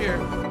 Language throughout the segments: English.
here.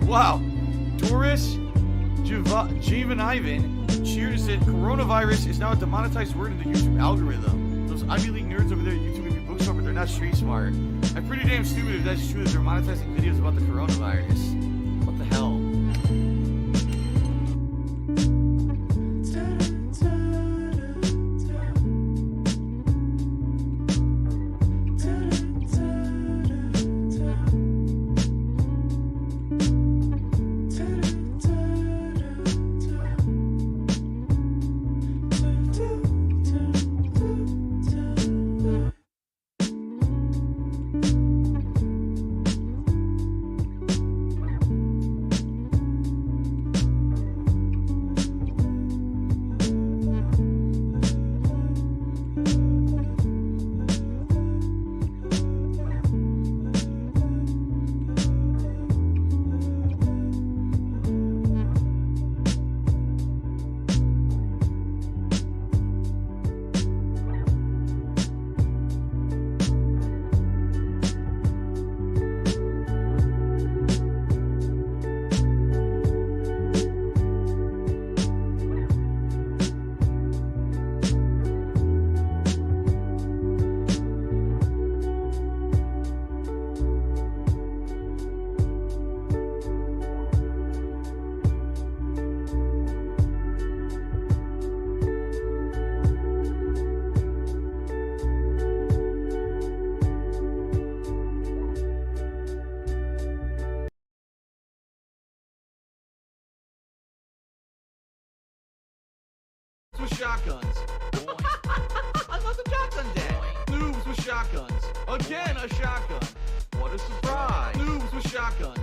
Wow. Doris Javan Ivan cheered and said, coronavirus is now a demonetized word in the YouTube algorithm. Those Ivy League nerds over there at YouTube maybe bookstore, but they're not street smart. I'm pretty damn stupid if that's true that they're monetizing videos about the coronavirus. What the hell? shotguns. Another shotgun dead. Noobs with shotguns. Again, a shotgun. What a surprise. Noobs with shotguns.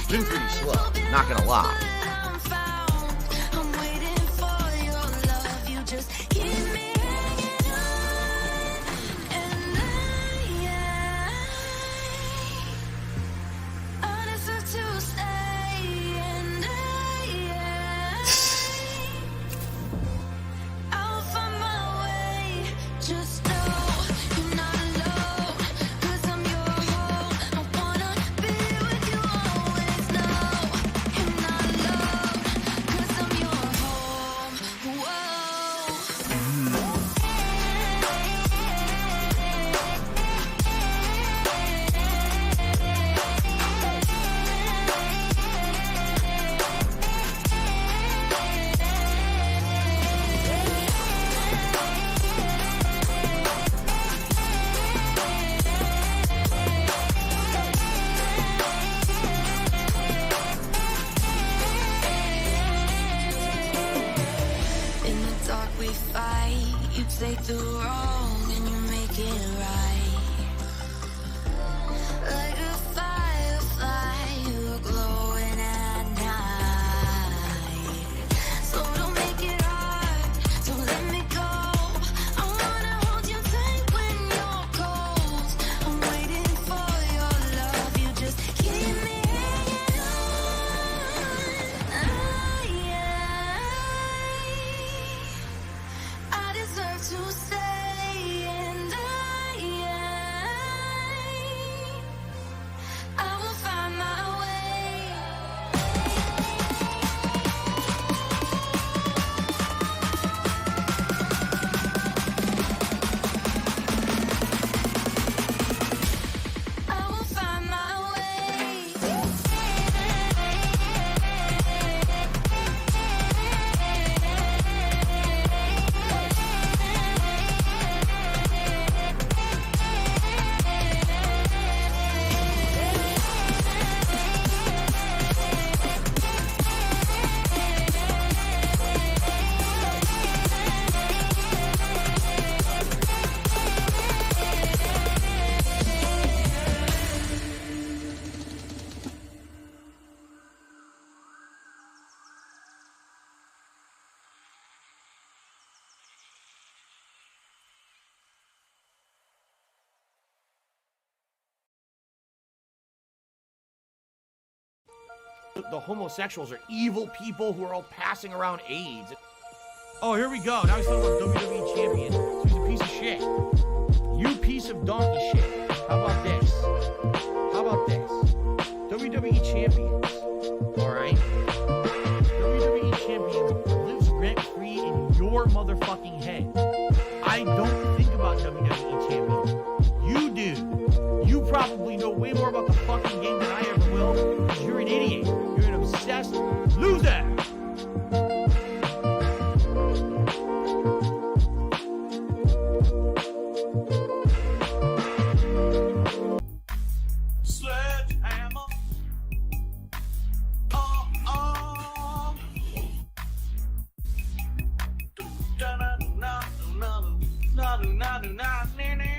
Been pretty slow, not gonna lie. Take the wrong and you make it right. Like a firefly, you're glowing at night. So the homosexuals are evil people who are all passing around AIDS. Oh, here we go. Now he's talking about WWE champion. So he's a piece of shit. You piece of donkey shit. How about this? How about this? WWE champions. Alright? WWE champions lives rent-free in your motherfucking head. I don't think about WWE champions. You do. You probably know way more about the fucking game than I ever will, because you're an idiot. You're an obsessed loser.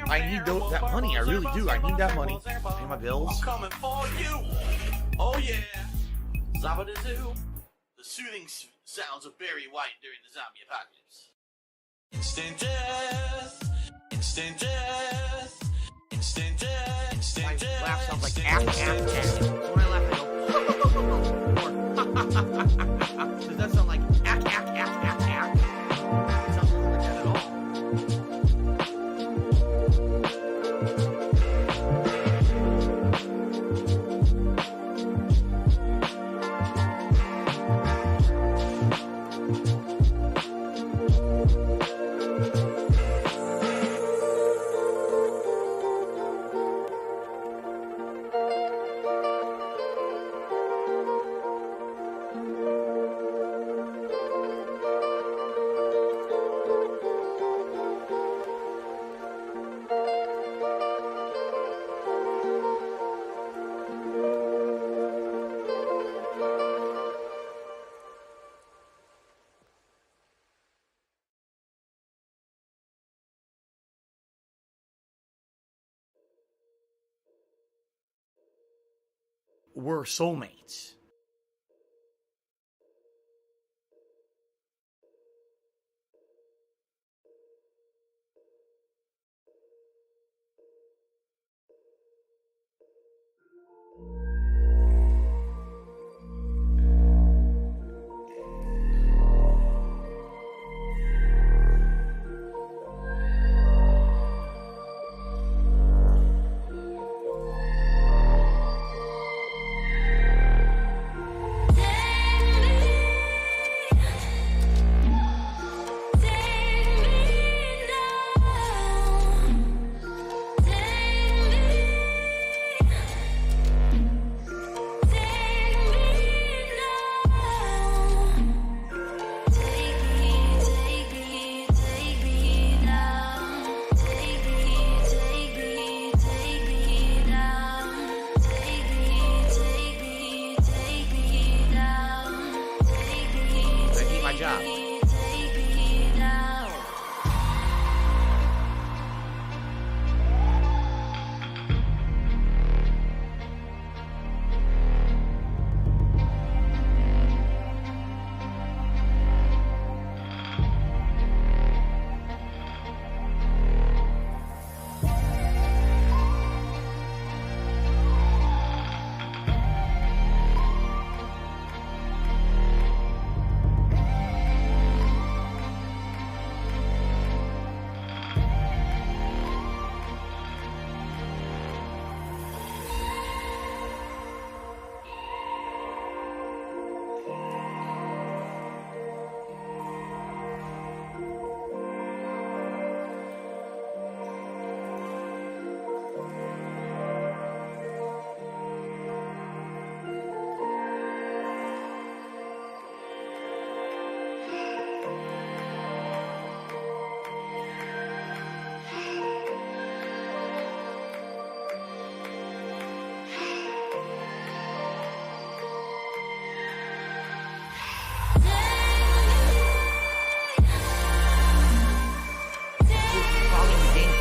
I need that money. I really do. I need that money. Pay my bills. I'm coming for you. Oh yeah. Zabba-da-doo. The soothing sounds of Barry White during the zombie apocalypse. Instant death. Instant death. Instant death. Instant My death. laugh sounds like ass. So when I laugh, I go. Does that sound like ack? It sounds like that at all. We're soulmates.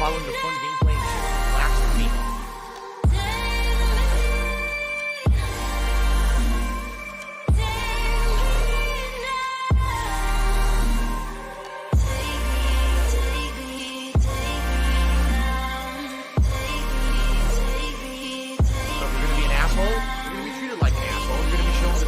following the fun gameplay and relax with me. So if you're gonna be an asshole, you're gonna be treated like an asshole. You're gonna be shown the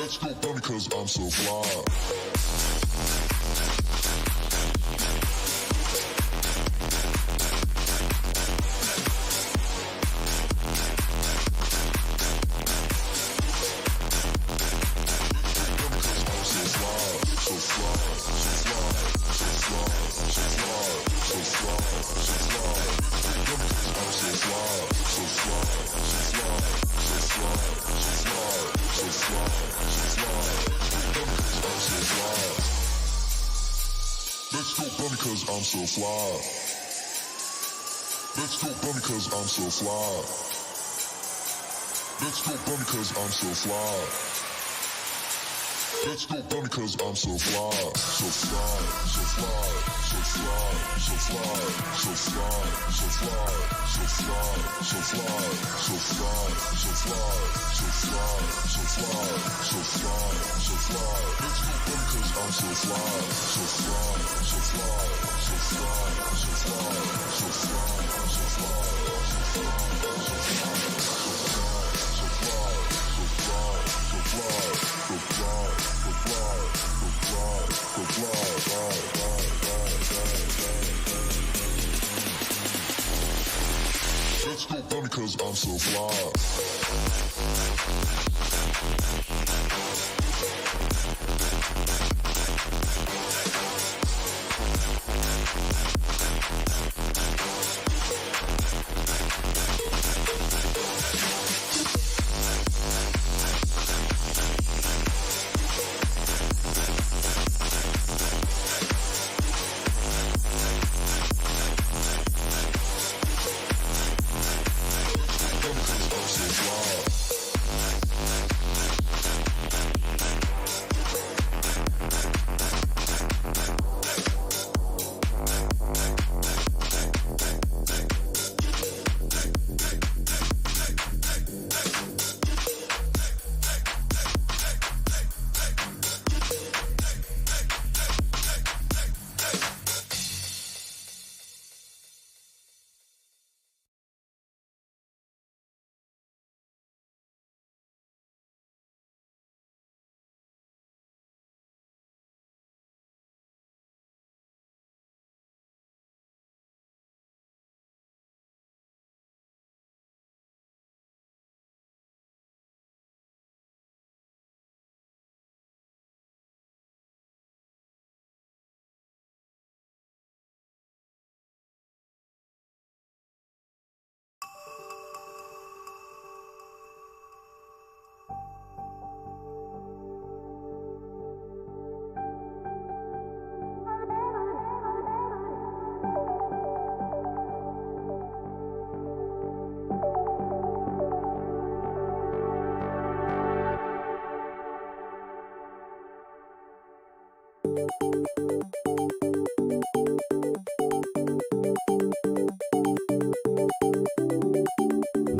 Let's go dumb because I'm so fly. Let's go dumb because I'm so fly. Let's go dumb because I'm so fly. Let's go dumb because I'm so fly. Let's go dumb because I'm so fly. So fly, so fly, so fly, so fly, so fly, so fly, so fly, so fly, so fly, so fly, so fly, so fly, so fly, so fly. Let's go dumb because I'm so fly. So fly, so fly, so fly, so fly, so fly, so fly, so Let's go dumb because I'm so fly.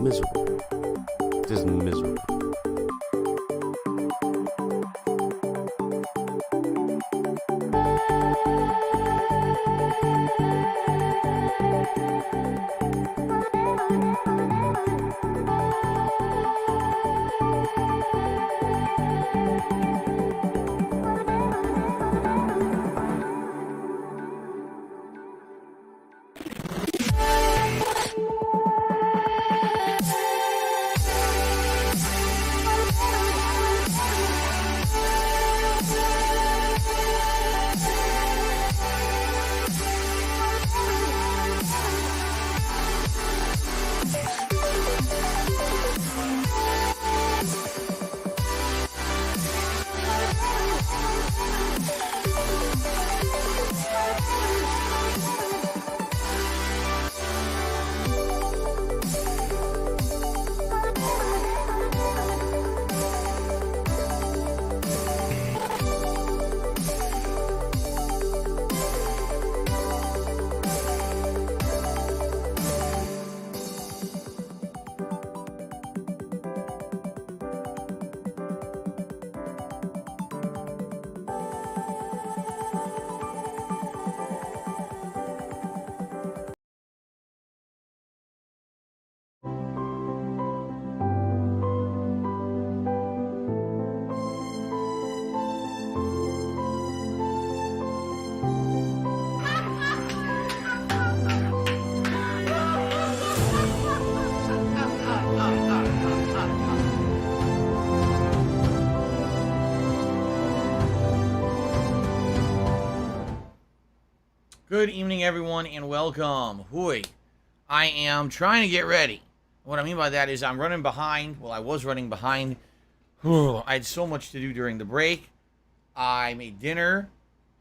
Miserable. Just miserable. Good evening, everyone, and welcome. Hoi. I am trying to get ready. What I mean by that is I'm running behind. Well, I was running behind. I had so much to do during the break. I made dinner.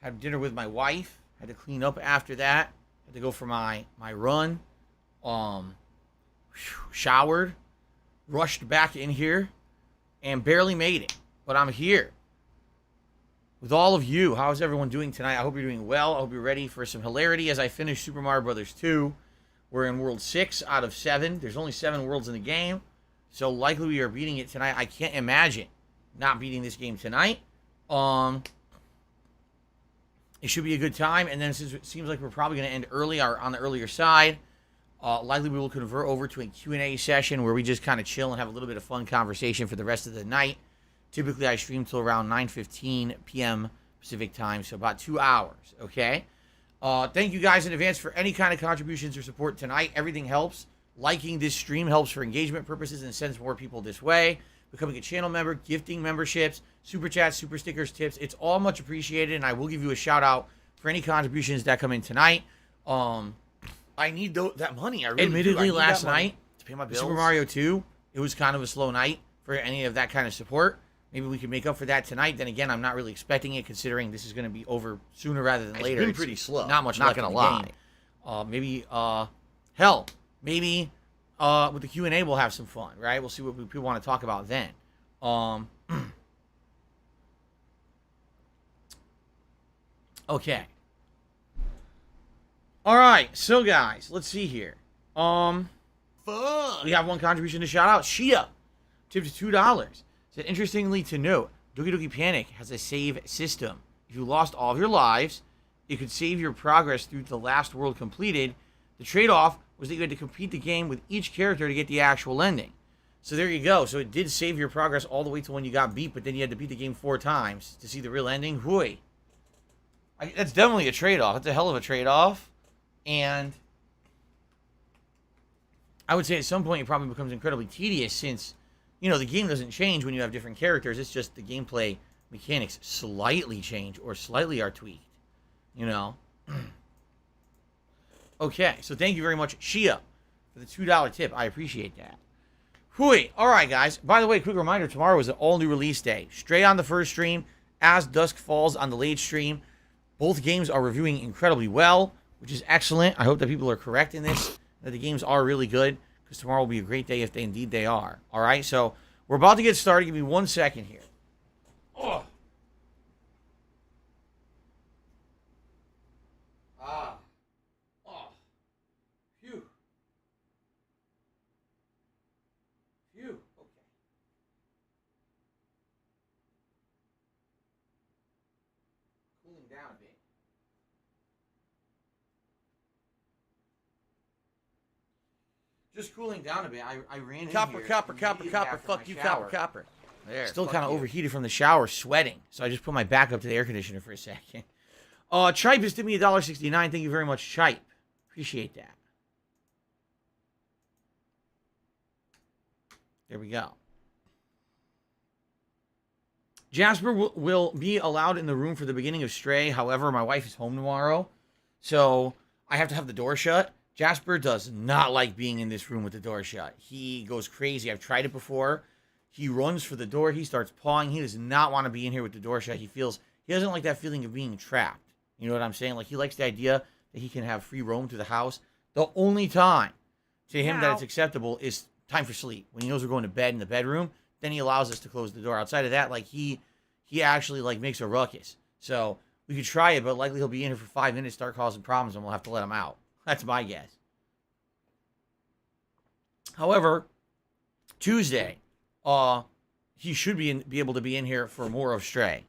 Had dinner with my wife. Had to clean up after that. Had to go for my run. Showered. Rushed back in here. And barely made it. But I'm here. With all of you. How's everyone doing tonight? I hope you're doing well. I hope you're ready for some hilarity as I finish Super Mario Bros. 2. We're in World 6 out of 7. There's only 7 worlds in the game. So likely we are beating it tonight. I can't imagine not beating this game tonight. It should be a good time. And then since it seems like we're probably going to end early or on the earlier side, likely we will convert over to a Q&A session where we just kind of chill and have a little bit of fun conversation for the rest of the night. Typically, I stream till around 9:15 p.m. Pacific time, so about 2 hours, okay? Thank you guys in advance for any kind of contributions or support tonight. Everything helps. Liking this stream helps for engagement purposes and sends more people this way. Becoming a channel member, gifting memberships, super chats, super stickers, tips. It's all much appreciated, and I will give you a shout-out for any contributions that come in tonight. I need that money. I really admittedly, do. Last night, to pay my bills. Super Mario 2, it was kind of a slow night for any of that kind of support. Maybe we can make up for that tonight. Then again, I'm not really expecting it, considering this is going to be over sooner rather than later. It's been pretty slow. Not much. Not going to lie. Maybe with the Q&A we'll have some fun, right? We'll see what people want to talk about then. Okay. All right. So guys, let's see here. Fun. We have one contribution to shout out. Shia tipped $2. Said, interestingly to note, Doki Doki Panic has a save system. If you lost all of your lives, it could save your progress through to the last world completed. The trade-off was that you had to complete the game with each character to get the actual ending. So there you go. So it did save your progress all the way to when you got beat, but then you had to beat the game 4 times to see the real ending. Hooey. That's definitely a trade-off. That's a hell of a trade-off. And I would say at some point it probably becomes incredibly tedious since, you know, the game doesn't change when you have different characters. It's just the gameplay mechanics slightly change or slightly are tweaked, you know. Okay, so thank you very much, Shia, for the $2 tip. I appreciate that. Hooey. All right, guys. By the way, quick reminder, tomorrow is an all-new release day. Stray on the first stream, As Dusk Falls on the late stream. Both games are reviewing incredibly well, which is excellent. I hope that people are correct in this, that the games are really good. Tomorrow will be a great day if they are. All right, so we're about to get started. Give me 1 second here. Oh. Oh. Phew. Phew. Okay. Cooling down a bit. Just cooling down a bit. I ran Copper. in here. Fuck you, copper. There. Still kind of overheated from the shower, sweating. So I just put my back up to the air conditioner for a second. Chipe has given me $1.69. Thank you very much, Chipe. Appreciate that. There we go. Jasper will be allowed in the room for the beginning of Stray. However, my wife is home tomorrow, so I have to have the door shut. Jasper does not like being in this room with the door shut. He goes crazy. I've tried it before. He runs for the door. He starts pawing. He does not want to be in here with the door shut. He doesn't like that feeling of being trapped. You know what I'm saying? Like, he likes the idea that he can have free roam through the house. The only time to him that it's acceptable is time for sleep. When he knows we're going to bed in the bedroom, then he allows us to close the door. Outside of that, like, he actually, like, makes a ruckus. So we could try it, but likely he'll be in here for 5 minutes, start causing problems, and we'll have to let him out. That's my guess. However, Tuesday, he should be able to be in here for more of Stray.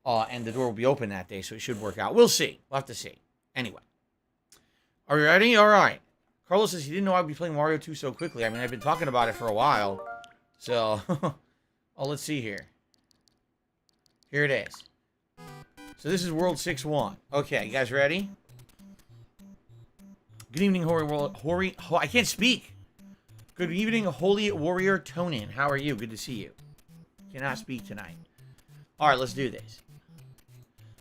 And the door will be open that day, so it should work out. We'll see. We'll have to see. Anyway. Are you ready? All right. Carlos says he didn't know I'd be playing Mario 2 so quickly. I mean, I've been talking about it for a while. So, let's see here. Here it is. So this is World 6-1. Okay, you guys ready? Good evening, I can't speak. Good evening, Holy Warrior Tonin. How are you? Good to see you. Cannot speak tonight. All right, let's do this.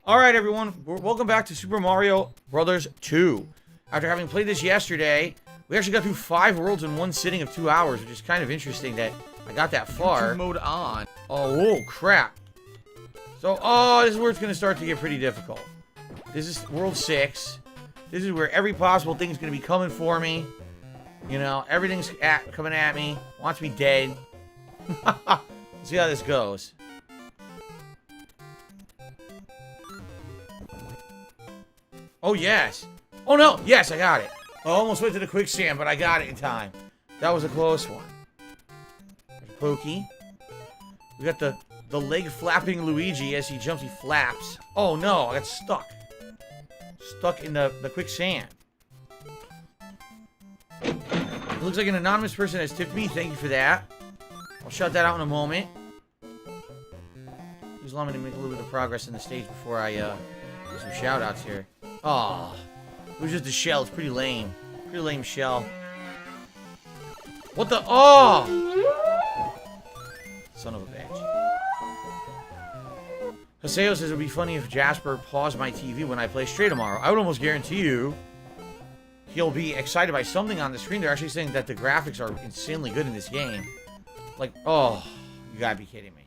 Alright, everyone. Welcome back to Super Mario Brothers 2. After having played this yesterday, we actually got through 5 worlds in one sitting of 2 hours, which is kind of interesting that I got that far. YouTube mode on. Oh, whoa, crap. So, oh, this is where it's going to start to get pretty difficult. This is World 6. This is where every possible thing is going to be coming for me. You know, everything's coming at me. Wants me dead. Let's see how this goes. Oh, yes. Oh, no. Yes, I got it. I almost went to the quicksand, but I got it in time. That was a close one. There's Pokey. We got the leg flapping Luigi. As he jumps, he flaps. Oh, no. I got stuck. Stuck in the quicksand. It looks like an anonymous person has tipped me. Thank you for that. I'll shut that out in a moment. Please allow me to make a little bit of progress in the stage before I do some shout-outs here. Oh, it was just a shell. It's pretty lame. Pretty lame shell. What the? Oh! Son of a bitch. Haseo says it would be funny if Jasper paused my TV when I play Stray tomorrow. I would almost guarantee you he'll be excited by something on the screen. They're actually saying that the graphics are insanely good in this game. Like, oh, you gotta be kidding me.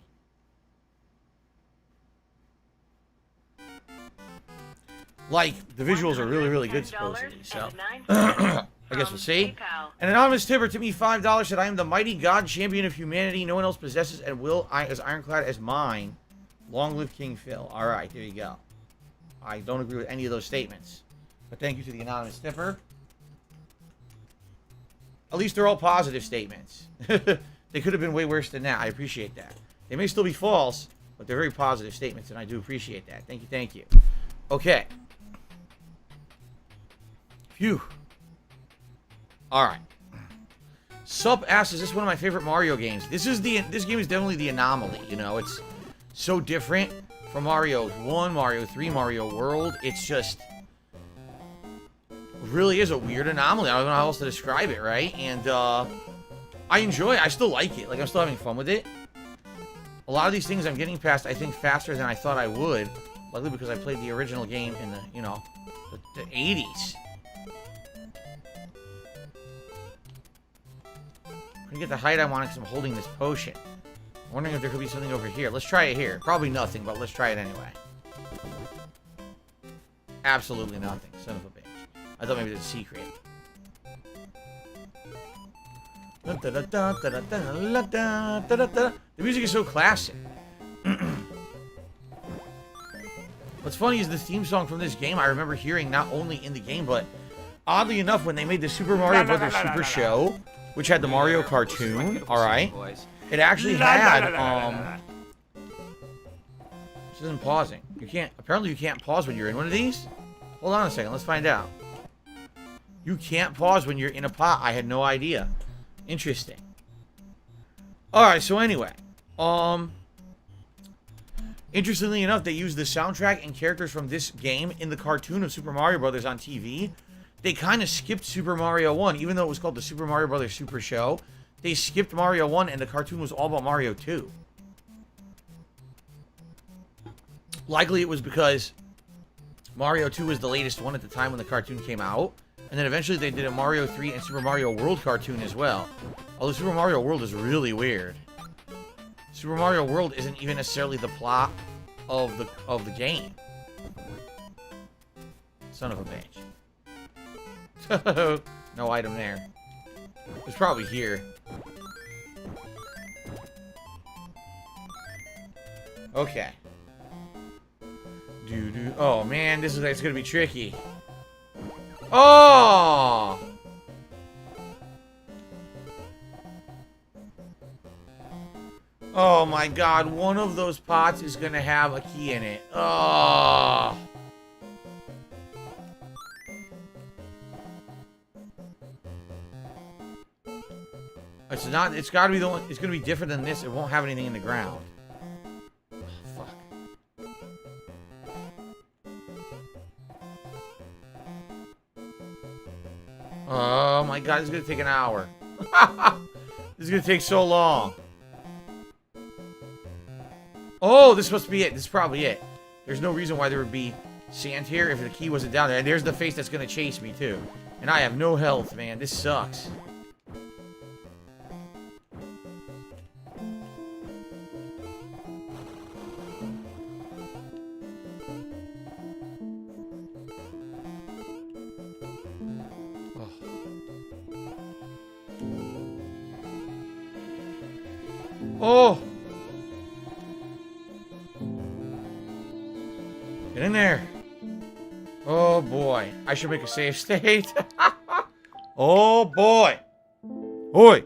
Like, the visuals are really, really good, supposedly, so. I guess we'll see. An anonymous tipper to me $5 said, I am the mighty god champion of humanity. No one else possesses and will I as ironclad as mine. Long live King Phil. Alright, there you go. I don't agree with any of those statements. But thank you to the anonymous tipper. At least they're all positive statements. They could have been way worse than that. I appreciate that. They may still be false, but they're very positive statements, and I do appreciate that. Thank you, thank you. Okay. Phew. Alright. Sup asks, is this one of my favorite Mario games? This game is definitely the anomaly, you know, it's so different from Mario 1, Mario 3, Mario World. It's just really is a weird anomaly. I don't know how else to describe it, right? And I enjoy it. I still like it. Like, I'm still having fun with it. A lot of these things I'm getting past, I think, faster than I thought I would. Likely because I played the original game in the, you know, the 80s. I'm gonna get the height I wanted because I'm holding this potion. I'm wondering if there could be something over here. Let's try it here. Probably nothing, but let's try it anyway. Absolutely nothing. Son of a bitch. I thought maybe there's a secret. The music is so classic. What's funny is the theme song from this game I remember hearing not only in the game, but oddly enough, when they made the Super Mario Brothers Super Show, which had the Mario cartoon, alright, it actually had, this isn't pausing. Apparently you can't pause when you're in one of these? Hold on a second, let's find out. You can't pause when you're in a pot. I had no idea. Interesting. Alright, so anyway. Interestingly enough, they used the soundtrack and characters from this game in the cartoon of Super Mario Brothers on TV. They kind of skipped Super Mario 1, even though it was called the Super Mario Brothers Super Show. They skipped Mario 1, and the cartoon was all about Mario 2. Likely it was because Mario 2 was the latest one at the time when the cartoon came out. And then eventually they did a Mario 3 and Super Mario World cartoon as well. Although Super Mario World is really weird. Super Mario World isn't even necessarily the plot of the game. Son of a bitch. No item there. It's probably here. Okay. Oh man, it's gonna be tricky. Oh! Oh my god, one of those pots is gonna have a key in it. Oh! It's gotta be the one, it's gonna be different than this. It won't have anything in the ground. Oh, fuck. Oh my god, this is gonna take an hour. This is gonna take so long. Oh, this must be it. This is probably it. There's no reason why there would be sand here if the key wasn't down there. And there's the face that's gonna chase me, too. And I have no health, man. This sucks. Oh! Get in there. Oh boy. I should make a save state. Oh boy. Oi.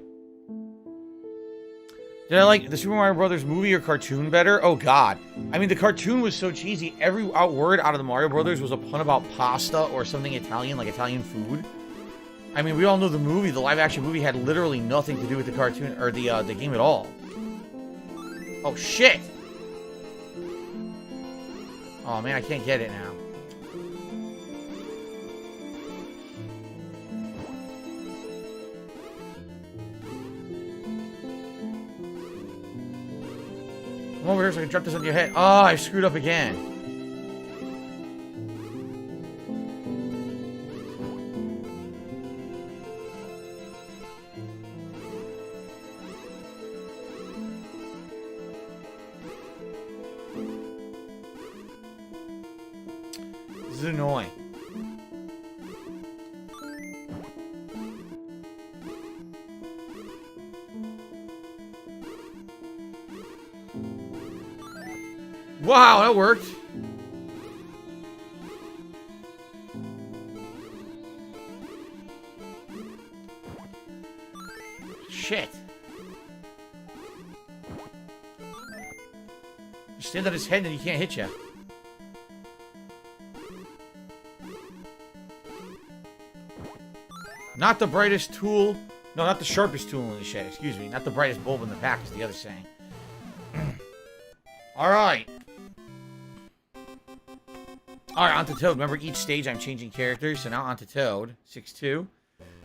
Did I like the Super Mario Brothers movie or cartoon better? Oh god. I mean, the cartoon was so cheesy. Every word out of the Mario Brothers was a pun about pasta or something Italian, like Italian food. I mean, we all know the movie, the live-action movie, had literally nothing to do with the cartoon or the game at all. Oh, shit! Oh, man, I can't get it now. Come over here so I can drop this on your head. Oh, I screwed up again. This is annoying. Wow, that worked. Shit. You stand on his head and he can't hit you. Not the brightest tool. No, not the sharpest tool in the shed. Excuse me. Not the brightest bulb in the pack is the other saying. Alright. Alright, on to Toad. Remember, each stage I'm changing characters, so now on to Toad. 6-2.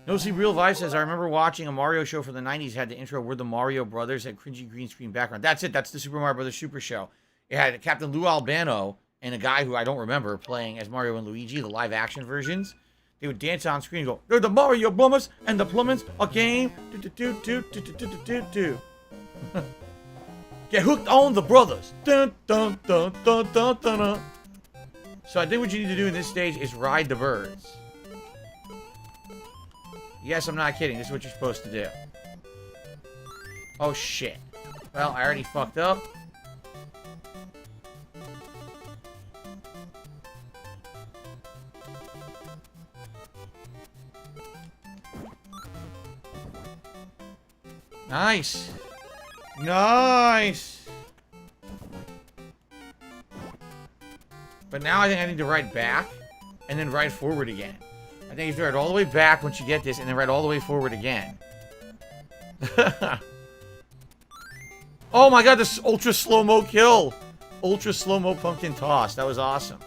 No See Real Vibe says, I remember watching a Mario show from the 90s, had the intro where the Mario Brothers had cringy green screen background. That's it. That's the Super Mario Brothers Super Show. It had Captain Lou Albano and a guy who I don't remember playing as Mario and Luigi, the live action versions. They would dance on screen and go, they're the Mario Bummers and the Plumbers a game. Get hooked on the brothers. Dun, dun, dun, dun, dun, dun, dun. So I think what you need to do in this stage is ride the birds. Yes, I'm not kidding. This is what you're supposed to do. Oh, shit. Well, I already fucked up. Nice. Nice. But now I think I need to ride back and then ride forward again. I think you have to ride all the way back once you get this and then ride all the way forward again. Oh my god, this ultra slow-mo kill. Ultra slow-mo pumpkin toss. That was awesome.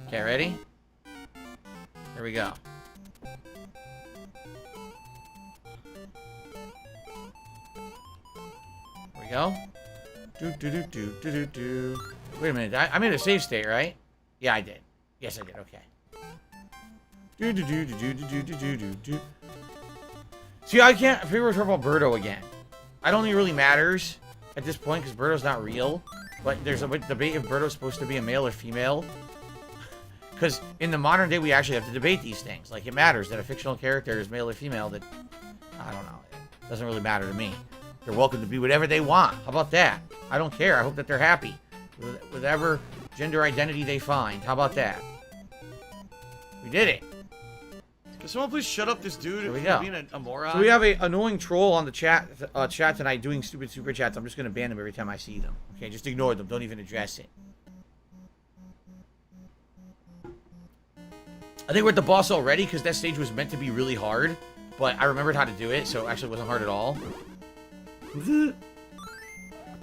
Okay, ready? Here we go. Here we go. Do. Wait a minute. I made a save state, right? Yeah, I did. Yes, I did. Okay. Do. See, I can't figure out about Birdo again. I don't think it really matters at this point because Birdo's not real. But there's a debate if Birdo's supposed to be a male or female. Because in the modern day, we actually have to debate these things. Like, it matters that a fictional character is male or female. That, I don't know. It doesn't really matter to me. They're welcome to be whatever they want. How about that? I don't care. I hope that they're happy with whatever gender identity they find. How about that? We did it. Can someone please shut up this dude? There we go. Being a moron. So we have an annoying troll on the chat tonight doing stupid super chats. I'm just going to ban them every time I see them. Okay, just ignore them. Don't even address it. I think we're at the boss already because that stage was meant to be really hard. But I remembered how to do it, so it actually wasn't hard at all.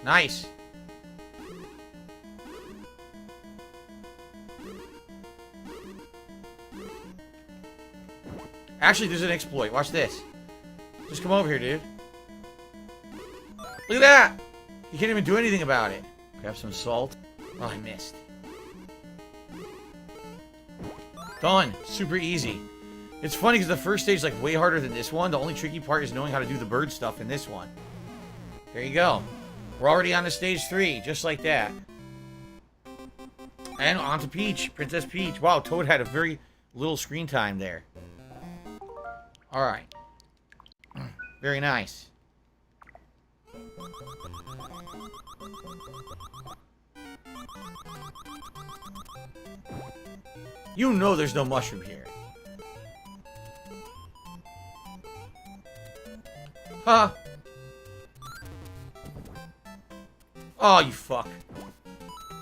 Nice. Actually, there's an exploit. Watch this. Just come over here, dude. Look at that! You can't even do anything about it. Grab some salt. Oh, I missed. Done. Super easy. It's funny because the first stage is like way harder than this one. The only tricky part is knowing how to do the bird stuff in this one. There you go. We're already on to stage 3, just like that. And on to Peach. Princess Peach. Wow, Toad had a very little screen time there. Alright. Very nice. You know there's no mushroom here. Huh? Oh, you fuck.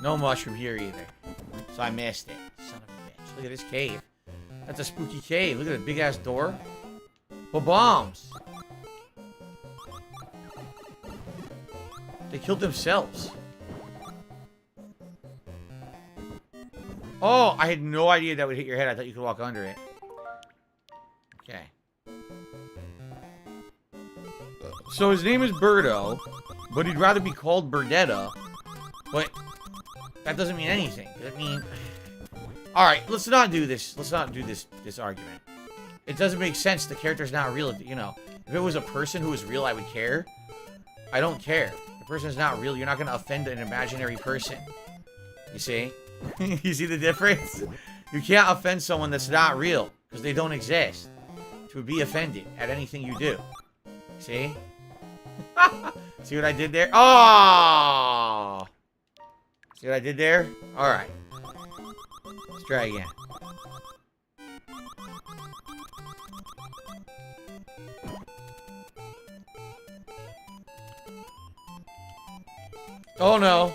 No mushroom here either. So I missed it. Son of a bitch. Look at this cave. That's a spooky cave. Look at the big ass door. For bombs. They killed themselves. Oh, I had no idea that would hit your head. I thought you could walk under it. Okay. So his name is Birdo, but he'd rather be called Birdetta. But that doesn't mean anything. I mean, all right, let's not do this. Let's not do this argument. It doesn't make sense. The character's not real. You know, if it was a person who was real, I would care. I don't care. The person's not real. You're not going to offend an imaginary person. You see? You see the difference? You can't offend someone that's not real because they don't exist to be offended at anything you do. See? See what I did there? Oh! See what I did there? Alright. Let's try again. Oh no.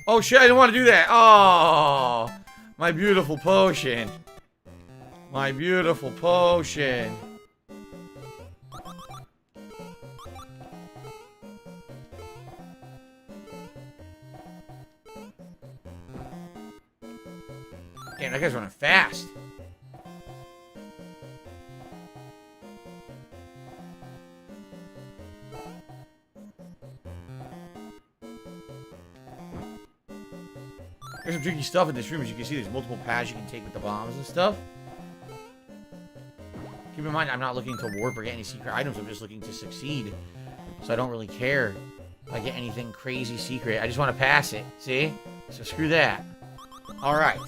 Oh shit, I didn't want to do that. Oh! My beautiful potion. My beautiful potion. Damn, that guy's running fast. There's some tricky stuff in this room. As you can see, there's multiple paths you can take with the bombs and stuff. Keep in mind, I'm not looking to warp or get any secret items. I'm just looking to succeed. So I don't really care if I get anything crazy secret. I just want to pass it. See? So screw that. Alright.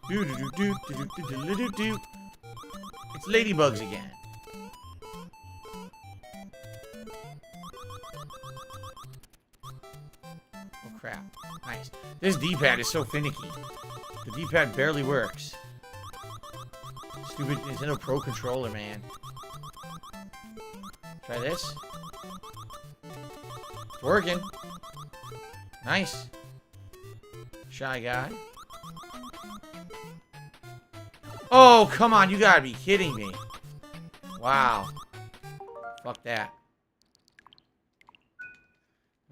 It's ladybugs again. Oh crap. Nice. This D-pad is so finicky. The D-pad barely works. Stupid Nintendo Pro controller, man. Try this. It's working. Nice. Shy guy. Oh, come on. You gotta be kidding me. Wow. Fuck that.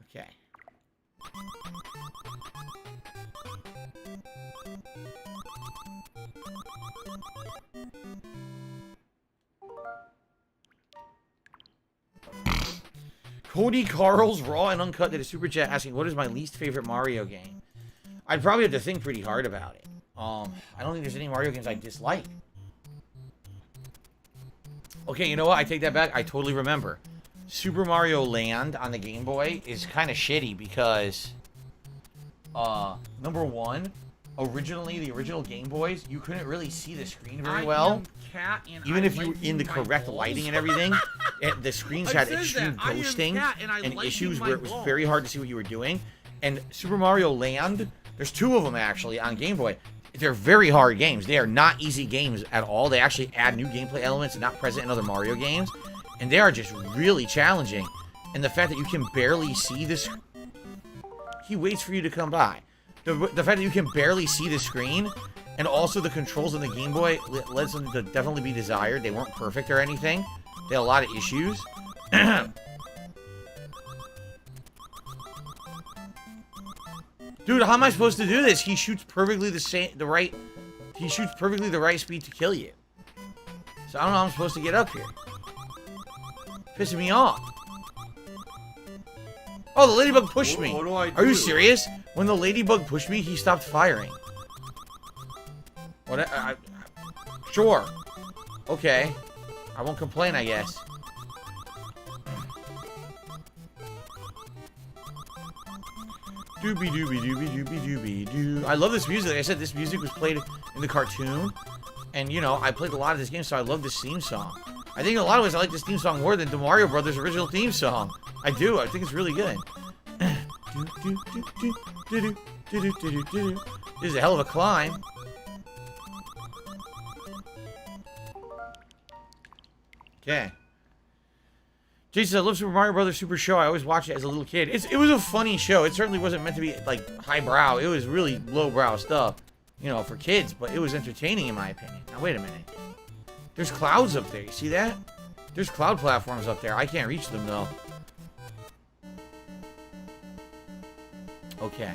Okay. Cody Carl's Raw and Uncut did a super chat asking, what is my least favorite Mario game? I'd probably have to think pretty hard about it. I don't think there's any Mario games I dislike. Okay, you know what? I take that back. I totally remember. Super Mario Land on the Game Boy is kind of shitty because, number one, originally, the original Game Boys, you couldn't really see the screen very well. Even if you were in the correct lighting and everything, the screens had extreme ghosting and issues where it was very hard to see what you were doing. And Super Mario Land, there's two of them actually on Game Boy. They're very hard games. They are not easy games at all. They actually add new gameplay elements not present in other Mario games. And they are just really challenging. And the fact that you can barely see this... He waits for you to come by. The fact that you can barely see the screen, and also the controls on the Game Boy led them to definitely be desired. They weren't perfect or anything. They had a lot of issues. Dude, how am I supposed to do this? He shoots perfectly the right he shoots perfectly the right speed to kill you. So I don't know how I'm supposed to get up here. Pissing me off. Oh, the ladybug pushed me. What do I do? Are you serious? When the ladybug pushed me, he stopped firing. What? Sure. Okay. I won't complain, I guess. Doobie doobie doobie doobie doobie doo. I love this music. Like I said, this music was played in the cartoon. And, you know, I played a lot of this game, so I love this theme song. I think in a lot of ways I like this theme song more than the Mario Brothers original theme song. I do. I think it's really good. This is a hell of a climb. Okay. Jason, I love Super Mario Brothers Super Show. I always watched it as a little kid. It was a funny show. It certainly wasn't meant to be, like, highbrow. It was really lowbrow stuff, you know, for kids. But it was entertaining, in my opinion. Now, wait a minute. There's clouds up there. You see that? There's cloud platforms up there. I can't reach them, though. Okay.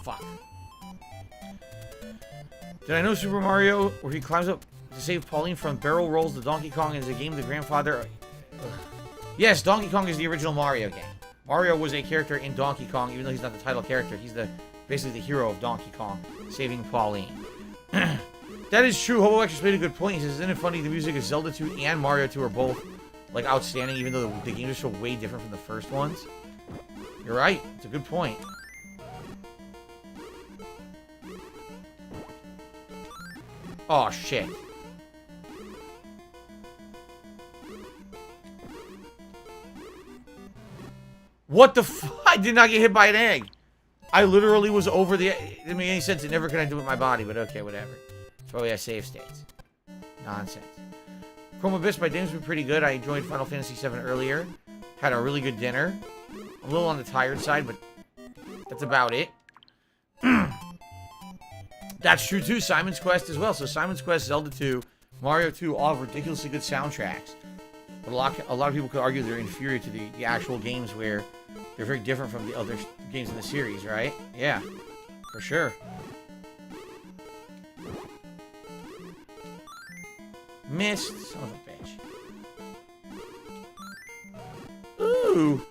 Fuck. Did I know Super Mario, where he climbs up to save Pauline from barrel rolls to Donkey Kong, is a game the grandfather... Ugh. Yes, Donkey Kong is the original Mario game. Mario was a character in Donkey Kong, even though he's not the title character. He's basically the hero of Donkey Kong, saving Pauline. That is true. Hobo actually made a good point. He says, isn't it funny the music of Zelda 2 and Mario 2 are both, like, outstanding, even though the games are so way different from the first ones? You're right. It's a good point. Oh, shit. What the f- I did not get hit by an egg. I literally was over the... It didn't make any sense. It never connected with my body, but okay, whatever. It's probably a save states. Nonsense. Chrome Abyss by Dame's been pretty good. I enjoyed Final Fantasy VII earlier. Had a really good dinner. I'm a little on the tired side, but that's about it. That's true too. Simon's Quest as well. So Simon's Quest, Zelda 2, Mario 2 all have ridiculously good soundtracks. But a lot of people could argue they're inferior to the actual games where they're very different from the other games in the series, right? Yeah, for sure. Missed, son of a bitch. Ooh.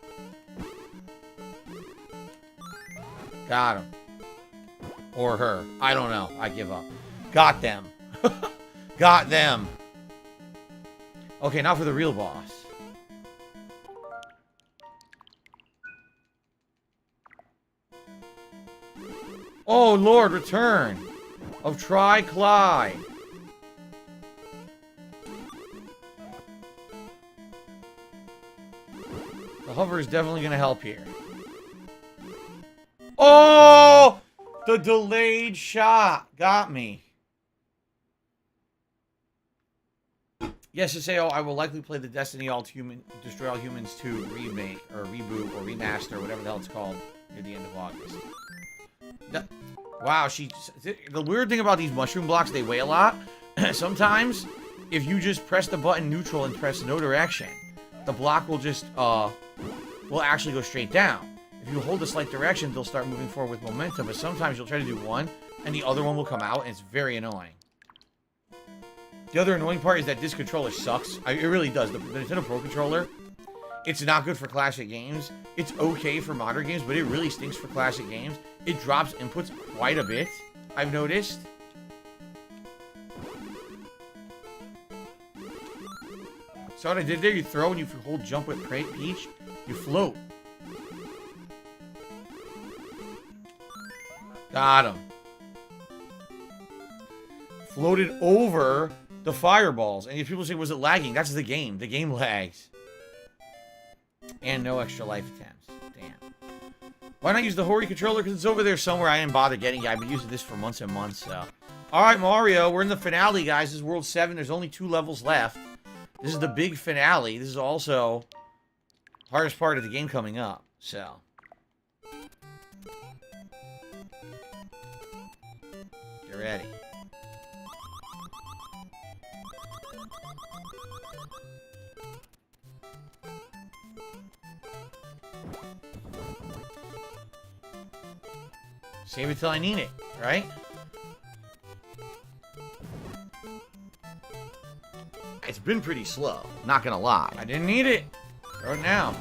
Got him. Or her. I don't know. I give up. Got them. Got them. Okay, now for the real boss. Oh, Lord, return of Tri-Clyde. The hover is definitely going to help here. Oh! The delayed shot got me. Yes, to say, oh, I will likely play the Destiny Destroy All Humans 2 remake, or reboot, or remaster, whatever the hell it's called, near the end of August. Wow, the weird thing about these mushroom blocks, they weigh a lot. Sometimes, if you just press the button neutral and press no direction, the block will just, will actually go straight down. If you hold the slight direction, they'll start moving forward with momentum, but sometimes you'll try to do one, and the other one will come out, and it's very annoying. The other annoying part is that this controller sucks. It really does. The Nintendo Pro Controller, it's not good for classic games. It's okay for modern games, but it really stinks for classic games. It drops inputs quite a bit, I've noticed. So what I did there, you throw and you hold jump with Peach, you float. Got him. Floated over the fireballs. And if people say, was it lagging? That's the game. The game lags. And no extra life attempts. Damn. Why not use the Hori controller? Because it's over there somewhere. I didn't bother getting it. I've been using this for months and months, so. Alright, Mario. We're in the finale, guys. This is World 7. There's only 2 levels left. This is the big finale. This is also hardest part of the game coming up, so. already. Save it till I need it, right? It's been pretty slow, not gonna lie. I didn't need it. Throw it now.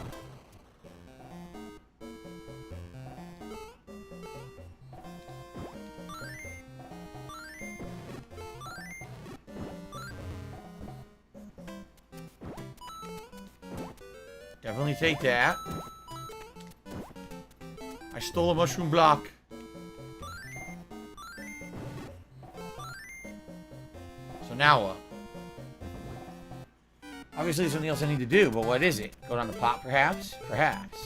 Definitely take that. I stole a mushroom block. So now what? Obviously, there's something else I need to do, but what is it? Go down the pot, perhaps? Perhaps.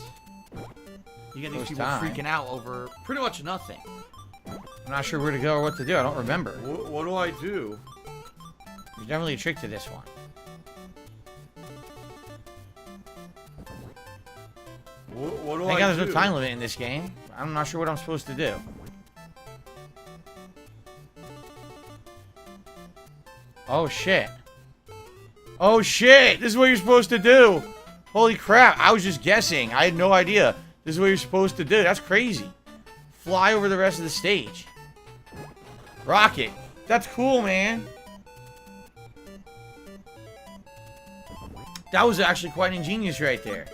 You get these people freaking out over pretty much nothing. I'm not sure where to go or what to do. I don't remember. What do I do? There's definitely a trick to this one. What do Thank I God do? there's no time limit in this game. I'm not sure what I'm supposed to do. Oh, shit. Oh, shit! This is what you're supposed to do! Holy crap, I was just guessing. I had no idea. This is what you're supposed to do. That's crazy. Fly over the rest of the stage. Rocket. That's cool, man. That was actually quite ingenious right there.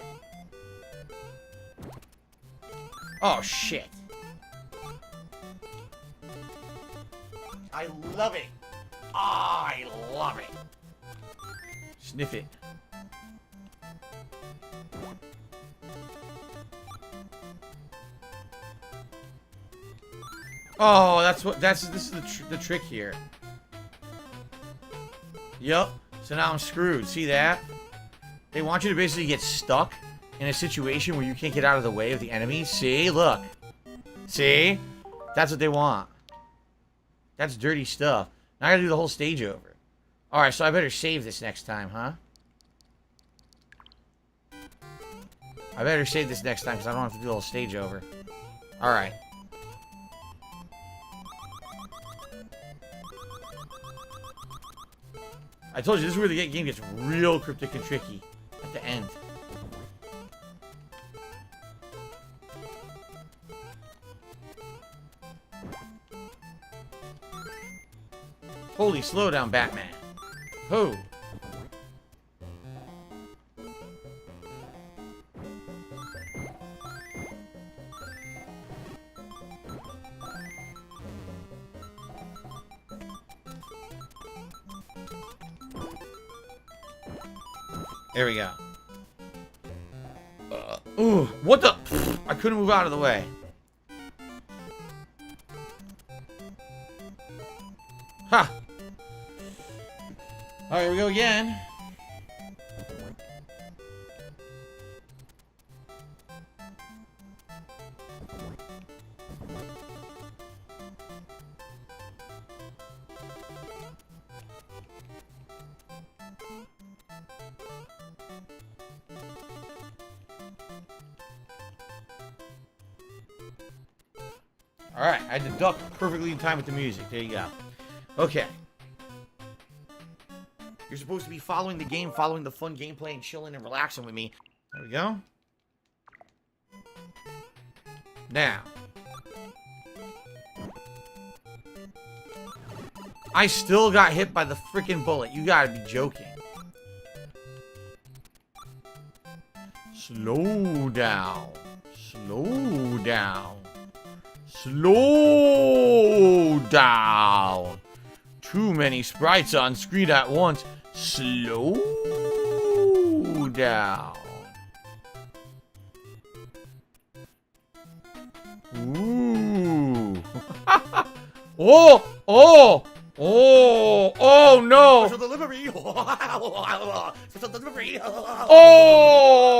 Oh, shit. I love it. Oh, I love it. Sniff it. Oh, this is the trick here. Yep. So now I'm screwed. See that? They want you to basically get stuck in a situation where you can't get out of the way of the enemy. See? Look. See? That's what they want. That's dirty stuff. Now I gotta do the whole stage over. Alright, so I better save this next time, huh? I better save this next time because I don't have to do the whole stage over. Alright. I told you, this is where the game gets real cryptic and tricky. At the end. Holy, slow down, Batman. Who? There we go. Ooh, what the? I couldn't move out of the way. Ha! Alright, here we go again. Alright, I had to duck perfectly in time with the music. There you go. Okay. You're supposed to be following the game, following the fun gameplay, and chilling and relaxing with me. There we go. Now. I still got hit by the freaking bullet. You gotta be joking. Slow down. Slow down. Slow down. Too many sprites on screen at once. Slow down. Ooh. Oh! Oh! Oh! Oh no! Special delivery. Special delivery. Oh!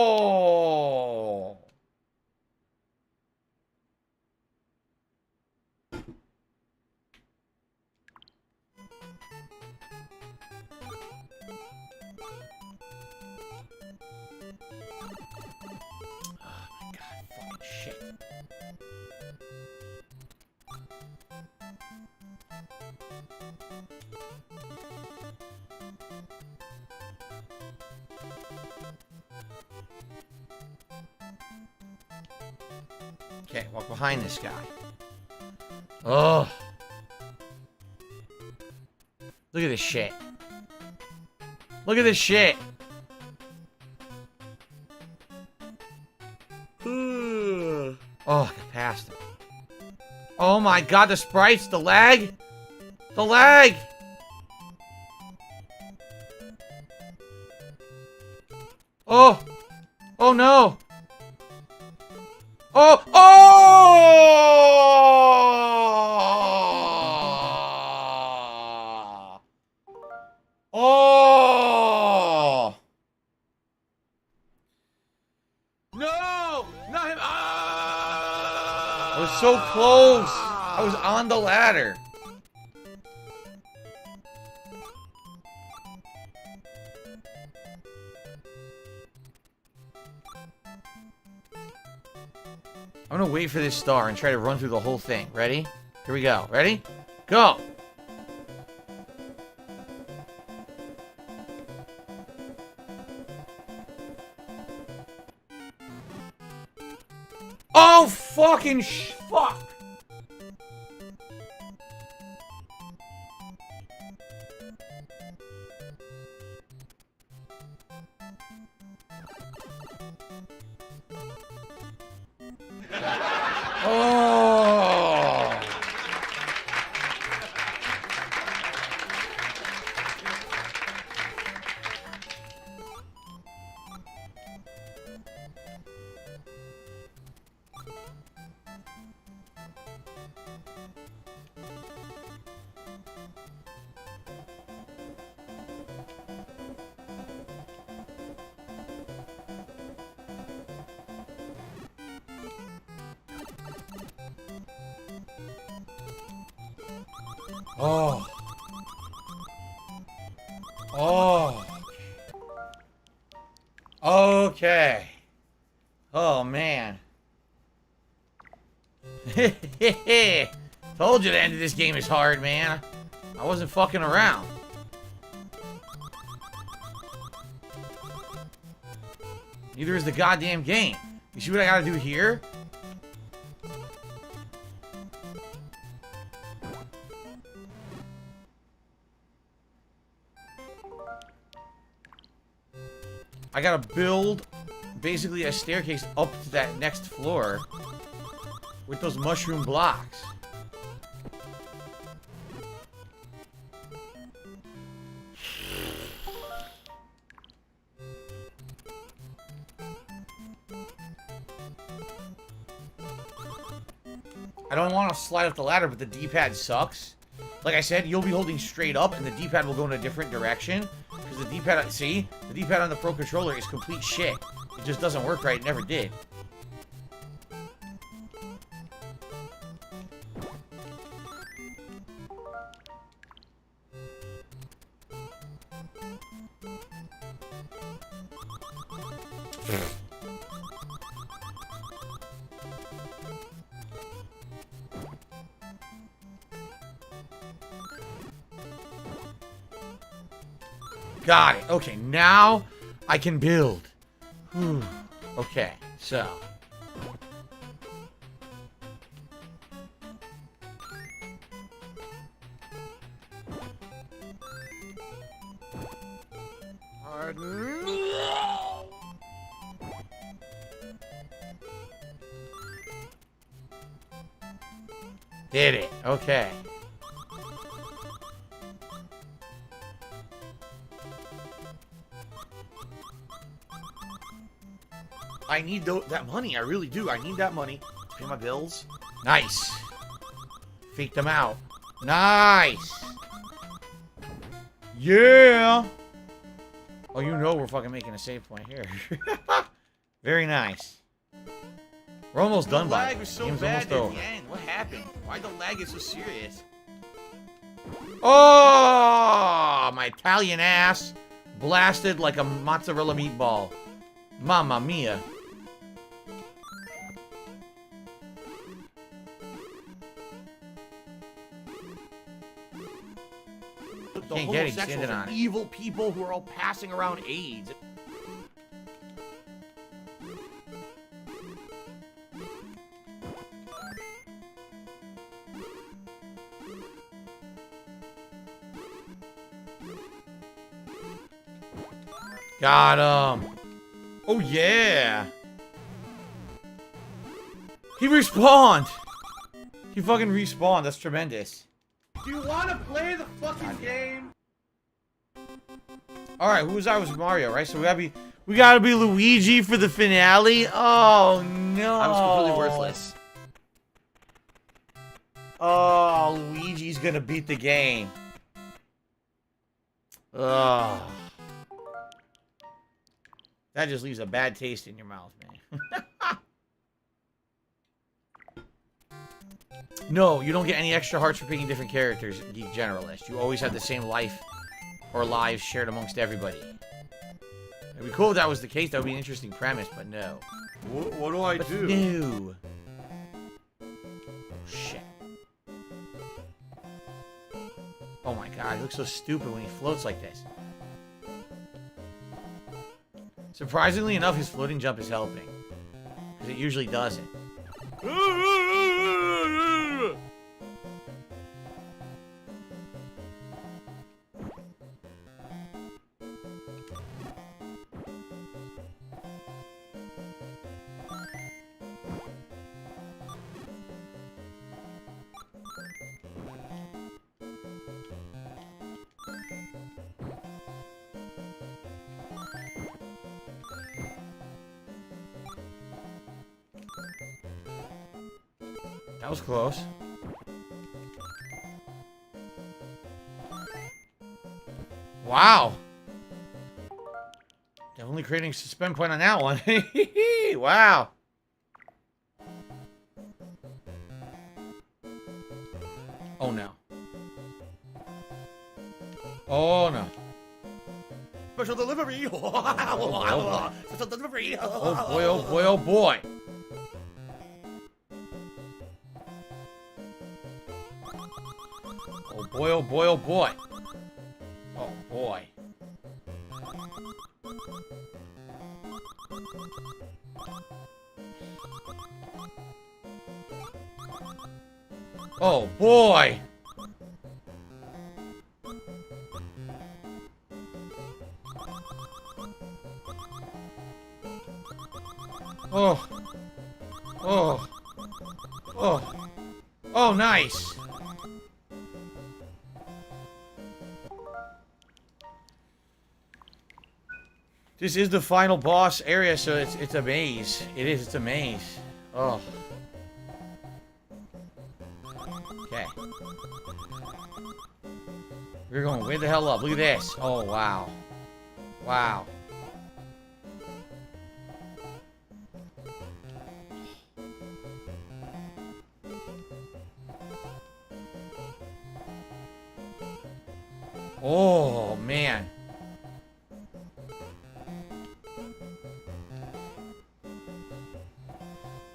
Okay, walk behind this guy. Oh. Look at this shit. Look at this shit. Oh, I got past him. Oh my god, the sprites, the lag. The lag. Oh. Oh no. Oh. Oh. Oh. No! Not him! Ah! I was so close. I was on the ladder. I'm gonna wait for this star and try to run through the whole thing. Ready? Here we go. Ready? Go! Oh, fucking fuck! Oh! Oh. Oh. Okay. Oh, man. Told you the end of this game is hard, man. I wasn't fucking around. Neither is the goddamn game. You see what I gotta do here? I gotta build basically a staircase up to that next floor with those mushroom blocks. I don't want to slide up the ladder, but the D-pad sucks. Like I said, you'll be holding straight up, and the D-pad will go in a different direction. Because the D-pad, see? The D-pad on the Pro Controller is complete shit. It just doesn't work right, it never did. Got it. Okay, now I can build. Whew. Okay, so. Did it. Okay. I need that money. I really do. I need that money to pay my bills. Nice. Fake them out. Nice. Yeah. Oh, you know we're fucking making a save point here. Very nice. We're almost done, by the lag way. was so Game's bad almost at over. the end. What happened? Why the lag is so serious? Oh, my Italian ass blasted like a mozzarella meatball. Mamma mia. the Can't get it, homosexuals standing on and it. evil people who are all passing around AIDS. Got him. Oh, yeah. He respawned. He fucking respawned. That's tremendous. Do you want to play the fucking game? All right, who was I? Was Mario, right? So we gotta be Luigi for the finale. Oh no! I was completely worthless. Oh, Luigi's gonna beat the game. Ugh. That just leaves a bad taste in your mouth, man. No, you don't get any extra hearts for picking different characters, Geek Generalist. You always have the same life or lives shared amongst everybody. It'd be cool if that was the case. That would be an interesting premise, but no. What do I do? No. Shit. Oh my god, he looks so stupid when he floats like this. Surprisingly enough, his floating jump is helping. Because it usually doesn't. That was close. Wow. Definitely creating a suspend point on that one. Wow. Oh no. Oh no. Special delivery. oh. Special delivery. Oh boy, oh boy, oh boy. Oh boy, oh boy, oh boy. Oh boy. Oh boy. Oh. Oh. Oh. Oh, nice. This is the final boss area, so it's a maze. It is, it's a maze. Oh. Okay. We're going way the hell up. Look at this. Oh, wow. Wow. Oh, man.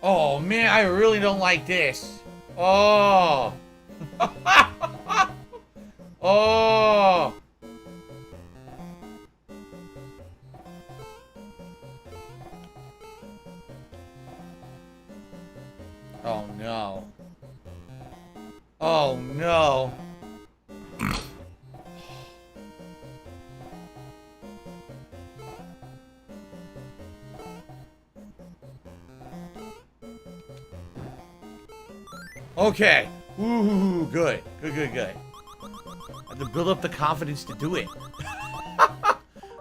Oh, man, I really don't like this. Oh. Oh. Oh, no. Oh, no. Okay. Ooh, good. Good, good, good. I have to build up the confidence to do it.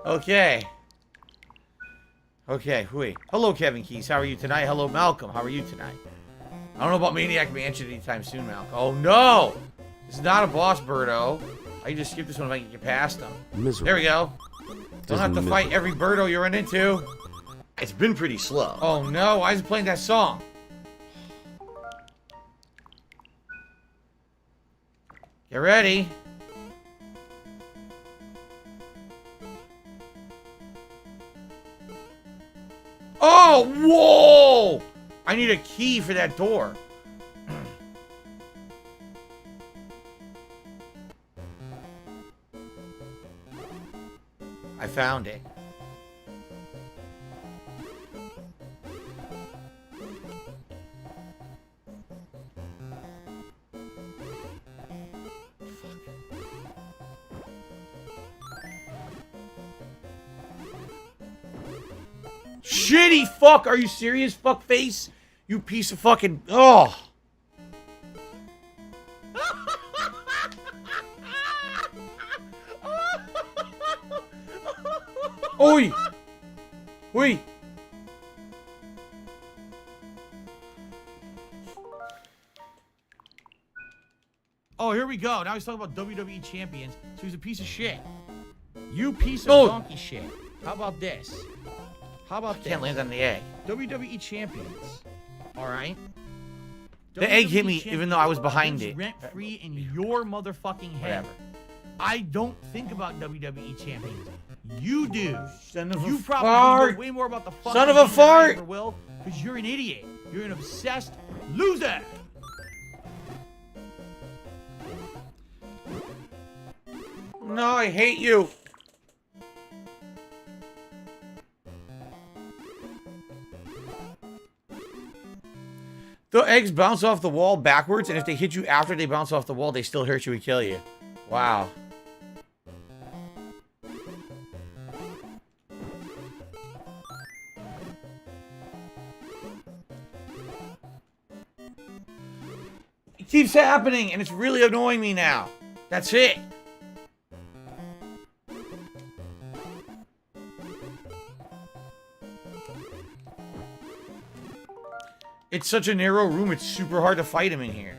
Okay. Okay, hui. Hello, Kevin Keys. How are you tonight? Hello, Malcolm. How are you tonight? I don't know about Maniac Mansion anytime soon, Malcolm. Oh, no! This is not a boss, Birdo. I can just skip this one if I can get past them. Miserable. There we go. Don't have to Miserable. fight every Birdo you run into. It's been pretty slow. Oh, no. Why is it playing that song? Get ready. Oh, whoa! I need a key for that door. I found it. Shitty fuck! Are you serious, fuck face? You piece of fucking... Oh! Oi! Oi! Oh, here we go. Now he's talking about WWE champions. So he's a piece of shit. You piece of Oh. donkey shit. How about this? How about this? Can't land on the egg. WWE champions. All right. The egg hit me even though I was behind it. Rent free in your motherfucking head. Whatever. I don't think about WWE champions. You do. Son of a You probably fart. know way more about the fucking Son of a game than I fart. ever will, because you're an idiot. You're an obsessed loser. No, I hate you. The eggs bounce off the wall backwards, and if they hit you after they bounce off the wall, they still hurt you and kill you. Wow. It keeps happening, and it's really annoying me now. That's it. It's such a narrow room, it's super hard to fight him in here.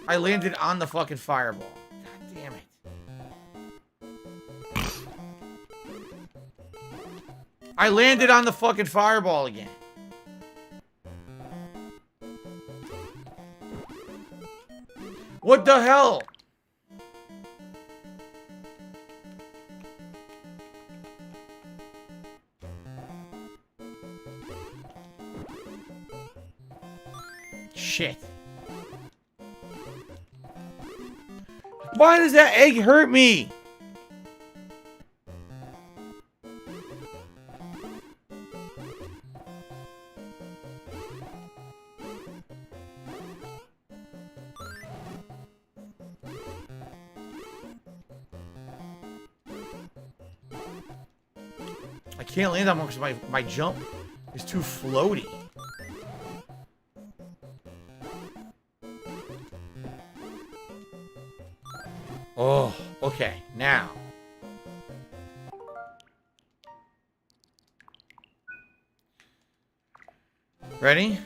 I landed on the fucking fireball. God damn it. I landed on the fucking fireball again. What the hell? Shit. Why does that egg hurt me? I can't land on one because my jump is too floaty. Oh, okay, now. Ready?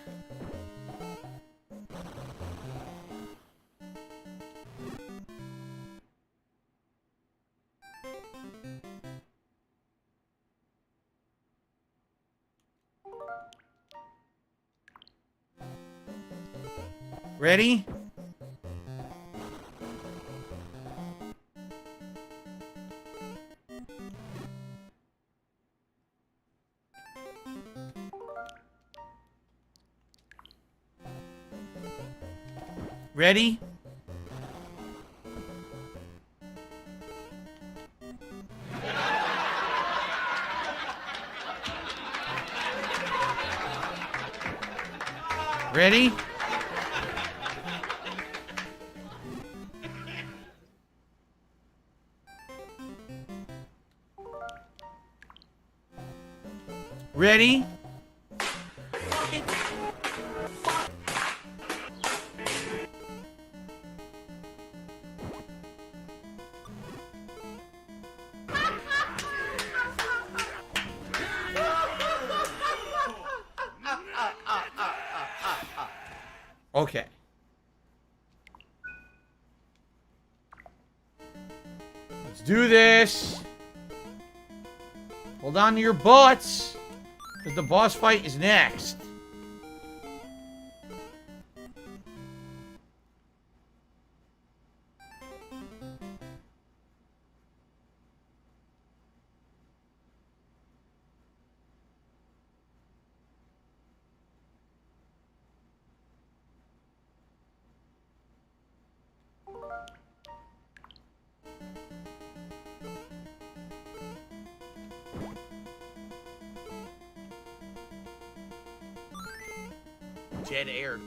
Ready? Ready? Ready? Ready? Okay. Let's do this. Hold on to your butts, because the boss fight is next. dead air.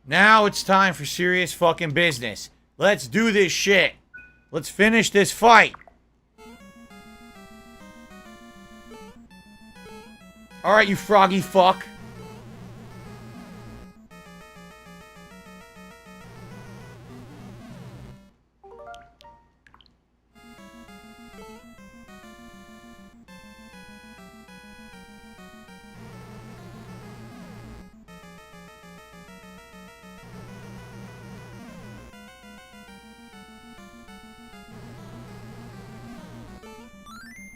Now it's time for serious fucking business. Let's do this shit. Let's finish this fight. Alright, you froggy fuck.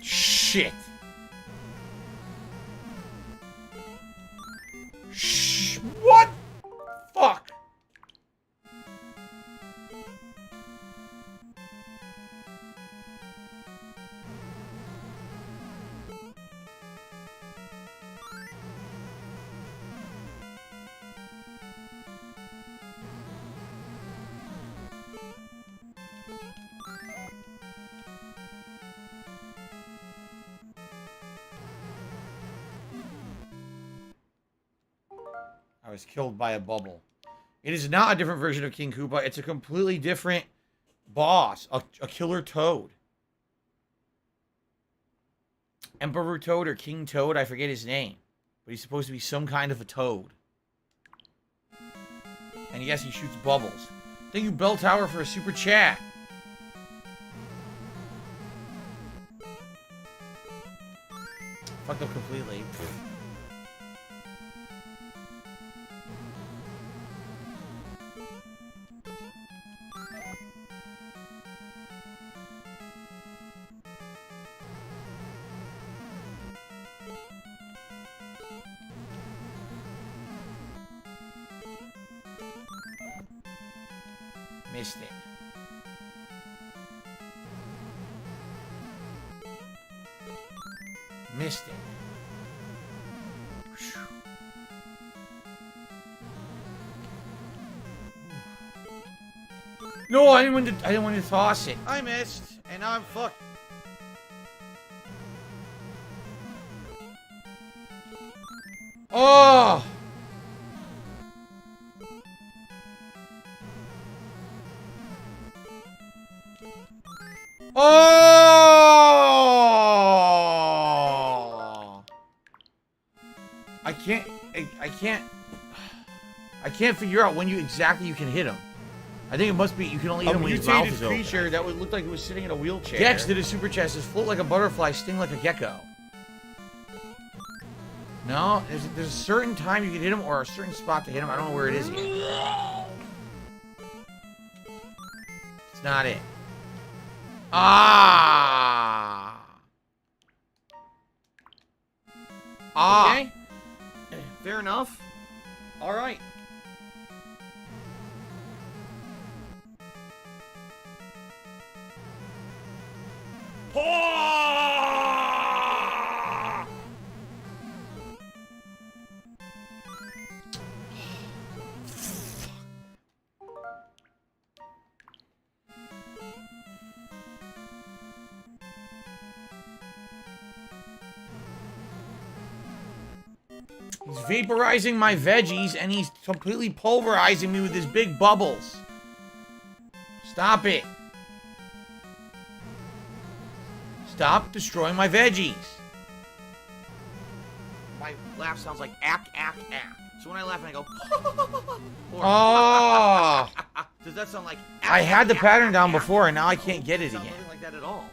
Shit. Shh. What? Fuck. I was killed by a bubble. It is not a different version of King Koopa. It's a completely different boss. A killer toad. Emperor Toad or King Toad, I forget his name. But he's supposed to be some kind of a toad. And yes, he shoots bubbles. Thank you, Bell Tower, for a super chat. Fucked up completely. Missed it. Missed it. No, I didn't want to toss it. I missed, and now I'm fucked. Oh! Oh! I can't figure out when you can hit him. I think it must be you can only hit him when his mouth mutated is open. creature that would look like it was sitting in a wheelchair. Gex did a super chest. His float like a butterfly, sting like a gecko. No, there's a certain time you can hit him or a certain spot to hit him. I don't know where it is yet. It's not it. Ah. Ah. Okay. Fair enough. All right. He's vaporizing my veggies, and he's completely pulverizing me with his big bubbles. Stop it. Stop destroying my veggies. My laugh sounds like ack, ack, ack. So when I laugh and I go, or, Oh. does that sound like I had the ack, pattern ack, down ack? before, and now I can't get it It sounds again. nothing like that at all.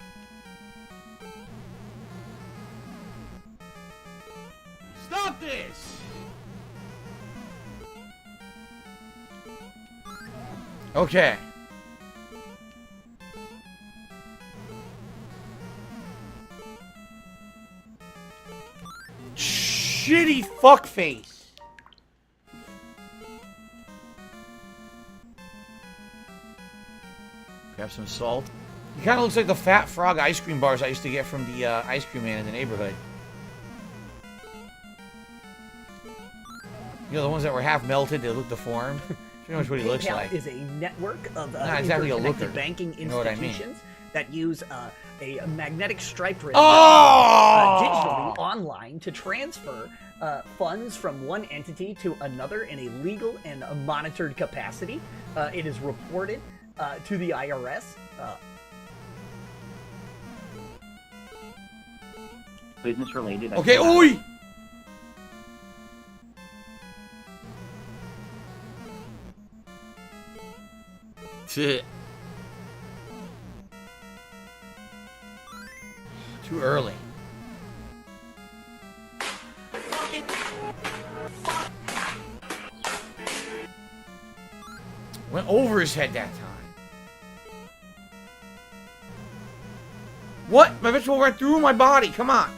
Stop this! shitty fuckface. Have some salt. He kind of looks like the Fat Frog ice cream bars I used to get from the ice cream man in the neighborhood. You know, the ones that were half melted, they look deformed. Pretty much what he looks PayPal like. is a network of Not exactly a interconnected looker. banking You know what I mean. institutions that use a magnetic stripe wrist Oh! digitally online to transfer funds from one entity to another in a legal and a monitored capacity. It is reported to the IRS. Business related. Okay, oi! Too early. Went over his head that time. What? My vegetable went through my body. Come on.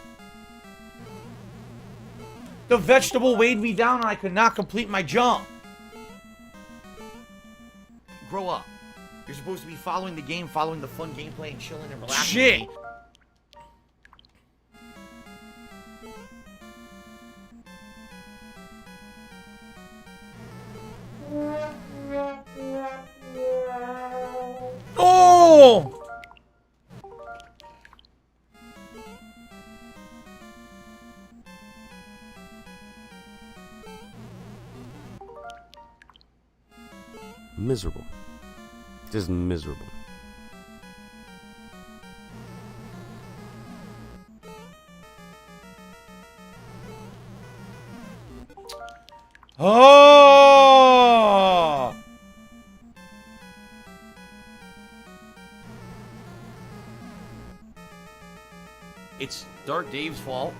The vegetable weighed me down and I could not complete my jump. grow up. You're supposed to be following the game, following the fun gameplay, and chilling and relaxing. Shit. Oh! Miserable. Just miserable. Oh! It's Dark Dave's fault.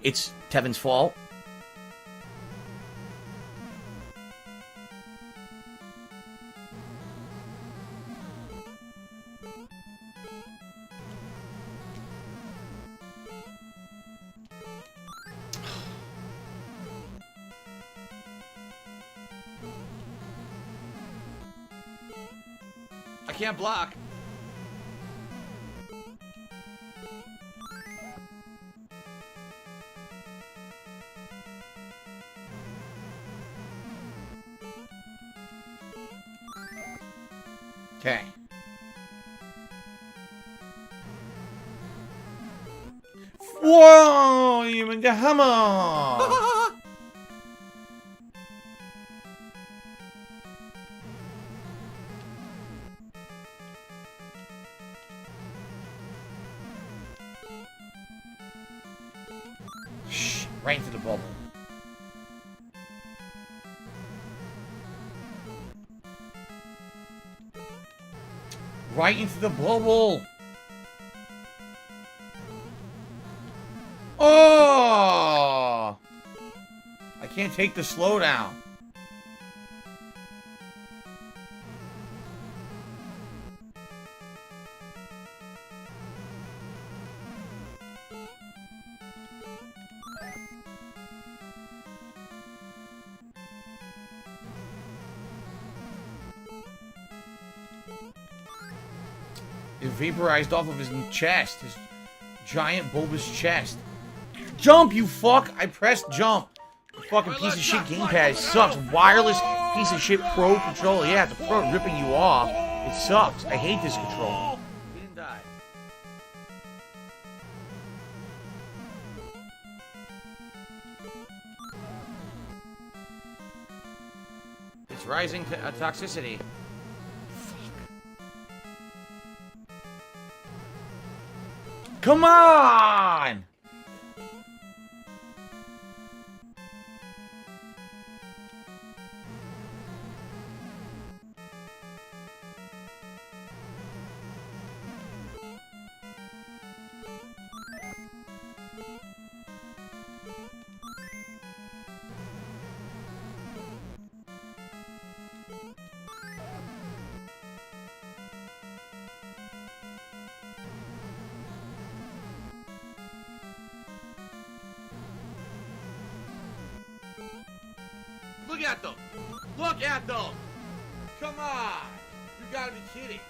It's Tevin's fault. I can't block. Okay. Whoa! You in the hammer! Shh! Right into the bubble. Right into the bubble. Oh! I can't take the slowdown. It vaporized off of his chest, his giant bulbous chest. Jump, you fuck! I pressed jump. You fucking piece of shit gamepad. It sucks. Wireless piece of shit pro controller. Yeah, it's a pro ripping you off. It sucks. I hate this controller. He didn't die. It's rising to toxicity. Come on! Look at them. Look at them. Come on. You gotta be kidding.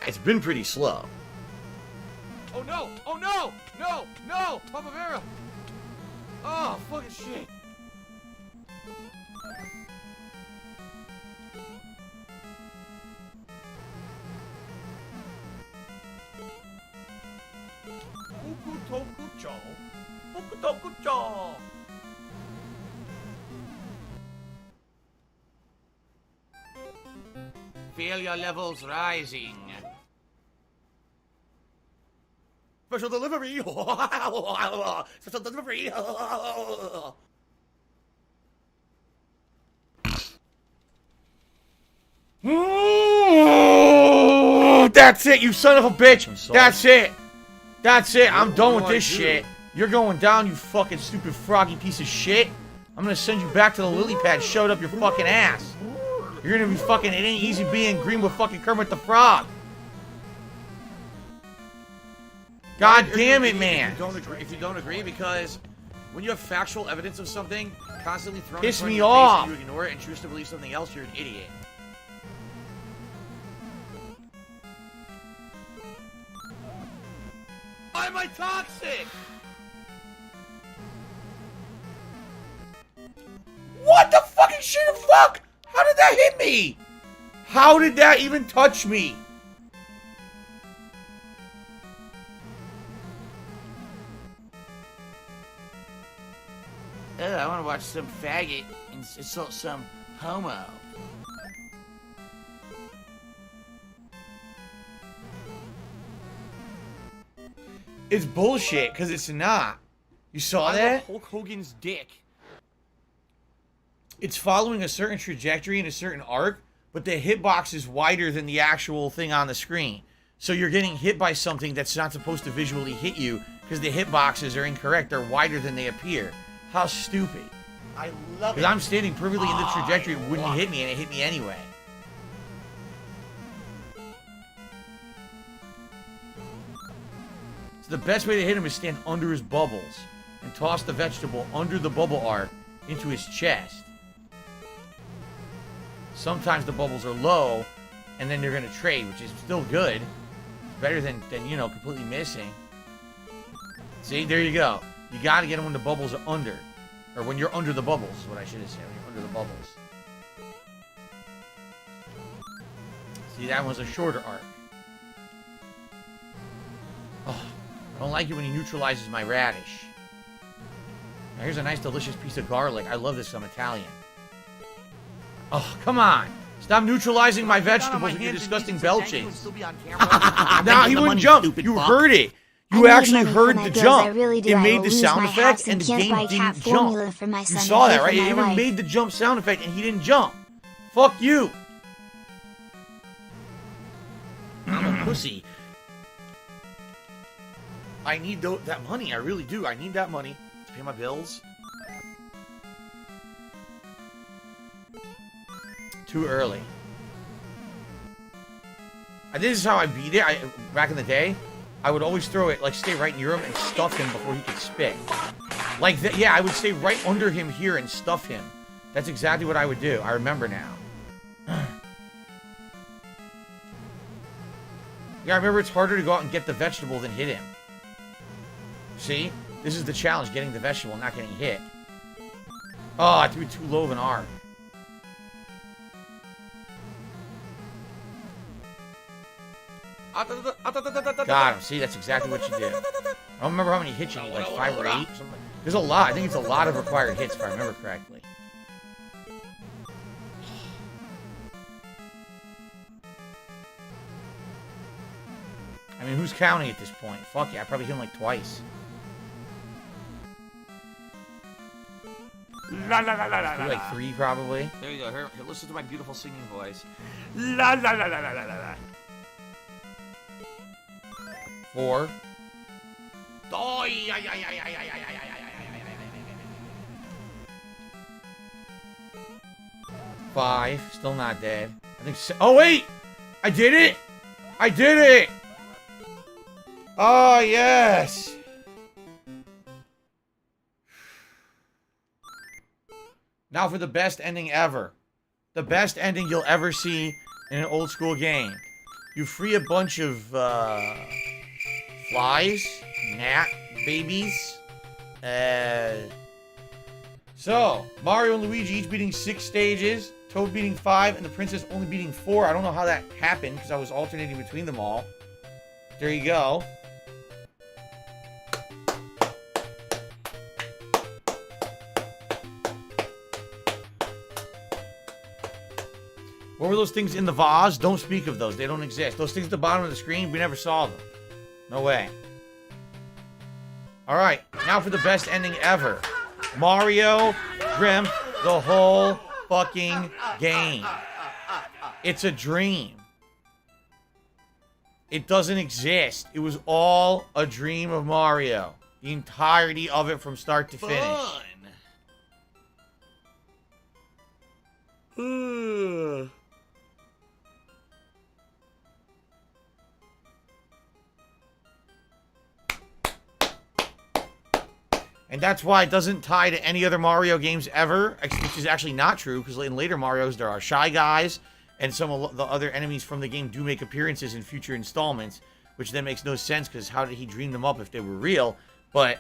It's been pretty slow. Oh no! Oh no! No! No! Papa Vera! Oh, fucking shit. Fukutokucho. Fukutokucho. Failure levels rising. Special delivery. Special delivery. That's it, you son of a bitch. That's it. That's it. I'm done with this shit. You're going down, you fucking stupid froggy piece of shit. I'm gonna send you back to the lily pad. Showed up your fucking ass. You're gonna be fucking. It ain't easy being green with fucking Kermit the Frog. God damn it, man. If you don't agree, because when you have factual evidence of something constantly thrown Piss in front me of your face off. and you ignore it and choose to believe something else, you're an idiot. Why am I toxic? What the fucking shit the fuck? How did that hit me? How did that even touch me? I want to watch some faggot insult some homo. It's bullshit, because it's not. You saw that? Hulk Hogan's dick. It's following a certain trajectory and a certain arc, but the hitbox is wider than the actual thing on the screen. So you're getting hit by something that's not supposed to visually hit you, because the hitboxes are incorrect. They're wider than they appear. How stupid. I love it. Because I'm standing perfectly in the trajectory, it wouldn't hit me, and it hit me anyway. So the best way to hit him is stand under his bubbles and toss the vegetable under the bubble arc into his chest. Sometimes the bubbles are low, and then they're going to trade, which is still good. It's better than, you know, completely missing. See, there you go. You got to get them when the bubbles are under. Or when you're under the bubbles, is what I should have said. When you're under the bubbles. See, that one's a shorter arc. Oh, I don't like it when he neutralizes my radish. Now, here's a nice, delicious piece of garlic. I love this. I'm Italian. Oh, come on. Stop neutralizing my vegetables with your disgusting belching. Now, he wouldn't jump. You heard it. You actually heard the jump. It made the sound effect, and the game didn't jump. You saw that, right? It even made the jump sound effect, and he didn't jump. Fuck you. I'm a pussy. I need that money. I really do. I need that money to pay my bills. Too early. This is how I beat it. Back in the day, I would always throw it, like, stay right near him and stuff him before he could spit. Like, yeah, I would stay right under him here and stuff him. That's exactly what I would do. I remember now. Yeah, I remember it's harder to go out and get the vegetable than hit him. See? This is the challenge, getting the vegetable, not getting hit. Oh, I threw too low of an arc. Got him. See, that's exactly what you did. I don't remember how many hits you need, like 5 or 8? Something. There's a lot. I think it's a lot of required hits, if I remember correctly. I mean, who's counting at this point? Fuck yeah, I probably hit him like twice. La la la la la la. Like 3 probably. There you go. Here, listen to my beautiful singing voice. La la la la la la la. 4. 5. Still not dead. I Oh, wait! I did it! I did it! Oh, yes! Now for the best ending ever. The best ending you'll ever see in an old school game. You free a bunch of, flies, gnat babies. So, Mario and Luigi each beating 6 stages, Toad beating 5, and the Princess only beating 4. I don't know how that happened, because I was alternating between them all. There you go. What were those things in the vase? Don't speak of those. They don't exist. Those things at the bottom of the screen, we never saw them. No way. Alright, now for the best ending ever. Mario dreamt the whole fucking game. It's a dream. It doesn't exist. It was all a dream of Mario. The entirety of it from start to finish. Fun. And that's why it doesn't tie to any other Mario games ever, which is actually not true, because in later Marios, there are Shy Guys, and some of the other enemies from the game do make appearances in future installments, which then makes no sense, because how did he dream them up if they were real? But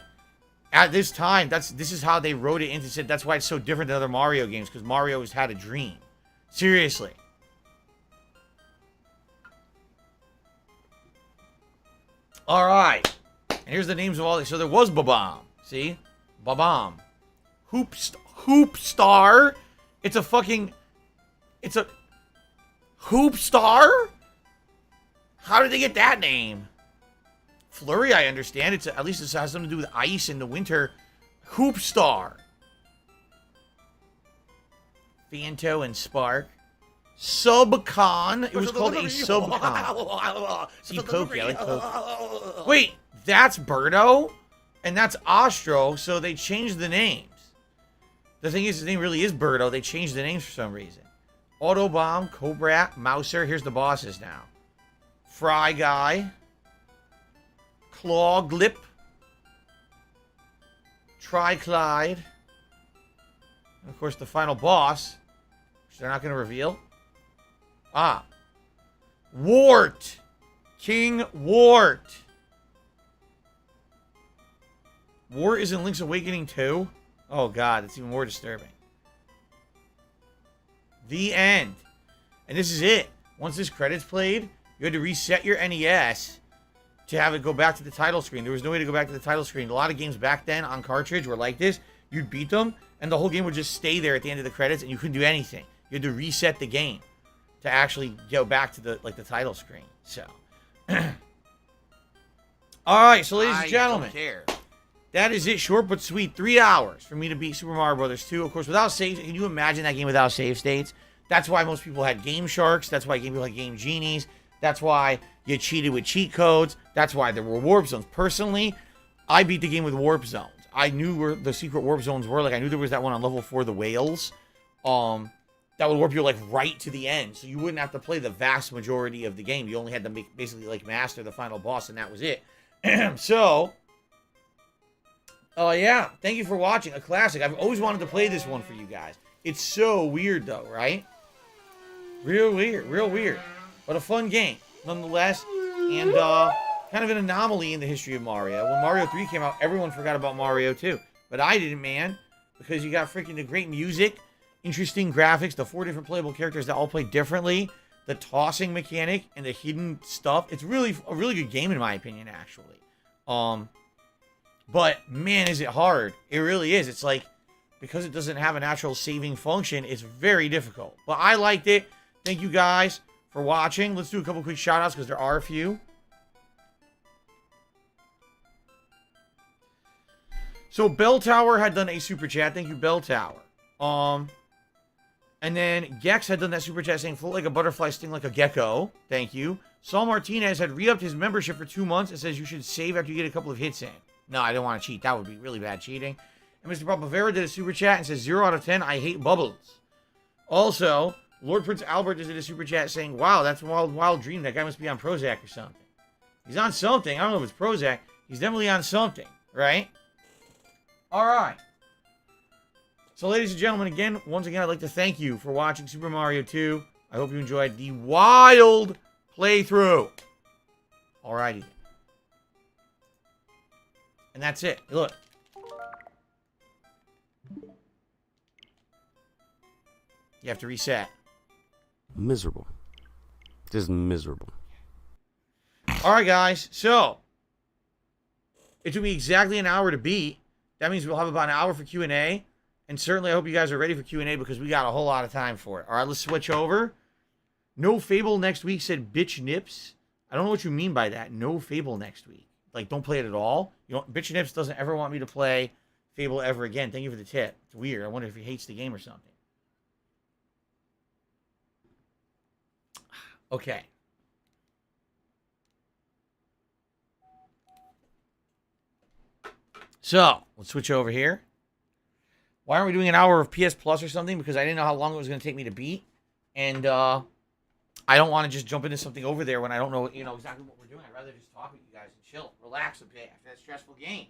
at this time, this is how they wrote it into it. That's why it's so different than other Mario games, because Mario has had a dream. Seriously. Alright. And here's the names of all these. So there was Babam. See? Babam. Hoop Star. It's a fucking... It's a... Hoop Star? How did they get that name? Flurry, I understand. At least it has something to do with ice in the winter. Hoop Star. Fanto and Spark. Subcon. It was called a Subcon. See, Pokey. I like Pokey. Wait, that's Birdo? And that's Ostro, so they changed the names. The thing is, his name really is Birdo. They changed the names for some reason. Autobomb, Cobra, Mouser. Here's the bosses now. Fry Guy. Claw Glip. Tri-Clyde. And of course, the final boss, which they're not going to reveal. Ah. Wart. King Wart. Wart is in Link's Awakening 2? Oh god, that's even more disturbing. The end. And this is it. Once this credit's played, you had to reset your NES to have it go back to the title screen. There was no way to go back to the title screen. A lot of games back then on cartridge were like this. You'd beat them, and the whole game would just stay there at the end of the credits, and you couldn't do anything. You had to reset the game to actually go back to the title screen. So, all right. So, ladies and gentlemen, that is it. Short but sweet. 3 hours for me to beat Super Mario Brothers 2. Of course, without saves. Can you imagine that game without save states? That's why most people had Game Sharks. That's why people had Game Genies. That's why you cheated with cheat codes. That's why there were warp zones. Personally, I beat the game with warp zones. I knew where the secret warp zones were. Like, I knew there was that one on level 4, the whales. That would warp you, like, right to the end. So you wouldn't have to play the vast majority of the game. You only had to basically, like, master the final boss, and that was it. So, yeah. Thank you for watching. A classic. I've always wanted to play this one for you guys. It's so weird, though, right? Real weird. Real weird. But a fun game, nonetheless. And, kind of an anomaly in the history of Mario. When Mario 3 came out, everyone forgot about Mario 2. But I didn't, man. Because you got freaking the great music, interesting graphics, the 4 different playable characters that all play differently, the tossing mechanic, and the hidden stuff. It's really a really good game, in my opinion, actually. But, man, is it hard. It really is. It's like, because it doesn't have a natural saving function, it's very difficult. But I liked it. Thank you guys for watching. Let's do a couple quick shout-outs, because there are a few. So, Bell Tower had done a super chat. Thank you, Bell Tower. And then Gex had done that super chat saying, float like a butterfly, sting like a gecko. Thank you. Saul Martinez had re-upped his membership for 2 months and says you should save after you get a couple of hits in. No, I don't want to cheat. That would be really bad cheating. And Mr. Papavera did a super chat and says, 0 out of 10, I hate bubbles. Also, Lord Prince Albert just did a super chat saying, wow, that's a wild dream. That guy must be on Prozac or something. He's on something. I don't know if it's Prozac. He's definitely on something, right? All right. So, ladies and gentlemen, once again, I'd like to thank you for watching Super Mario 2. I hope you enjoyed the wild playthrough. Alrighty. And that's it. Look. You have to reset. Miserable. Just miserable. Alright, guys. So, it took me exactly an hour to beat. That means we'll have about an hour for Q&A. And certainly I hope you guys are ready for Q&A because we got a whole lot of time for it. Alright, let's switch over. No Fable next week, said Bitch Nips. I don't know what you mean by that. No Fable next week. Like, don't play it at all. You know, Bitch Nips doesn't ever want me to play Fable ever again. Thank you for the tip. It's weird. I wonder if he hates the game or something. Okay. So, let's switch over here. Why aren't we doing an hour of PS Plus or something? Because I didn't know how long it was going to take me to beat. And, I don't want to just jump into something over there when I don't know, exactly what we're doing. I'd rather just talk with you guys and chill, relax a bit after that stressful game.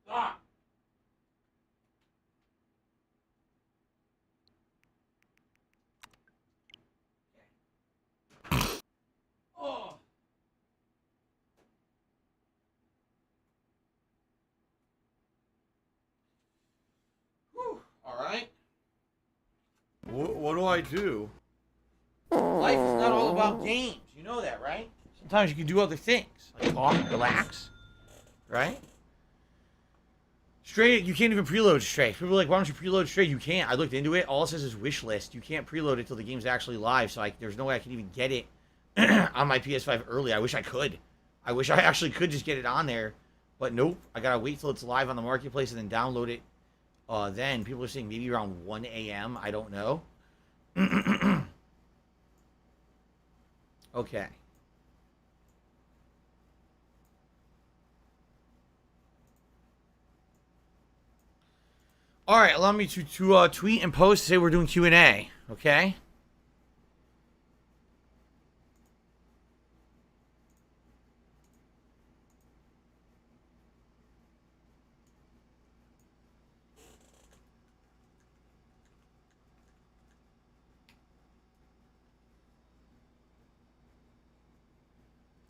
Ah. Oh. Whew. All right. What do I do? Life is not all about games. You know that, right? Sometimes you can do other things. Like talk, relax. Right? Stray, you can't even preload Stray. People are like, why don't you preload Stray? You can't. I looked into it. All it says is wish list. You can't preload it till the game's actually live. So there's no way I can even get it on my PS5 early. I wish I could. I wish I actually could just get it on there. But nope. I gotta wait till it's live on the marketplace and then download it. Then people are saying maybe around 1 a.m. I don't know. Okay. All right, allow me to tweet and post to say we're doing Q&A, okay?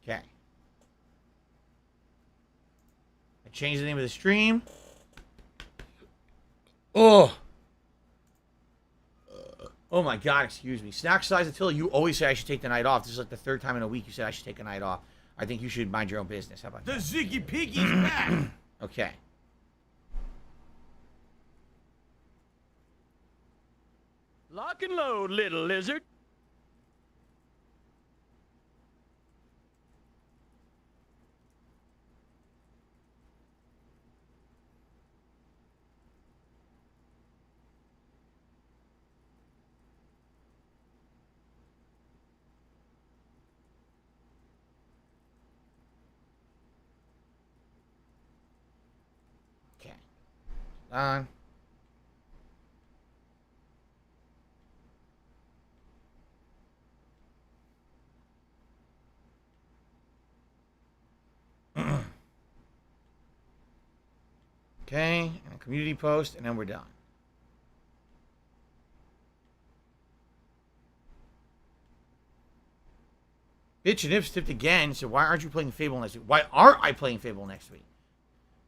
Okay. I changed the name of the stream. Oh. Oh my God, excuse me. Snack size Attila, you always say I should take the night off. This is like the third time in a week you said I should take a night off. I think you should mind your own business. How about The that? Ziggy Piggy's back! Okay. Lock and load, little lizard. Okay. On. Okay, and a community post, and then we're done. Bitch and Ips tipped again, so why aren't you playing Fable next week? Why aren't I playing Fable next week?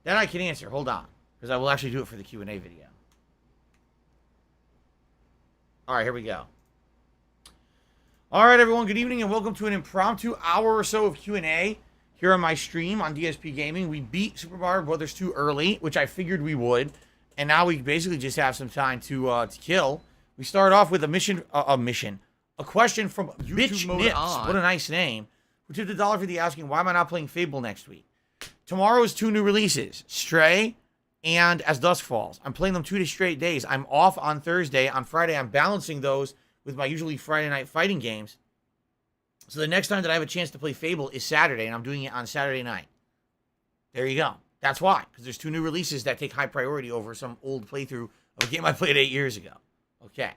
That I can answer. Hold on. Because I will actually do it for the Q&A video. Alright, here we go. Alright, everyone. Good evening and welcome to an impromptu hour or so of Q&A here on my stream on DSP Gaming. We beat Super Mario Brothers 2 early, which I figured we would. And now we basically just have some time to kill. We start off with a question from Bitch mode Nips. on. What a nice name. Who tipped $1 for the asking, why am I not playing Fable next week? Tomorrow is 2 new releases, Stray and As Dusk Falls. I'm playing them 2 straight days. I'm off on Thursday. On Friday, I'm balancing those with my usually Friday night fighting games. So the next time that I have a chance to play Fable is Saturday, and I'm doing it on Saturday night. There you go. That's why, because there's 2 new releases that take high priority over some old playthrough of a game I played 8 years ago. Okay.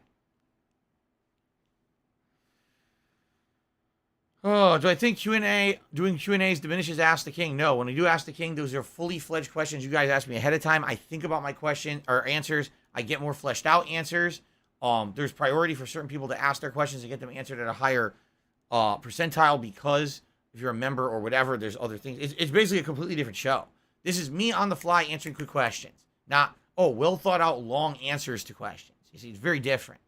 Oh, do I think doing Q&As diminishes Ask the King? No. When we do Ask the King, those are fully fledged questions you guys ask me ahead of time. I think about my question or answers. I get more fleshed out answers. There's priority for certain people to ask their questions and get them answered at a higher percentile because if you're a member or whatever, there's other things. It's basically a completely different show. This is me on the fly answering quick questions, not, well thought out long answers to questions. You see, it's very different.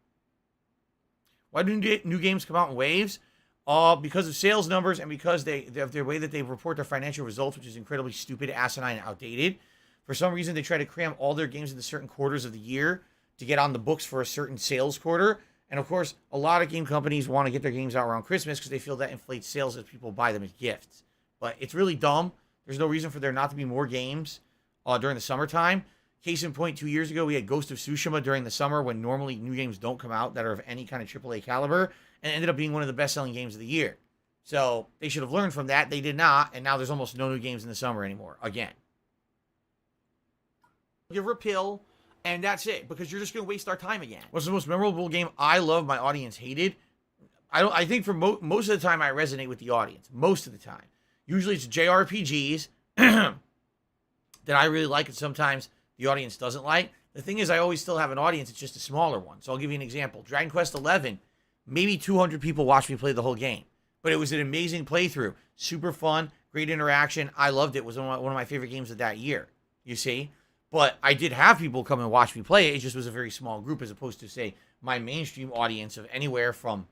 Why do new games come out in waves? Because of sales numbers and because they have their way that they report their financial results, which is incredibly stupid, asinine, and outdated. For some reason, they try to cram all their games into certain quarters of the year to get on the books for a certain sales quarter. And of course, a lot of game companies want to get their games out around Christmas because they feel that inflates sales as people buy them as gifts. But it's really dumb. There's no reason for there not to be more games during the summertime. Case in point, 2 years ago, we had Ghost of Tsushima during the summer when normally new games don't come out that are of any kind of AAA caliber, and it ended up being one of the best-selling games of the year. So they should have learned from that. They did not, and now there's almost no new games in the summer anymore, again. Give her a pill, and that's it, because you're just going to waste our time again. What's the most memorable game I love, my audience hated? I think for most of the time, I resonate with the audience. Most of the time. Usually it's JRPGs that I really like, and sometimes the audience doesn't like. The thing is, I always still have an audience. It's just a smaller one. So I'll give you an example. Dragon Quest XI, maybe 200 people watched me play the whole game. But it was an amazing playthrough. Super fun, great interaction. I loved it. It was one of my favorite games of that year, you see. But I did have people come and watch me play it. It just was a very small group as opposed to, say, my mainstream audience of anywhere from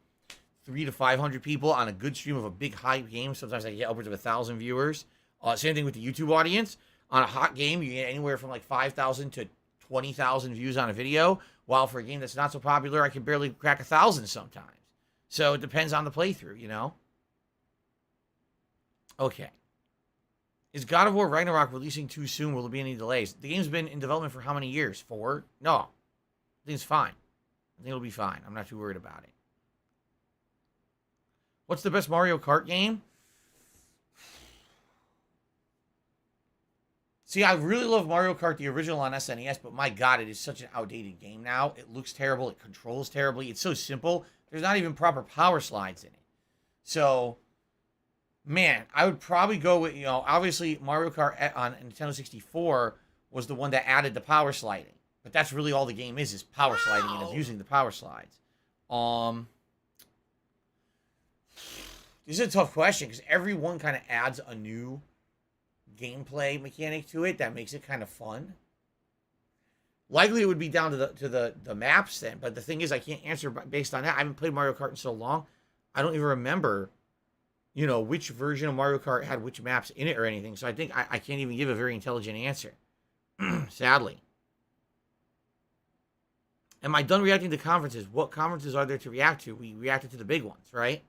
300 to 500 people on a good stream of a big hype game. Sometimes I get upwards of 1,000 viewers. Same thing with the YouTube audience. On a hot game, you get anywhere from like 5,000 to 20,000 views on a video. While for a game that's not so popular, I can barely crack 1,000 sometimes. So it depends on the playthrough, you know? Okay. Is God of War Ragnarok releasing too soon? Will there be any delays? The game's been in development for how many years? 4? No. I think it's fine. I think it'll be fine. I'm not too worried about it. What's the best Mario Kart game? See, I really love Mario Kart, the original on SNES, but my God, it is such an outdated game now. It looks terrible. It controls terribly. It's so simple. There's not even proper power slides in it. So, man, I would probably go with, obviously Mario Kart on Nintendo 64 was the one that added the power sliding. But that's really all the game is power sliding and abusing the power slides. This is a tough question because every one kind of adds a new gameplay mechanic to it that makes it kind of fun. Likely it would be down to the maps then, but the thing is I can't answer based on that. I haven't played Mario Kart in so long. I don't even remember, which version of Mario Kart had which maps in it or anything. So I think I can't even give a very intelligent answer. Sadly. Am I done reacting to conferences? What conferences are there to react to? We reacted to the big ones, right?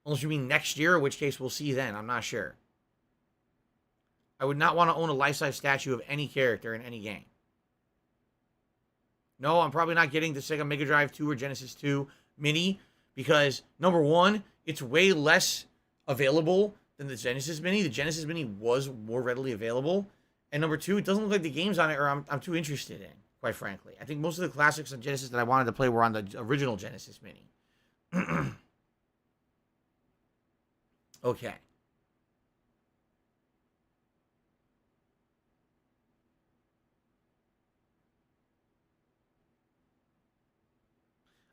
Unless you mean next year, in which case we'll see then. I'm not sure. I would not want to own a life-size statue of any character in any game. No, I'm probably not getting the Sega Mega Drive 2 or Genesis 2 Mini because, number one, it's way less available than the Genesis Mini. The Genesis Mini was more readily available. And number two, it doesn't look like the games on it I'm too interested in, quite frankly. I think most of the classics on Genesis that I wanted to play were on the original Genesis Mini. Okay.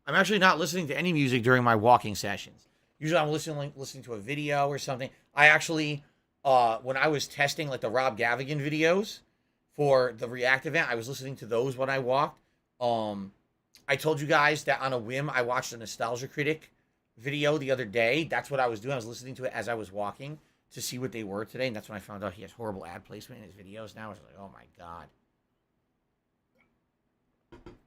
I'm actually not listening to any music during my walking sessions. Usually I'm listening to a video or something. I actually, when I was testing like the Rob Gavigan videos for the React event, I was listening to those when I walked. I told you guys that on a whim, I watched a Nostalgia Critic video the other day. That's what I was doing. I was listening to it as I was walking to see what they were today. And that's when I found out he has horrible ad placement in his videos now. I was like, oh my God.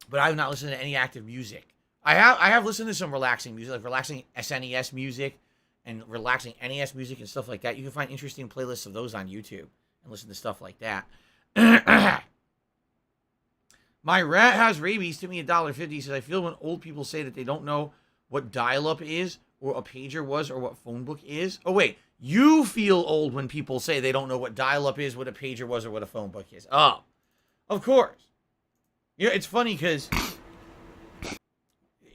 But I have not listened to any active music. I have listened to some relaxing music, like relaxing SNES music and relaxing NES music and stuff like that. You can find interesting playlists of those on YouTube and listen to stuff like that. My rat has rabies. Tip me $1.50. He says, I feel when old people say that they don't know what dial-up is or a pager was or what phone book is. Oh, wait. You feel old when people say they don't know what dial-up is, what a pager was, or what a phone book is. Oh, of course. You know, it's funny because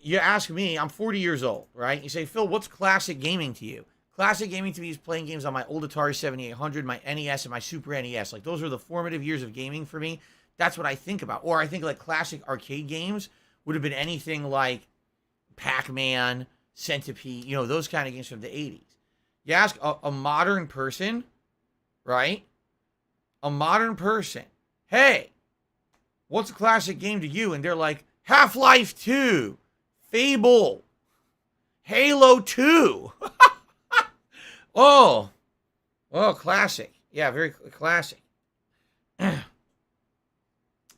you ask me, I'm 40 years old, right? You say, Phil, what's classic gaming to you? Classic gaming to me is playing games on my old Atari 7800, my NES, and my Super NES. Like, those are the formative years of gaming for me. That's what I think about. Or I think, like, classic arcade games would have been anything like Pac-Man, Centipede, you know, those kind of games from the 80s. You ask a modern person, right? A modern person, hey, what's a classic game to you? And they're like, Half-Life 2, Fable, Halo 2. Oh, classic. Yeah, very classic. Then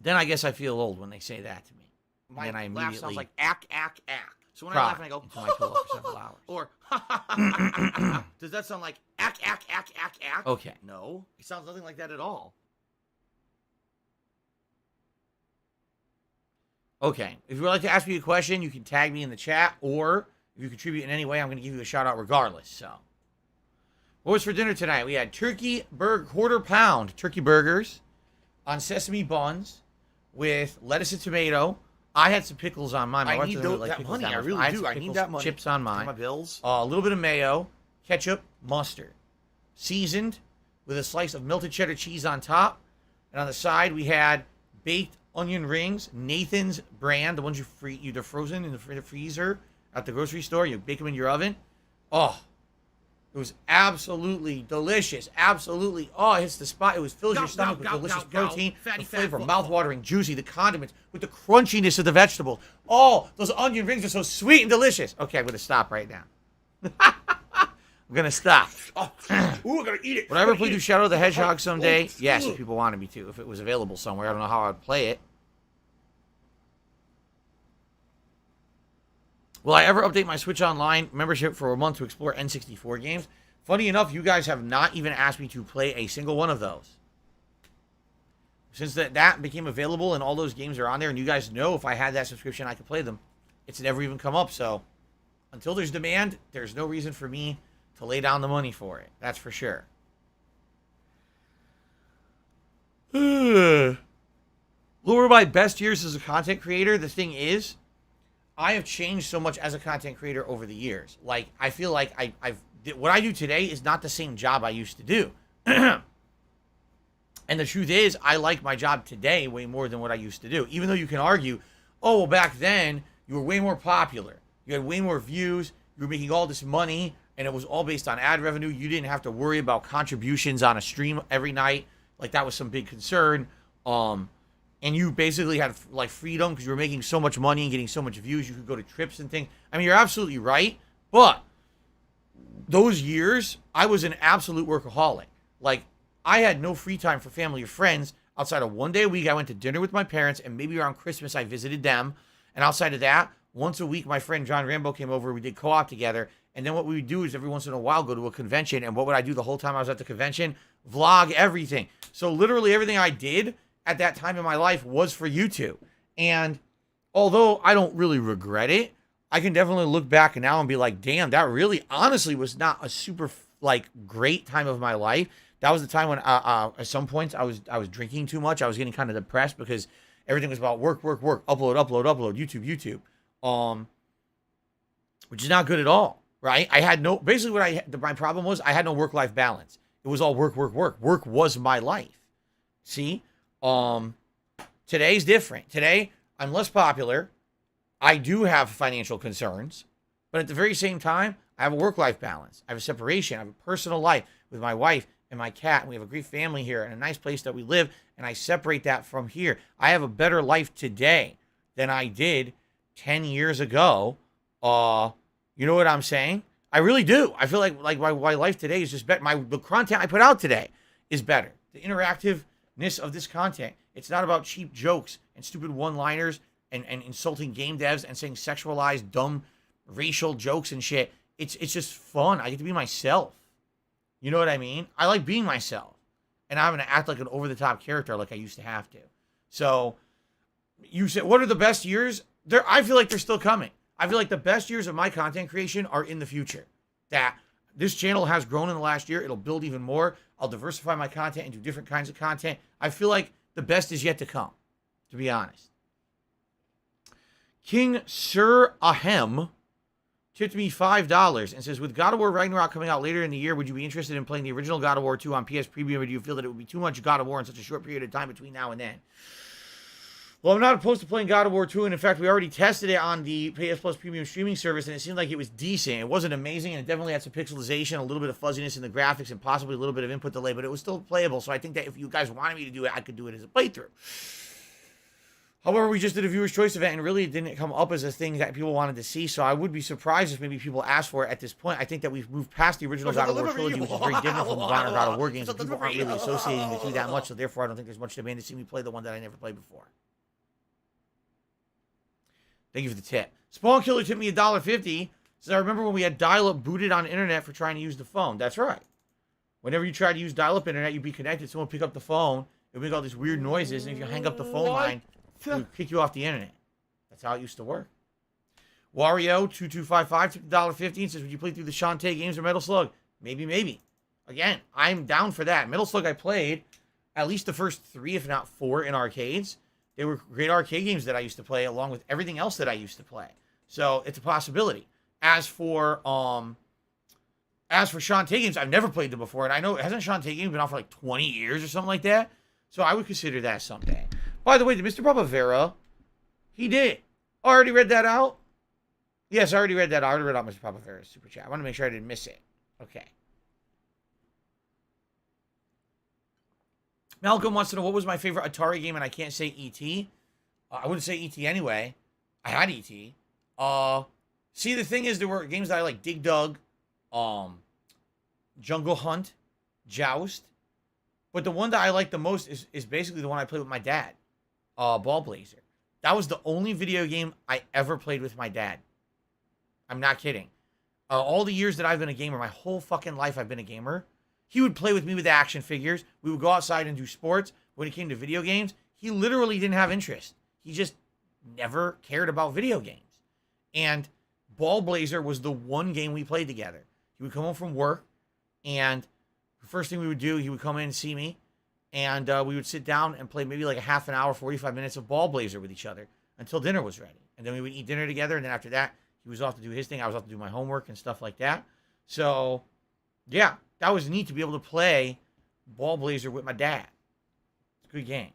I guess I feel old when they say that to me. My and I laugh immediately sounds like ack, ack, ack. So when I laugh and I go, into my pillow for several hours. or does that sound like ack, ack, ack, ack, ack? Okay. No, it sounds nothing like that at all. Okay. If you would like to ask me a question, you can tag me in the chat, or if you contribute in any way, I'm going to give you a shout out regardless. So, what was for dinner tonight? We had quarter pound turkey burgers on sesame buns with lettuce and tomato. I had some pickles on mine. I need that money. I really do. I need that money. Chips on mine. My bills. A little bit of mayo, ketchup, mustard. Seasoned with a slice of melted cheddar cheese on top. And on the side, we had baked onion rings, Nathan's brand, the ones they're frozen in the freezer at the grocery store. You bake them in your oven. Oh, it was absolutely delicious. Absolutely. Oh, it hits the spot. It fills your stomach with delicious protein, the flavor, mouth-watering, juicy, the condiments, with the crunchiness of the vegetables. Oh, those onion rings are so sweet and delicious. Okay, I'm going to stop right now. I'm going to stop. Oh, ooh, I'm going to eat it. Would I ever play through Shadow of the Hedgehog someday? Yes, if people wanted me to. If it was available somewhere. I don't know how I'd play it. Will I ever update my Switch Online membership for a month to explore N64 games? Funny enough, you guys have not even asked me to play a single one of those. Since that became available and all those games are on there, and you guys know if I had that subscription, I could play them. It's never even come up, so until there's demand, there's no reason for me to lay down the money for it. That's for sure. What were my best years as a content creator? The thing is, I have changed so much as a content creator over the years. Like, I feel like what I do today is not the same job I used to do. And the truth is, I like my job today way more than what I used to do. Even though you can argue, oh, well, back then, you were way more popular. You had way more views. You were making all this money, and it was all based on ad revenue. You didn't have to worry about contributions on a stream every night. Like, that was some big concern. And you basically had, like, freedom because you were making so much money and getting so much views. You could go to trips and things. I mean, you're absolutely right. But those years, I was an absolute workaholic. Like, I had no free time for family or friends. Outside of one day a week, I went to dinner with my parents. And maybe around Christmas, I visited them. And outside of that, once a week, my friend John Rambo came over. We did co-op together. And then what we would do is every once in a while go to a convention. And what would I do the whole time I was at the convention? Vlog everything. So literally everything I did at that time in my life was for YouTube. And although I don't really regret it, I can definitely look back now and be like, damn, that really honestly was not a super like great time of my life. That was the time when at some points I was drinking too much. I was getting kind of depressed because everything was about work, upload, YouTube. Which is not good at all, right? I had no, basically my problem was I had no work-life balance. It was all work. Work was my life. See? Today's different. Today, I'm less popular. I do have financial concerns, but at the very same time, I have a work-life balance. I have a separation. I have a personal life with my wife and my cat. And we have a great family here and a nice place that we live. And I separate that from here. I have a better life today than I did 10 years ago. You know what I'm saying? I really do. I feel like my life today is just better. The content I put out today is better. The interactiveness of this content. It's not about cheap jokes and stupid one-liners and insulting game devs and saying sexualized, dumb, racial jokes and shit. It's just fun. I get to be myself. You know what I mean? I like being myself. And I'm going to act like an over-the-top character like I used to have to. So, you said, what are the best years? I feel like they're still coming. I feel like the best years of my content creation are in the future. That this channel has grown in the last year. It'll build even more. I'll diversify my content and do different kinds of content. I feel like the best is yet to come, to be honest. King Sir Ahem tipped me $5 and says, with God of War Ragnarok coming out later in the year, would you be interested in playing the original God of War 2 on PS Premium, or do you feel that it would be too much God of War in such a short period of time between now and then? Well, I'm not opposed to playing God of War 2, and in fact, we already tested it on the PS Plus Premium streaming service, and it seemed like it was decent. It wasn't amazing, and it definitely had some pixelization, a little bit of fuzziness in the graphics, and possibly a little bit of input delay, but it was still playable, so I think that if you guys wanted me to do it, I could do it as a playthrough. However, we just did a viewer's choice event, and really it didn't come up as a thing that people wanted to see, so I would be surprised if maybe people asked for it at this point. I think that we've moved past the original God of War trilogy, which is very different from the modern God of War games, and people aren't really associating the two that much, so therefore I don't think there's much demand to see me play the one that I never played before. Thank you for the tip. Spawn Killer tipped me $1.50. Says, I remember when we had dial-up booted on internet for trying to use the phone. That's right. Whenever you try to use dial-up internet, you'd be connected. Someone would pick up the phone. It would make all these weird noises. And if you hang up the phone line, it would kick you off the internet. That's how it used to work. Wario2255 tipped $1.50. Says, would you play through the Shantae games or Metal Slug? Maybe. Again, I'm down for that. Metal Slug I played at least the first 3, if not 4, in arcades. They were great arcade games that I used to play, along with everything else that I used to play. So it's a possibility. As for Shantae games, I've never played them before, and I know hasn't Shantae games been out for like 20 years or something like that? So I would consider that someday. By the way, did Mr. Papavera? He did. Oh, I already read that out. Yes, I already read that out. I already read out Mr. Papavera's super chat. I want to make sure I didn't miss it. Okay. Malcolm wants to know what was my favorite Atari game, and I can't say E.T. I wouldn't say E.T. anyway. I had E.T. See, the thing is, there were games that I like: Dig Dug, Jungle Hunt, Joust. But the one that I like the most is basically the one I played with my dad, Ball Blazer. That was the only video game I ever played with my dad. I'm not kidding. All the years that I've been a gamer, my whole fucking life I've been a gamer, he would play with me with action figures. We would go outside and do sports. When it came to video games, he literally didn't have interest. He just never cared about video games. And Ball Blazer was the one game we played together. He would come home from work, and the first thing we would do, he would come in and see me, and we would sit down and play maybe like a half an hour, 45 minutes of Ball Blazer with each other until dinner was ready. And then we would eat dinner together, and then after that, he was off to do his thing. I was off to do my homework and stuff like that. So, yeah. That was neat to be able to play Ball Blazer with my dad. It's a good game.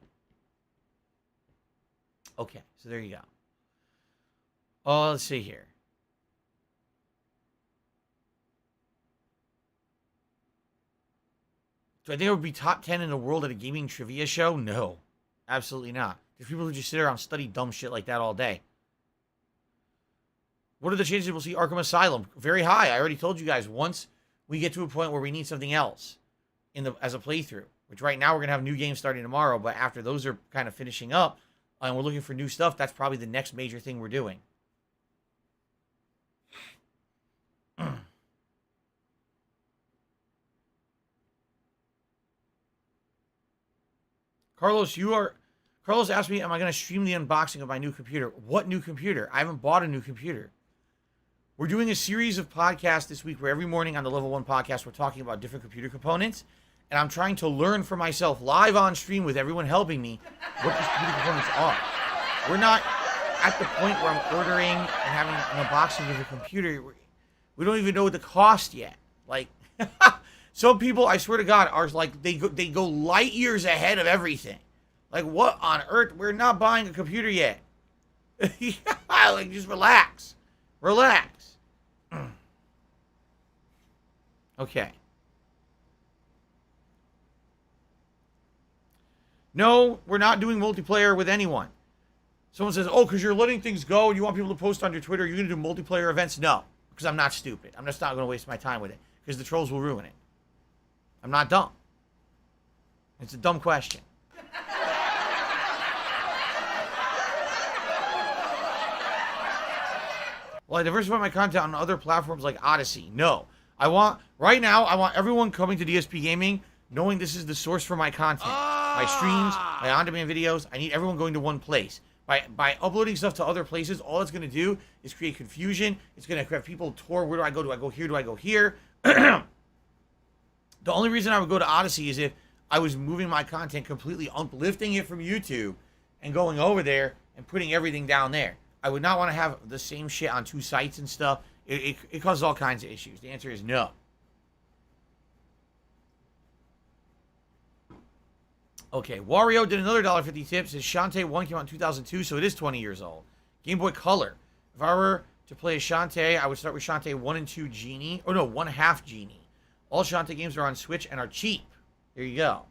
Okay, so there you go. Oh, let's see here. Do I think it would be top 10 in the world at a gaming trivia show? No, absolutely not. There's people who just sit around and study dumb shit like that all day. What are the chances we'll see Arkham Asylum? Very high. I already told you guys once we get to a point where we need something else as a playthrough, which right now we're going to have new games starting tomorrow, but after those are kind of finishing up and we're looking for new stuff, that's probably the next major thing we're doing. Carlos asked me, am I going to stream the unboxing of my new computer? What new computer? I haven't bought a new computer. We're doing a series of podcasts this week where every morning on the Level 1 podcast, we're talking about different computer components. And I'm trying to learn for myself live on stream with everyone helping me what these computer components are. We're not at the point where I'm ordering and having an unboxing of a computer. We don't even know the cost yet. Like, some people, I swear to God, are like, they go light years ahead of everything. Like, what on earth? We're not buying a computer yet. Like, just relax. Relax. Okay. No, we're not doing multiplayer with anyone. Someone says, oh, because you're letting things go and you want people to post on your Twitter, you're going to do multiplayer events? No, because I'm not stupid. I'm just not going to waste my time with it because the trolls will ruin it. I'm not dumb. It's a dumb question. Well, I diversify my content on other platforms like Odyssey. No. Right now, I want everyone coming to DSP Gaming knowing this is the source for my content. My streams, my on-demand videos. I need everyone going to one place. By uploading stuff to other places, all it's going to do is create confusion. It's going to have people tour. Where do I go? Do I go here? Do I go here? The only reason I would go to Odyssey is if I was moving my content completely, uplifting it from YouTube and going over there and putting everything down there. I would not want to have the same shit on 2 sites and stuff. It causes all kinds of issues. The answer is no. Okay, Wario did another $1.50 tip. Says Shantae 1 came out in 2002, so it is 20 years old. Game Boy Color. If I were to play Shantae, I would start with Shantae 1 and 2 Genie. Oh no, 1/2 Genie. All Shantae games are on Switch and are cheap. Here you go.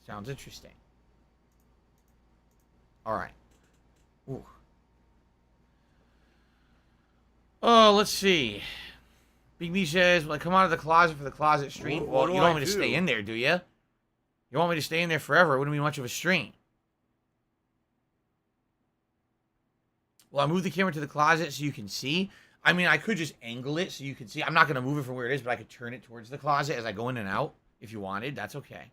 Sounds interesting. Alright. Ooh. Oh, let's see. Big B says, "Will I come out of the closet for the closet stream?" Well, you don't want me to stay in there, do you? You want me to stay in there forever? It wouldn't be much of a stream. Well, I move the camera to the closet so you can see. I mean, I could just angle it so you can see. I'm not going to move it from where it is, but I could turn it towards the closet as I go in and out if you wanted. That's okay.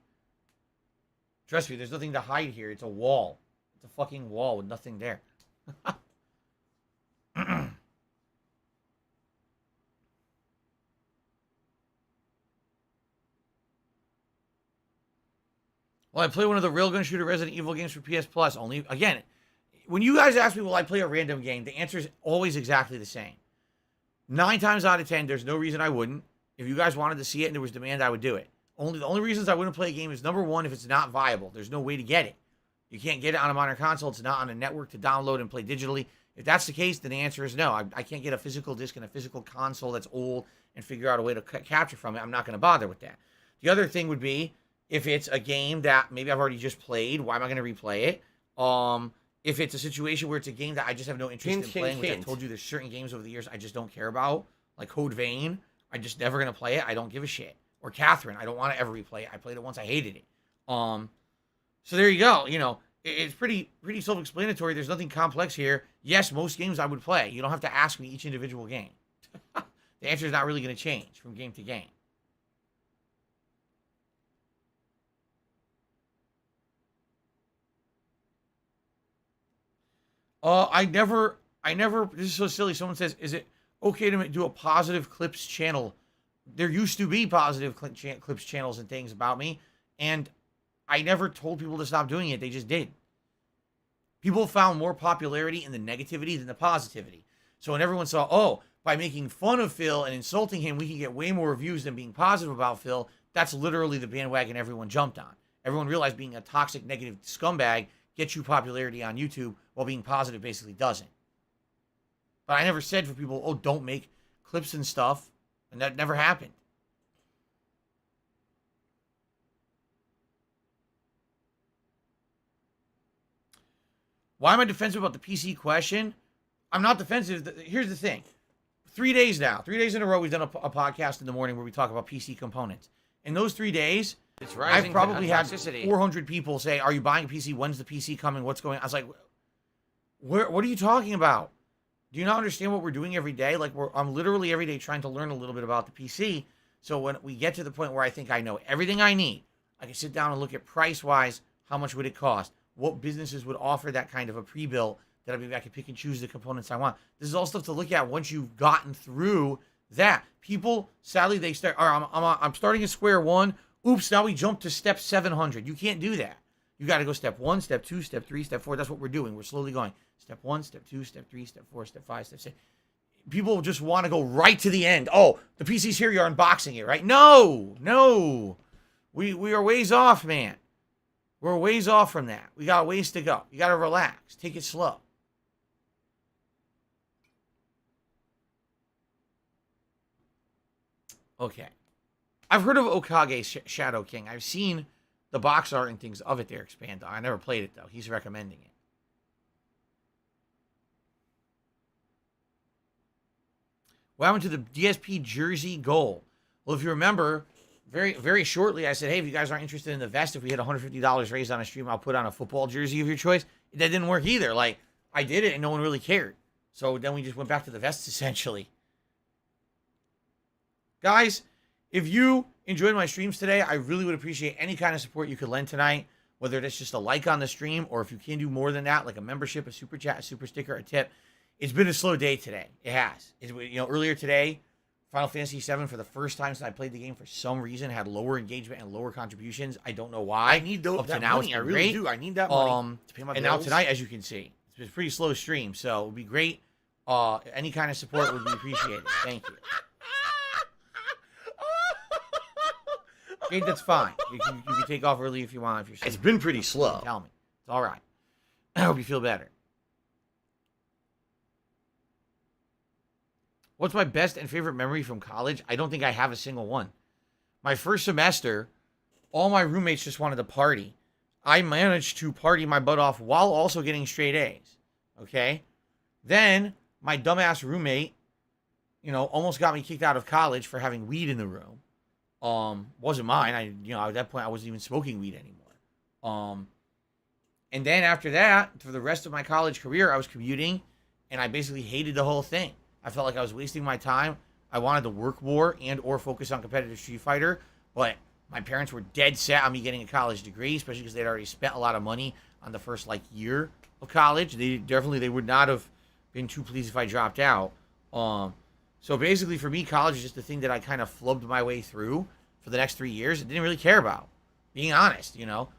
Trust me, there's nothing to hide here. It's a wall. It's a fucking wall with nothing there. Well, I play one of the Railgun Shooter Resident Evil games for PS Plus. Only, again, when you guys ask me, will I play a random game? The answer is always exactly the same. 9 times out of 10, there's no reason I wouldn't. If you guys wanted to see it and there was demand, I would do it. The only reasons I wouldn't play a game is, number one, if it's not viable. There's no way to get it. You can't get it on a modern console. It's not on a network to download and play digitally. If that's the case, then the answer is no. I can't get a physical disc and a physical console that's old and figure out a way to capture from it. I'm not going to bother with that. The other thing would be, if it's a game that maybe I've already just played, why am I going to replay it? If it's a situation where it's a game that I just have no interest in playing, which I told you there's certain games over the years I just don't care about, like Code Vein, I'm just never going to play it. I don't give a shit. Or Catherine, I don't want to ever replay it. I played it once, I hated it. So there you go. You know, it's pretty self-explanatory. There's nothing complex here. Yes, most games I would play. You don't have to ask me each individual game. The answer is not really going to change from game to game. I never, this is so silly. Someone says, is it okay to do a positive clips channel? There used to be positive clips channels and things about me, and I never told people to stop doing it. They just did. People found more popularity in the negativity than the positivity. So when everyone saw, oh, by making fun of Phil and insulting him, we can get way more views than being positive about Phil, that's literally the bandwagon everyone jumped on. Everyone realized being a toxic, negative scumbag gets you popularity on YouTube, while being positive basically doesn't. But I never said for people, oh, don't make clips and stuff. And that never happened. Why am I defensive about the PC question? I'm not defensive. Here's the thing. 3 days now. 3 days in a row, we've done a podcast in the morning where we talk about PC components. In those 3 days, I've probably had 400 people say, are you buying a PC? When's the PC coming? What's going on? I was like, what are you talking about? Do you not understand what we're doing every day? Like, I'm literally every day trying to learn a little bit about the PC. So when we get to the point where I think I know everything I need, I can sit down and look at price-wise, how much would it cost? What businesses would offer that kind of a pre-built that I could pick and choose the components I want. This is all stuff to look at once you've gotten through that. People, sadly, they start, I'm starting at square one. Oops, now we jump to step 700. You can't do that. You got to go step 1, step 2, step 3, step 4. That's what we're doing. We're slowly going. Step 1, step 2, step 3, step 4, step 5, step 6. People just want to go right to the end. Oh, the PC's here. You're unboxing it, right? No. We are ways off, man. We're ways off from that. We got ways to go. You got to relax. Take it slow. Okay. I've heard of Okage Shadow King. I've seen the box art and things of it there expand. I never played it, though. He's recommending it. What happened to the DSP Jersey goal? Well, if you remember, very, very shortly, I said, hey, if you guys aren't interested in the vest, if we hit $150 raised on a stream, I'll put on a football jersey of your choice. That didn't work either. Like, I did it and no one really cared. So then we just went back to the vests, essentially. Guys, if you enjoyed my streams today, I really would appreciate any kind of support you could lend tonight, whether it's just a like on the stream or if you can do more than that, like a membership, a super chat, a super sticker, a tip. It's been a slow day today. It has. Earlier today, Final Fantasy VII for the first time since I played the game for some reason had lower engagement and lower contributions. I don't know why. I need those. Up to That now, money. it's I been really great. do. I need that money to pay my And bills. now tonight, as you can see, it's been a pretty slow stream, so it would be great. Any kind of support would be appreciated. Thank you. Okay, that's fine. You can take off early if you want. If you're It's been pretty slow. Tell me. It's all right. I hope you feel better. What's my best and favorite memory from college? I don't think I have a single one. My first semester, all my roommates just wanted to party. I managed to party my butt off while also getting straight A's. Okay? Then, my dumbass roommate, almost got me kicked out of college for having weed in the room. Wasn't mine. At that point, I wasn't even smoking weed anymore. And then after that, for the rest of my college career, I was commuting, and I basically hated the whole thing. I felt like I was wasting my time. I wanted to work more and or focus on competitive Street Fighter, but my parents were dead set on me getting a college degree, especially because they'd already spent a lot of money on the first year of college. They would not have been too pleased if I dropped out. So basically for me, college is just the thing that I kind of flubbed my way through for the next 3 years. I didn't really care about, being honest.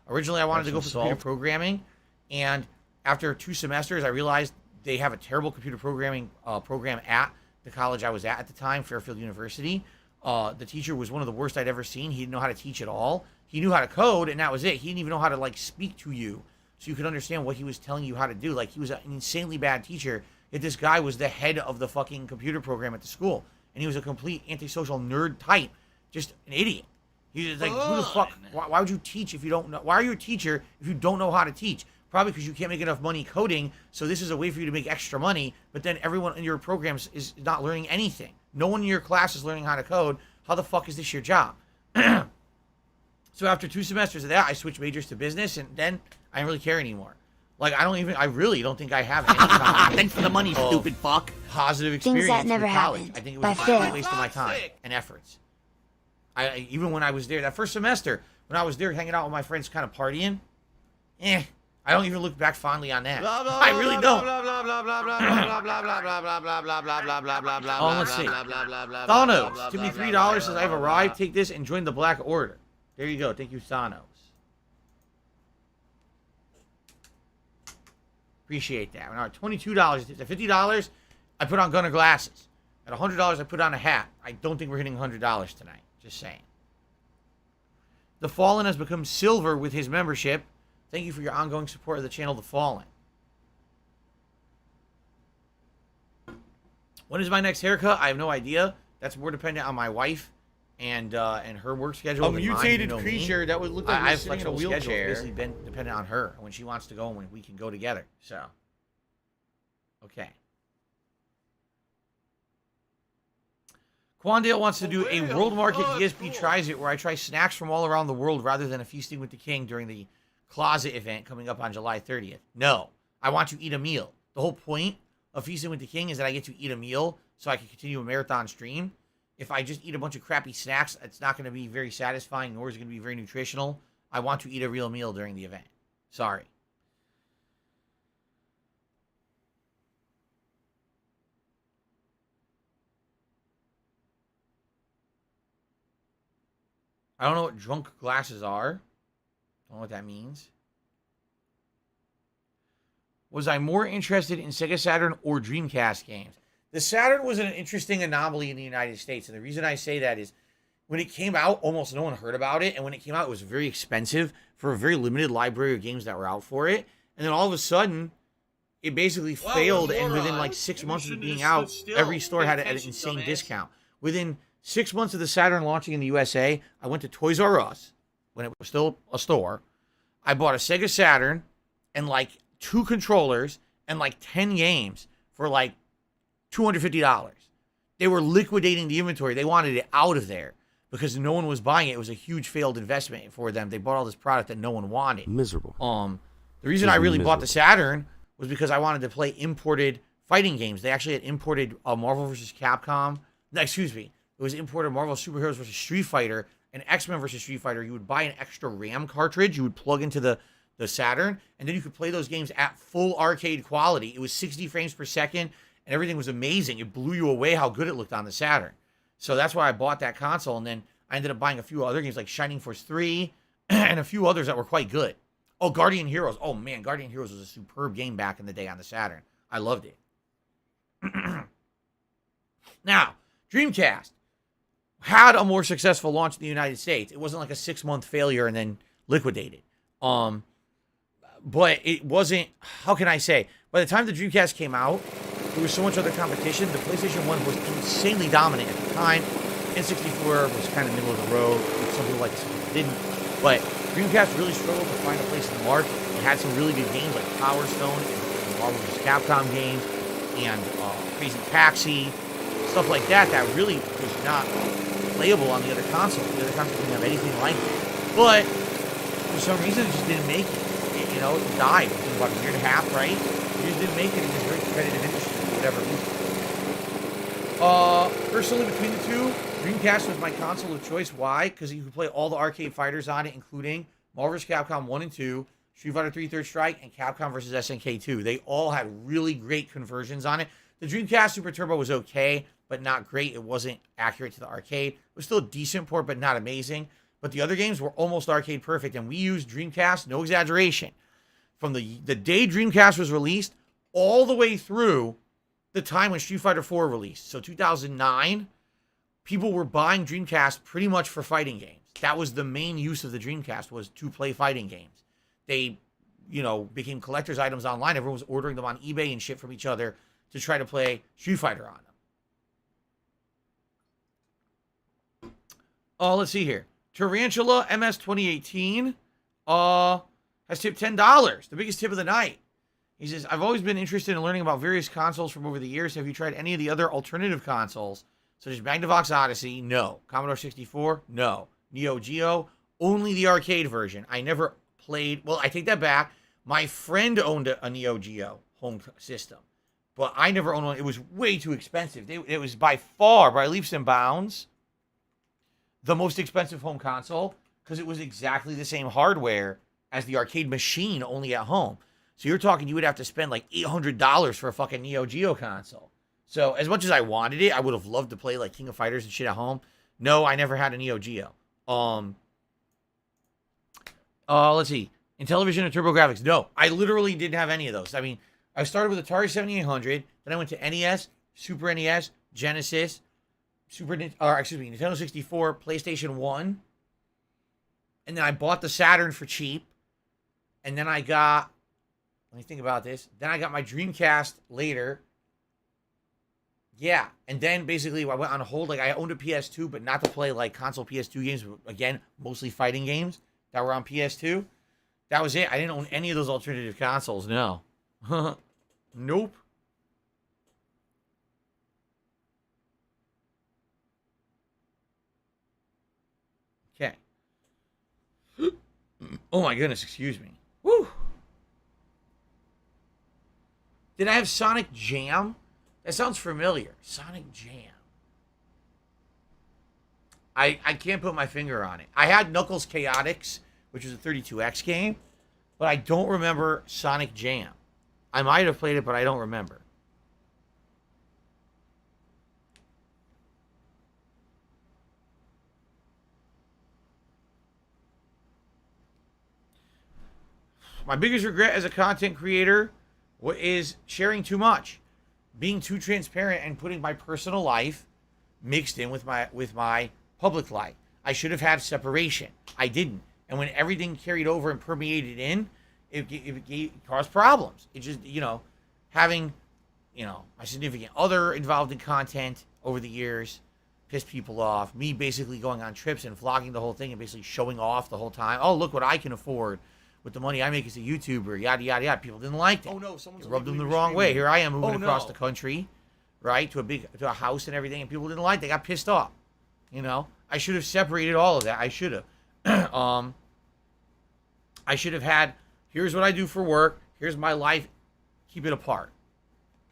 Originally I wanted to go for computer programming, and after 2 semesters, I realized they have a terrible computer programming program at the college I was at the time, Fairfield University. The teacher was one of the worst I'd ever seen. He didn't know how to teach at all. He knew how to code, and that was it. He didn't even know how to speak to you so you could understand what he was telling you how to do. He was an insanely bad teacher. Yet this guy was the head of the fucking computer program at the school, and he was a complete antisocial nerd type, just an idiot. He was like, who the fuck? Why would you teach if you don't know? Why are you a teacher if you don't know how to teach? Probably because you can't make enough money coding, so this is a way for you to make extra money, but then everyone in your programs is not learning anything. No one in your class is learning how to code. How the fuck is this your job? So after 2 semesters of that, I switched majors to business, and then I didn't really care anymore. I really don't think I have any kind Thanks for the money, stupid fuck. positive Things experience that never with college. happened. I think it By was a complete Phil. waste of my time and efforts. Even when I was there, that first semester, when I was there hanging out with my friends kind of partying, I don't even look back fondly on that. I really don't. Oh, let's see. Thanos, give me $3, says I've arrived. Take this and join the Black Order. There you go. Thank you, Thanos. Appreciate that. Now, $22, at $50, I put on Gunner glasses. At $100, I put on a hat. I don't think we're hitting $100 tonight. Just saying. The Fallen has become silver with his membership. Thank you for your ongoing support of the channel, The Fallen. When is my next haircut? I have no idea. That's more dependent on my wife and her work schedule. A than mine, mutated you know creature me. that would look like I was have sitting in a flexible schedules. wheelchair. Basically, been dependent on her when she wants to go and when we can go together. So, okay. Quandale wants to do a World Market ESP Tries It, where I try snacks from all around the world rather than a Feasting with the King during the Closet event coming up on July 30th. No, I want to eat a meal. The whole point of Feasting with the King is that I get to eat a meal so I can continue a marathon stream. If I just eat a bunch of crappy snacks, it's not going to be very satisfying, nor is it going to be very nutritional. I want to eat a real meal during the event. Sorry. I don't know what drunk glasses are. Don't know what that means. Was I more interested in Sega Saturn or Dreamcast games? The Saturn was an interesting anomaly in the United States. And the reason I say that is when it came out, almost no one heard about it. And when it came out, it was very expensive for a very limited library of games that were out for it. And then all of a sudden, it basically failed. And within 6 months of it being out, every store had an insane discount. Within 6 months of the Saturn launching in the USA, I went to Toys R Us when it was still a store. I bought a Sega Saturn and 2 controllers and 10 games for $250. They were liquidating the inventory. They wanted it out of there because no one was buying it. It was a huge failed investment for them. They bought all this product that no one wanted. Miserable. The reason I really bought the Saturn was because I wanted to play imported fighting games. They actually had imported Marvel vs. Capcom. No, excuse me. It was imported Marvel Superheroes vs. Street Fighter and X-Men vs. Street Fighter. You would buy an extra RAM cartridge. You would plug into the Saturn, and then you could play those games at full arcade quality. It was 60 frames per second, and everything was amazing. It blew you away how good it looked on the Saturn. So that's why I bought that console, and then I ended up buying a few other games like Shining Force 3 and a few others that were quite good. Oh, Guardian Heroes. Oh, man, Guardian Heroes was a superb game back in the day on the Saturn. I loved it. Now, Dreamcast had a more successful launch in the United States. It wasn't like a 6-month failure and then liquidated. But it wasn't, how can I say? By the time the Dreamcast came out, there was so much other competition. The PlayStation 1 was insanely dominant at the time. N64 was kind of middle of the road. Some people liked it, some people didn't. But Dreamcast really struggled to find a place in the market. It had some really good games like Power Stone and Marvel vs. Capcom games and Crazy Taxi, stuff like that really was not playable on the other consoles. The other consoles didn't have anything like it. But for some reason, it just didn't make it. It died within about a year and a half, right? It just didn't make it in this very competitive industry for whatever reason. Personally, between the two, Dreamcast was my console of choice. Why? Because you could play all the arcade fighters on it, including Marvel vs. Capcom 1 and 2, Street Fighter 3 Third Strike, and Capcom vs. SNK 2. They all had really great conversions on it. The Dreamcast Super Turbo was okay, but not great. It wasn't accurate to the arcade. It was still a decent port, but not amazing. But the other games were almost arcade perfect, and we used Dreamcast, no exaggeration, from the day Dreamcast was released all the way through the time when Street Fighter 4 released. So 2009, people were buying Dreamcast pretty much for fighting games. That was the main use of the Dreamcast, was to play fighting games. They, became collector's items online. Everyone was ordering them on eBay and shit from each other to try to play Street Fighter on them. Let's see here. Tarantula MS 2018 has tipped $10, the biggest tip of the night. He says, I've always been interested in learning about various consoles from over the years. Have you tried any of the other alternative consoles, such as Magnavox Odyssey? No. Commodore 64? No. Neo Geo? Only the arcade version. I never played, well, I take that back. My friend owned a Neo Geo home system, but I never owned one. It was way too expensive. It was by far, by leaps and bounds, the most expensive home console, because it was exactly the same hardware as the arcade machine, only at home. So you're talking you would have to spend like $800 for a fucking Neo Geo console. So as much as I wanted it, I would have loved to play like King of Fighters and shit at home. No, I never had a Neo Geo. Let's see. Intellivision and TurboGrafx. No, I literally didn't have any of those. I mean, I started with Atari 7800, then I went to NES, Super NES, Genesis, Nintendo 64, PlayStation 1. And then I bought the Saturn for cheap. And then I got, let me think about this. Then I got my Dreamcast later. Yeah. And then basically I went on hold. Like I owned a PS2, but not to play like console PS2 games. Again, mostly fighting games that were on PS2. That was it. I didn't own any of those alternative consoles. No. Nope. Okay. Oh my goodness, excuse me. Woo. Did I have Sonic Jam? That sounds familiar. Sonic Jam. I can't put my finger on it. I had Knuckles Chaotix, which was a 32X game, but I don't remember Sonic Jam. I might have played it, but I don't remember. My biggest regret as a content creator is sharing too much, being too transparent, and putting my personal life mixed in with my public life. I should have had separation. I didn't. And when everything carried over and permeated in, it caused problems. It just, having, my significant other involved in content over the years pissed people off. Me basically going on trips and vlogging the whole thing and basically showing off the whole time. Oh, look what I can afford with the money I make as a YouTuber, yada, yada, yada. People didn't like that. Oh, no, someone's it rubbed them the illegally wrong way. streaming. Here I am moving Oh, across no. the country, right, to a house and everything, and people didn't like it. They got pissed off. I should have separated all of that. I should have. I should have had, here's what I do for work, here's my life, keep it apart.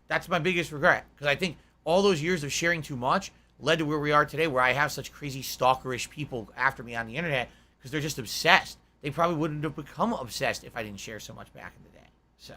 That's my biggest regret, because I think all those years of sharing too much led to where we are today, where I have such crazy stalkerish people after me on the internet, because they're just obsessed. They probably wouldn't have become obsessed if I didn't share so much back in the day. So.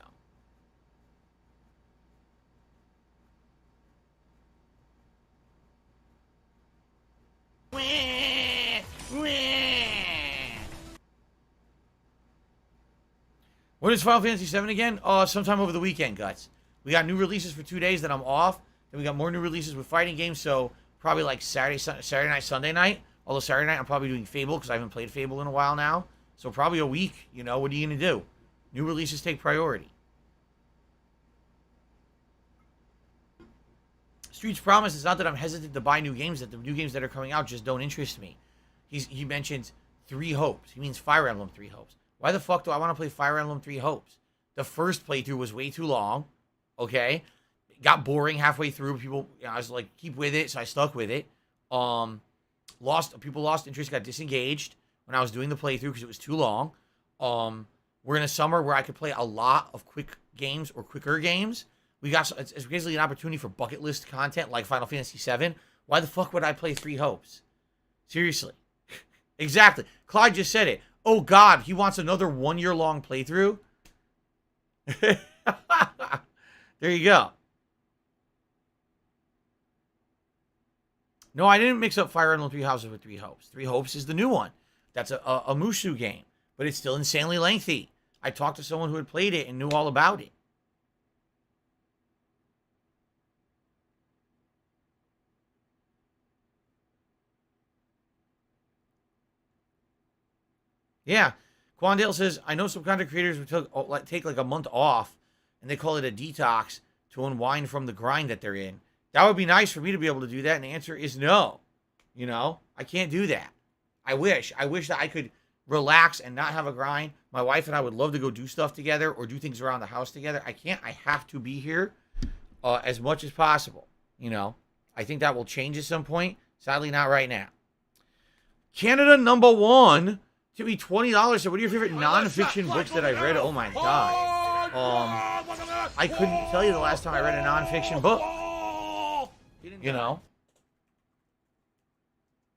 When is Final Fantasy 7 again? Sometime over the weekend, Guts. We got new releases for 2 days that I'm off. Then we got more new releases with fighting games, so probably like Saturday night, Sunday night. Although Saturday night I'm probably doing Fable because I haven't played Fable in a while now. So probably a week, you know, what are you going to do? New releases take priority. Street's promise is not that I'm hesitant to buy new games, that the new games that are coming out just don't interest me. He mentions Three Hopes. He means Fire Emblem Three Hopes. Why the fuck do I want to play Fire Emblem Three Hopes? The first playthrough was way too long, okay? It got boring halfway through. People, you know, I was like, keep with it, so I stuck with it. People lost interest, got disengaged when I was doing the playthrough because it was too long. We're in a summer where I could play a lot of quick games or quicker games. It's basically an opportunity for bucket list content like Final Fantasy VII. Why the fuck would I play Three Hopes? Seriously. Exactly. Clyde just said it. Oh God, he wants another 1 year long playthrough. There you go. No, I didn't mix up Fire Emblem Three Houses with Three Hopes. Three Hopes is the new one. That's a Musou game, but it's still insanely lengthy. I talked to someone who had played it and knew all about it. Yeah. Quandale says, I know some content creators would take like a month off and they call it a detox to unwind from the grind that they're in. That would be nice for me to be able to do that. And the answer is no. You know, I can't do that. I wish that I could relax and not have a grind. My wife and I would love to go do stuff together or do things around the house together. I can't. I have to be here as much as possible. You know, I think that will change at some point. Sadly, not right now. Canada #1 to be $20. So what are your favorite nonfiction books that I've read? Oh my God. I couldn't tell you the last time I read a nonfiction book. You know?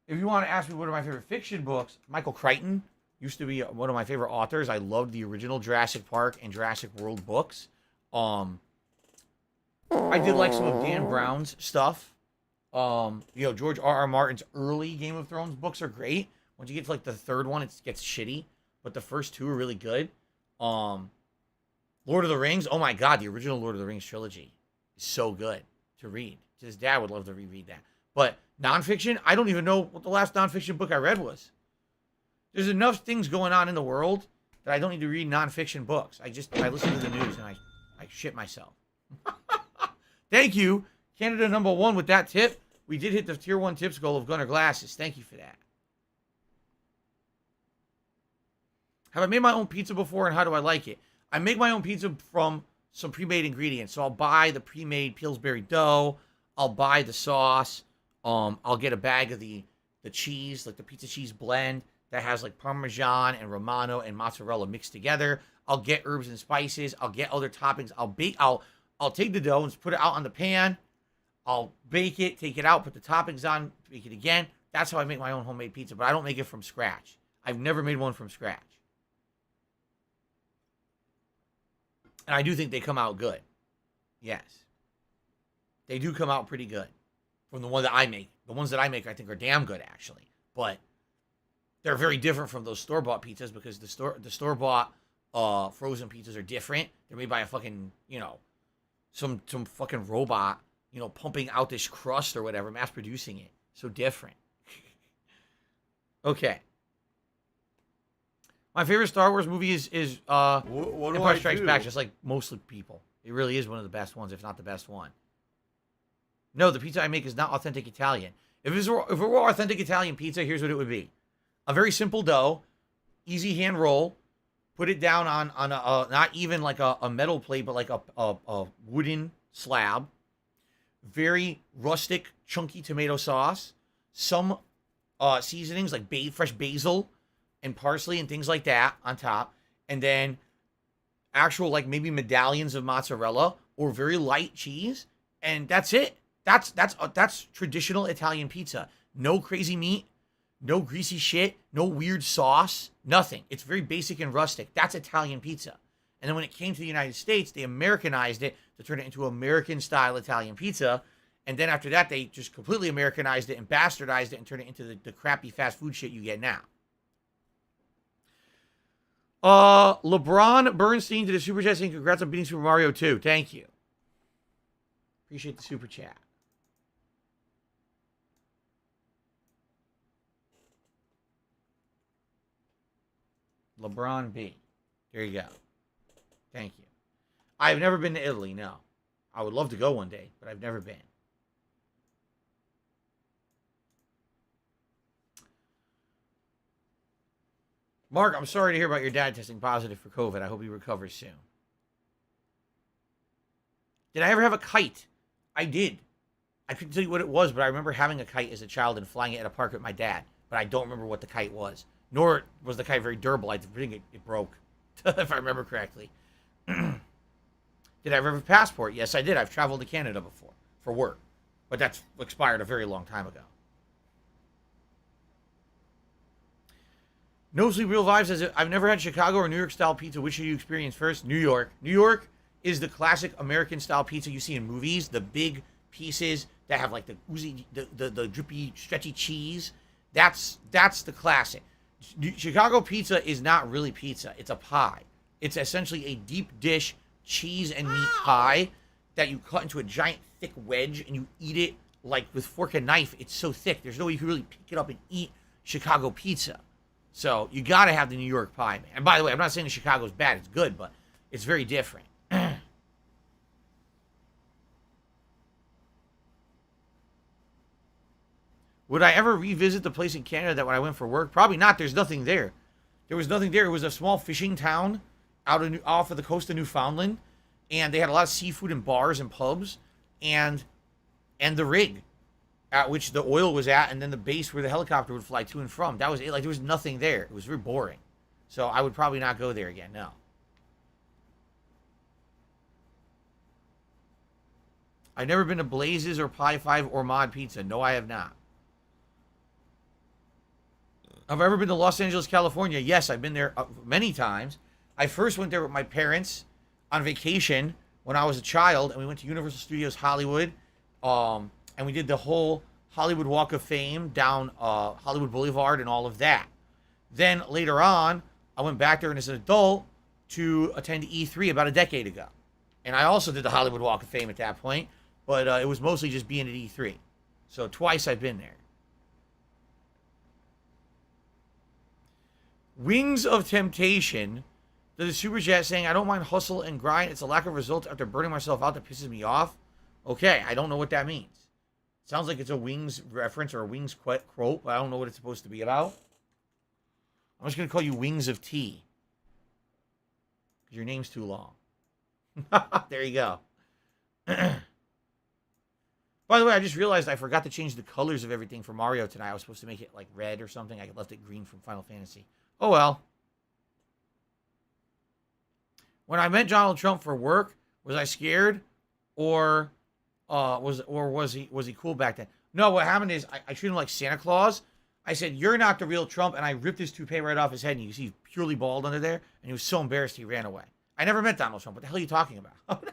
If you want to ask me what are my favorite fiction books, Michael Crichton used to be one of my favorite authors. I loved the original Jurassic Park and Jurassic World books. I did like some of Dan Brown's stuff. You know, George R.R. Martin's early Game of Thrones books are great. Once you get to like the third one, it gets shitty. But the first two are really good. Lord of the Rings, oh my God, the original Lord of the Rings trilogy is so good to read. His dad would love to reread that. But nonfiction, I don't even know what the last nonfiction book I read was. There's enough things going on in the world that I don't need to read nonfiction books. I listen to the news and I shit myself. Thank you, Canada #1 with that tip. We did hit the tier 1 tips goal of Gunner Glasses. Thank you for that. Have I made my own pizza before and how do I like it? I make my own pizza from some pre-made ingredients. So I'll buy the pre-made Pillsbury dough. I'll buy the sauce. I'll get a bag of the cheese, like the pizza cheese blend that has like Parmesan and Romano and mozzarella mixed together. I'll get herbs and spices. I'll get other toppings. I'll take the dough and put it out on the pan. I'll bake it, take it out, put the toppings on, bake it again. That's how I make my own homemade pizza, but I don't make it from scratch. I've never made one from scratch. And I do think they come out good. Yes. They do come out pretty good. From the one that I make. The ones that I make I think are damn good actually. But they're very different from those store-bought pizzas because the store-bought frozen pizzas are different. They're made by a fucking, you know, some fucking robot, you know, pumping out this crust or whatever, mass producing it. So different. Okay. My favorite Star Wars movie is Empire Strikes Back, just like most people. It really is one of the best ones, if not the best one. No, the pizza I make is not authentic Italian. If it were authentic Italian pizza, here's what it would be. A very simple dough, easy hand roll, put it down on a not even like a metal plate, but like a wooden slab. Very rustic, chunky tomato sauce. Some seasonings like fresh basil and parsley and things like that on top. And then actual like maybe medallions of mozzarella or very light cheese. And that's it. That's traditional Italian pizza. No crazy meat, no greasy shit, no weird sauce, nothing. It's very basic and rustic. That's Italian pizza. And then when it came to the United States, they Americanized it to turn it into American-style Italian pizza. And then after that, they just completely Americanized it and bastardized it and turned it into the crappy fast food shit you get now. LeBron Bernstein to the Super Chat saying congrats on beating Super Mario 2. Thank you. Appreciate the Super Chat. LeBron B. There you go. Thank you. I've never been to Italy, no. I would love to go one day, but I've never been. Mark, I'm sorry to hear about your dad testing positive for COVID. I hope he recovers soon. Did I ever have a kite? I did. I couldn't tell you what it was, but I remember having a kite as a child and flying it at a park with my dad. But I don't remember what the kite was. Nor was the kite very durable. I think it broke, if I remember correctly. Did I ever have a passport? Yes, I did. I've traveled to Canada before for work. But that's expired a very long time ago. No Sleep Real Vibes says, I've never had Chicago or New York style pizza. Which should you experience first? New York. New York is the classic American style pizza you see in movies. The big pieces that have like the oozy, the drippy, stretchy cheese. That's the classic. Chicago pizza is not really pizza. It's a pie. It's essentially a deep dish cheese and meat pie that you cut into a giant thick wedge and you eat it like with fork and knife. It's so thick. There's no way you can really pick it up and eat Chicago pizza. So you got to have the New York pie, man. And by the way, I'm not saying Chicago's bad. It's good, but it's very different. Would I ever revisit the place in Canada that when I went for work? Probably not. There's nothing there. There was nothing there. It was a small fishing town off of the coast of Newfoundland, and they had a lot of seafood and bars and pubs, and the rig at which the oil was at, and then the base where the helicopter would fly to and from. That was it. Like, there was nothing there. It was very boring. So I would probably not go there again, no. I've never been to Blazes or Pie 5 or Mod Pizza. No, I have not. Have I ever been to Los Angeles, California? Yes, I've been there many times. I first went there with my parents on vacation when I was a child, and we went to Universal Studios Hollywood, and we did the whole Hollywood Walk of Fame down Hollywood Boulevard and all of that. Then later on, I went back there as an adult to attend E3 about a decade ago. And I also did the Hollywood Walk of Fame at that point, but it was mostly just being at E3. So twice I've been there. Wings of Temptation. The super chat saying, I don't mind hustle and grind. It's a lack of results after burning myself out that pisses me off. Okay, I don't know what that means. Sounds like it's a Wings reference or a Wings quote, but I don't know what it's supposed to be about. I'm just going to call you Wings of Tea. Because your name's too long. There you go. By the way, I just realized I forgot to change the colors of everything for Mario tonight. I was supposed to make it like red or something. I left it green from Final Fantasy. Oh well. When I met Donald Trump for work, was I scared, or was he cool back then? No, what happened is I treated him like Santa Claus. I said, "You're not the real Trump," and I ripped his toupee right off his head, and you see he's purely bald under there, and he was so embarrassed he ran away. I never met Donald Trump. What the hell are you talking about?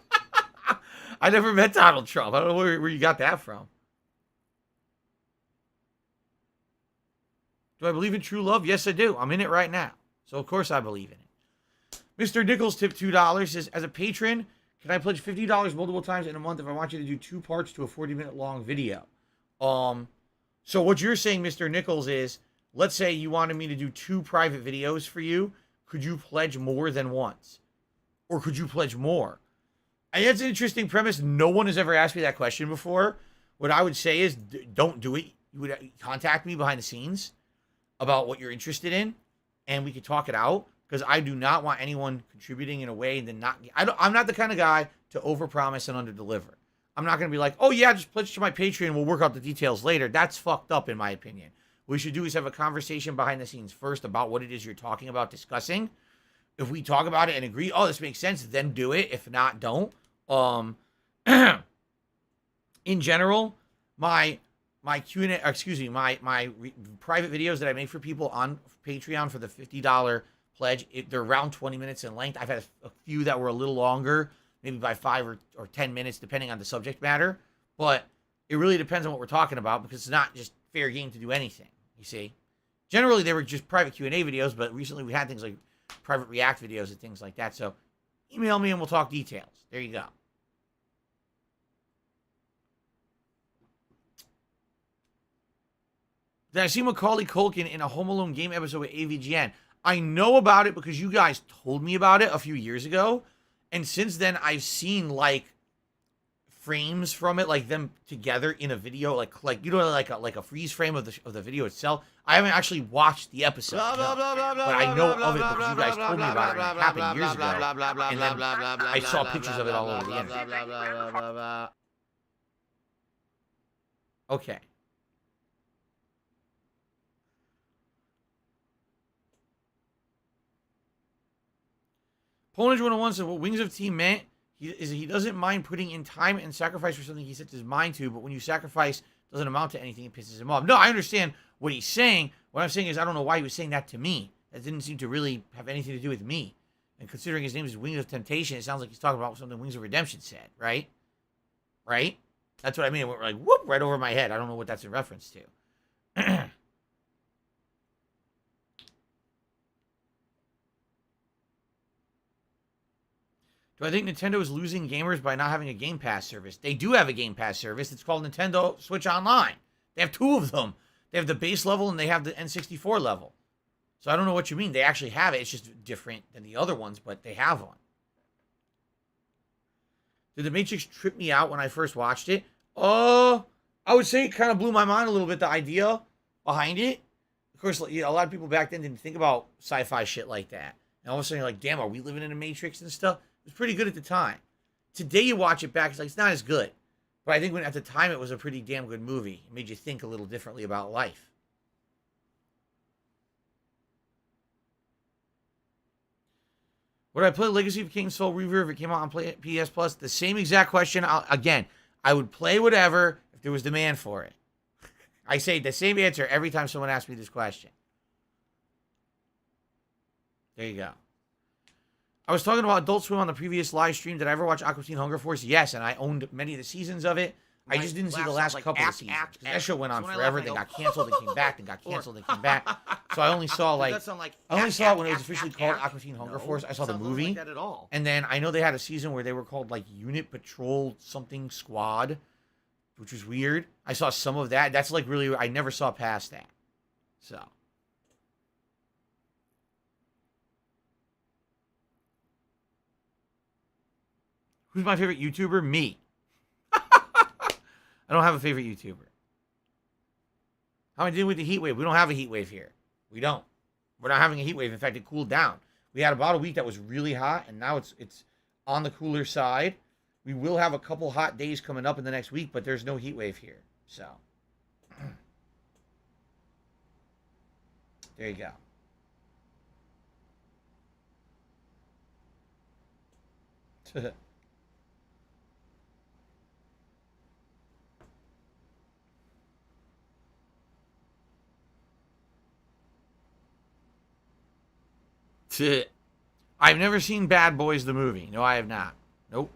I never met Donald Trump. I don't know where you got that from. Do I believe in true love? Yes, I do. I'm in it right now. So, of course, I believe in it. Mr. Nichols tipped $2. Says, as a patron, can I pledge $50 multiple times in a month if I want you to do 2 parts to a 40-minute long video? So what you're saying, Mr. Nichols, is, let's say you wanted me to do 2 private videos for you. Could you pledge more than once? Or could you pledge more? And that's an interesting premise. No one has ever asked me that question before. What I would say is, don't do it. You would contact me behind the scenes about what you're interested in, and we could talk it out, because I do not want anyone contributing in a way that I'm not the kind of guy to overpromise and underdeliver. I'm not going to be like, oh yeah, just pledge to my Patreon, we'll work out the details later. That's fucked up in my opinion. What we should do is have a conversation behind the scenes first about what it is you're talking about discussing. If we talk about it and agree, oh, this makes sense, then do it. If not, don't. In general, my Q&A, my private videos that I make for people on Patreon for the $50 pledge, they're around 20 minutes in length. I've had a few that were a little longer, maybe by 5 or 10 minutes, depending on the subject matter. But it really depends on what we're talking about, because it's not just fair game to do anything, you see. Generally, they were just private Q&A videos, but recently we had things like watch private react videos and things like that. So email me and we'll talk details. There you go. Did I see Macaulay Culkin in a Home Alone game episode with AVGN? I know about it because you guys told me about it a few years ago. And since then, I've seen, like, frames from it, like them together in a video, like you know, like a freeze frame of the video itself. I haven't actually watched the episode, but I know of it because you guys told me about it. And it happened years ago, and then I saw pictures of it all over the internet. Okay. Polish 101 said what Wings of Tea meant he doesn't mind putting in time and sacrifice for something he sets his mind to, but when you sacrifice doesn't amount to anything, it pisses him off. No, I understand what he's saying. What I'm saying is I don't know why he was saying that to me. That didn't seem to really have anything to do with me. And considering his name is Wings of Temptation, it sounds like he's talking about something Wings of Redemption said, right? Right? That's what I mean. It went like, whoop, right over my head. I don't know what that's in reference to. Do I think Nintendo is losing gamers by not having a Game Pass service? They do have a Game Pass service. It's called Nintendo Switch Online. They have two of them. They have the base level and they have the N64 level. So I don't know what you mean. They actually have it. It's just different than the other ones, but they have one. Did The Matrix trip me out when I first watched it? I would say it kind of blew my mind a little bit, the idea behind it. Of course, you know, a lot of people back then didn't think about sci-fi shit like that. And all of a sudden you're like, damn, are we living in a Matrix and stuff? It was pretty good at the time. Today you watch it back, it's like, it's not as good. But I think when at the time it was a pretty damn good movie. It made you think a little differently about life. Would I play Legacy of Kain Soul Reaver if it came out on PS Plus? The same exact question. Again, I would play whatever if there was demand for it. I say the same answer every time someone asks me this question. There you go. I was talking about Adult Swim on the previous live stream. Did I ever watch Aqua Teen Hunger Force? Yes, and I owned many of the seasons of it. I just didn't see the last couple of seasons. That show went on forever. Then got canceled and came back. Then got canceled and came back. So I only saw I only saw it when it was officially called Aqua Teen Hunger Force. I saw the movie. And then I know they had a season where they were called like Unit Patrol something Squad, which was weird. I saw some of that. That's like really, I never saw past that. So. Who's my favorite YouTuber? Me. I don't have a favorite YouTuber. How am I dealing with the heat wave? We don't have a heat wave here. We don't. We're not having a heat wave. In fact, it cooled down. We had about a week that was really hot, and now it's on the cooler side. We will have a couple hot days coming up in the next week, but there's no heat wave here. So, there you go. I've never seen Bad Boys the movie. No, I have not. Nope.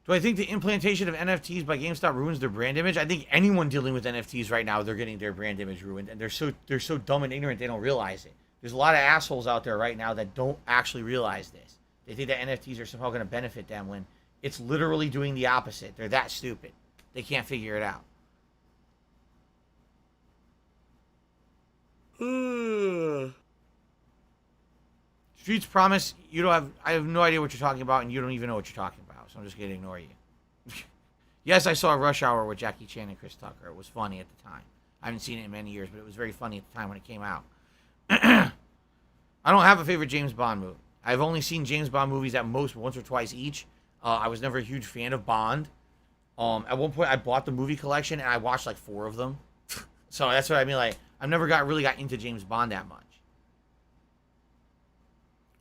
Do I think the implantation of NFTs by GameStop ruins their brand image? I think anyone dealing with NFTs right now, they're getting their brand image ruined, and they're so dumb and ignorant they don't realize it. There's a lot of assholes out there right now that don't actually realize this. They think that NFTs are somehow going to benefit them when it's literally doing the opposite. They're that stupid. They can't figure it out. Streets Promise, I have no idea what you're talking about, and you don't even know what you're talking about, so I'm just going to ignore you. Yes, I saw Rush Hour with Jackie Chan and Chris Tucker. It was funny at the time. I haven't seen it in many years, but it was very funny at the time when it came out. I don't have a favorite James Bond movie. I've only seen James Bond movies at most once or twice each. I was never a huge fan of Bond. At one point, I bought the movie collection, and I watched like 4 of them. So that's what I mean. Like, I've never really got into James Bond that much.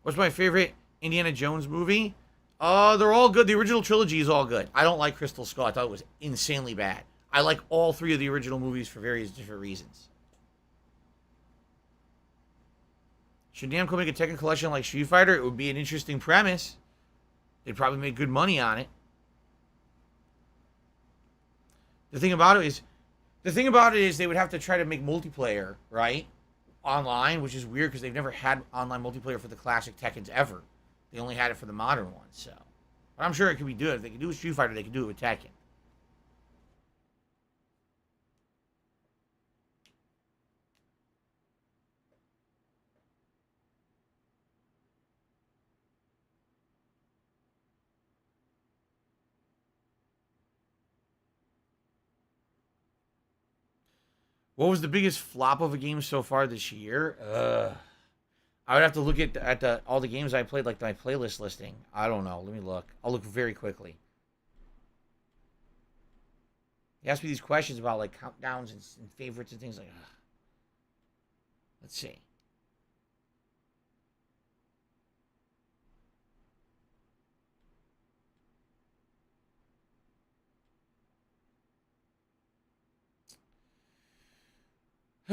What's my favorite Indiana Jones movie? They're all good. The original trilogy is all good. I don't like Crystal Skull. I thought it was insanely bad. I like all 3 of the original movies for various different reasons. Should Namco make a Tekken collection like Street Fighter? It would be an interesting premise. They'd probably make good money on it. The thing about it is they would have to try to make multiplayer, right? Online, which is weird because they've never had online multiplayer for the classic Tekkens ever. They only had it for the modern ones, so. But I'm sure it could be good. If they could do it with Street Fighter, they could do it with Tekken. What was the biggest flop of a game so far this year? I would have to look at all the games I played, like my playlist listing. I don't know. Let me look. I'll look very quickly. He asked me these questions about like countdowns and favorites and things like that. Let's see.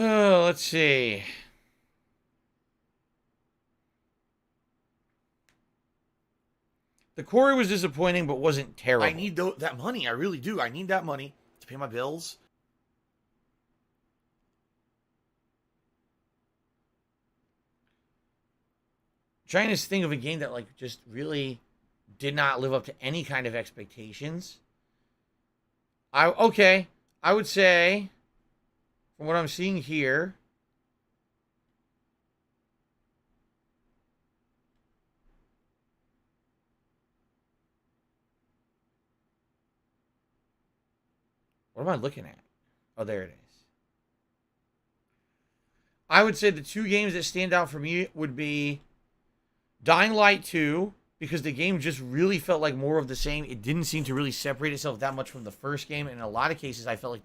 Oh, let's see. The Quarry was disappointing, but wasn't terrible. I need that money. I really do. I need that money to pay my bills. Trying to think of a game that like just really did not live up to any kind of expectations. I would say, from what I'm seeing here, what am I looking at? Oh, there it is. I would say the two games that stand out for me would be Dying Light 2, because the game just really felt like more of the same. It didn't seem to really separate itself that much from the first game. And in a lot of cases, I felt like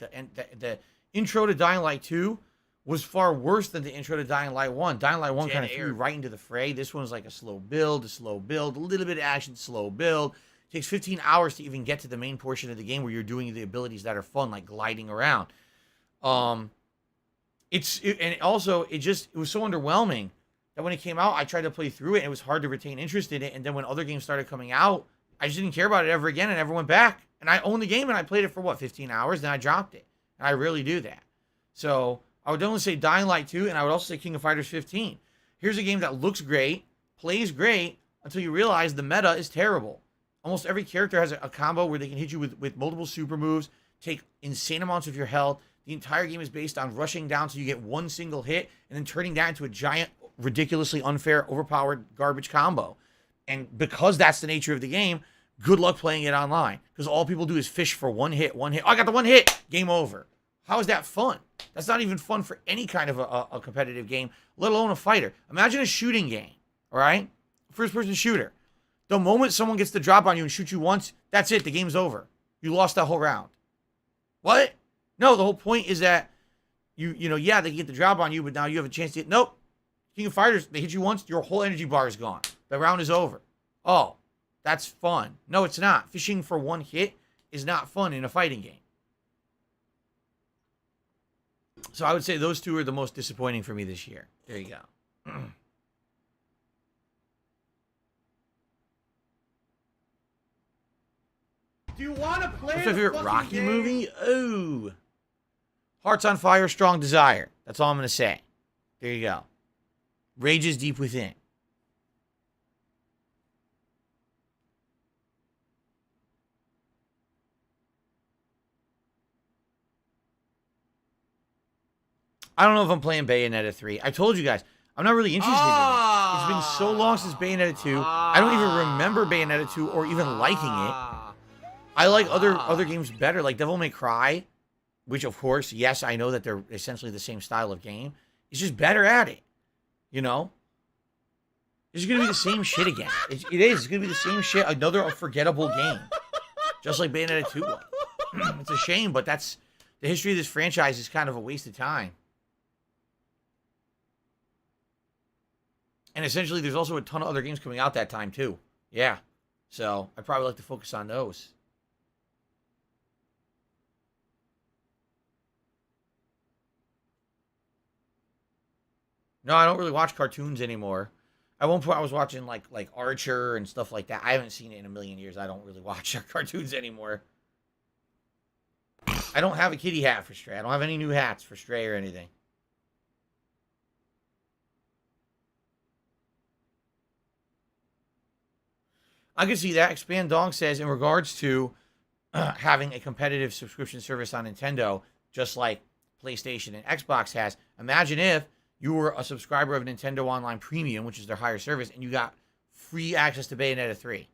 the intro to Dying Light 2 was far worse than the intro to Dying Light 1. Dying Light 1 kind of threw you right into the fray. This one was like a slow build, a little bit of action, slow build. It takes 15 hours to even get to the main portion of the game where you're doing the abilities that are fun, like gliding around. It was so underwhelming that when it came out, I tried to play through it, and it was hard to retain interest in it. And then when other games started coming out, I just didn't care about it ever again and never went back. And I owned the game, and I played it for, 15 hours, then I dropped it. And I rarely do that. So I would only say Dying Light 2, and I would also say King of Fighters 15. Here's a game that looks great, plays great, until you realize the meta is terrible. Almost every character has a combo where they can hit you with multiple super moves, take insane amounts of your health. The entire game is based on rushing down so you get one single hit, and then turning that into a giant, ridiculously unfair, overpowered garbage combo. And because that's the nature of the game, good luck playing it online. Because all people do is fish for one hit. Oh, I got the one hit. Game over. How is that fun? That's not even fun for any kind of a competitive game, let alone a fighter. Imagine a shooting game, all right? First-person shooter. The moment someone gets the drop on you and shoots you once, that's it. The game's over. You lost that whole round. What? No, the whole point is that they get the drop on you, but now you have a chance to hit. Nope. King of Fighters, they hit you once, your whole energy bar is gone. The round is over. Oh, that's fun. No, it's not. Fishing for one hit is not fun in a fighting game. So I would say those two are the most disappointing for me this year. There you go. Do you want to play? What's my favorite Rocky movie? Oh, Hearts on Fire, Strong Desire. That's all I'm going to say. There you go. Rages Deep Within. I don't know if I'm playing Bayonetta 3. I told you guys, I'm not really interested in it. It's been so long since Bayonetta 2. I don't even remember Bayonetta 2 or even liking it. I like other games better, like Devil May Cry, which, of course, yes, I know that they're essentially the same style of game. It's just better at it, you know? It's going to be the same shit again. It is. It's going to be the same shit. Another forgettable game. Just like Bayonetta 2 was. It's a shame, but that's... The history of this franchise is kind of a waste of time. And essentially, there's also a ton of other games coming out that time, too. Yeah. So, I'd probably like to focus on those. No, I don't really watch cartoons anymore. At one point, I was watching like Archer and stuff like that. I haven't seen it in a million years. I don't really watch cartoons anymore. I don't have a kitty hat for Stray. I don't have any new hats for Stray or anything. I can see that. Expand Dong says, in regards to having a competitive subscription service on Nintendo, just like PlayStation and Xbox has, imagine if you were a subscriber of Nintendo Online Premium, which is their higher service, and you got free access to Bayonetta 3.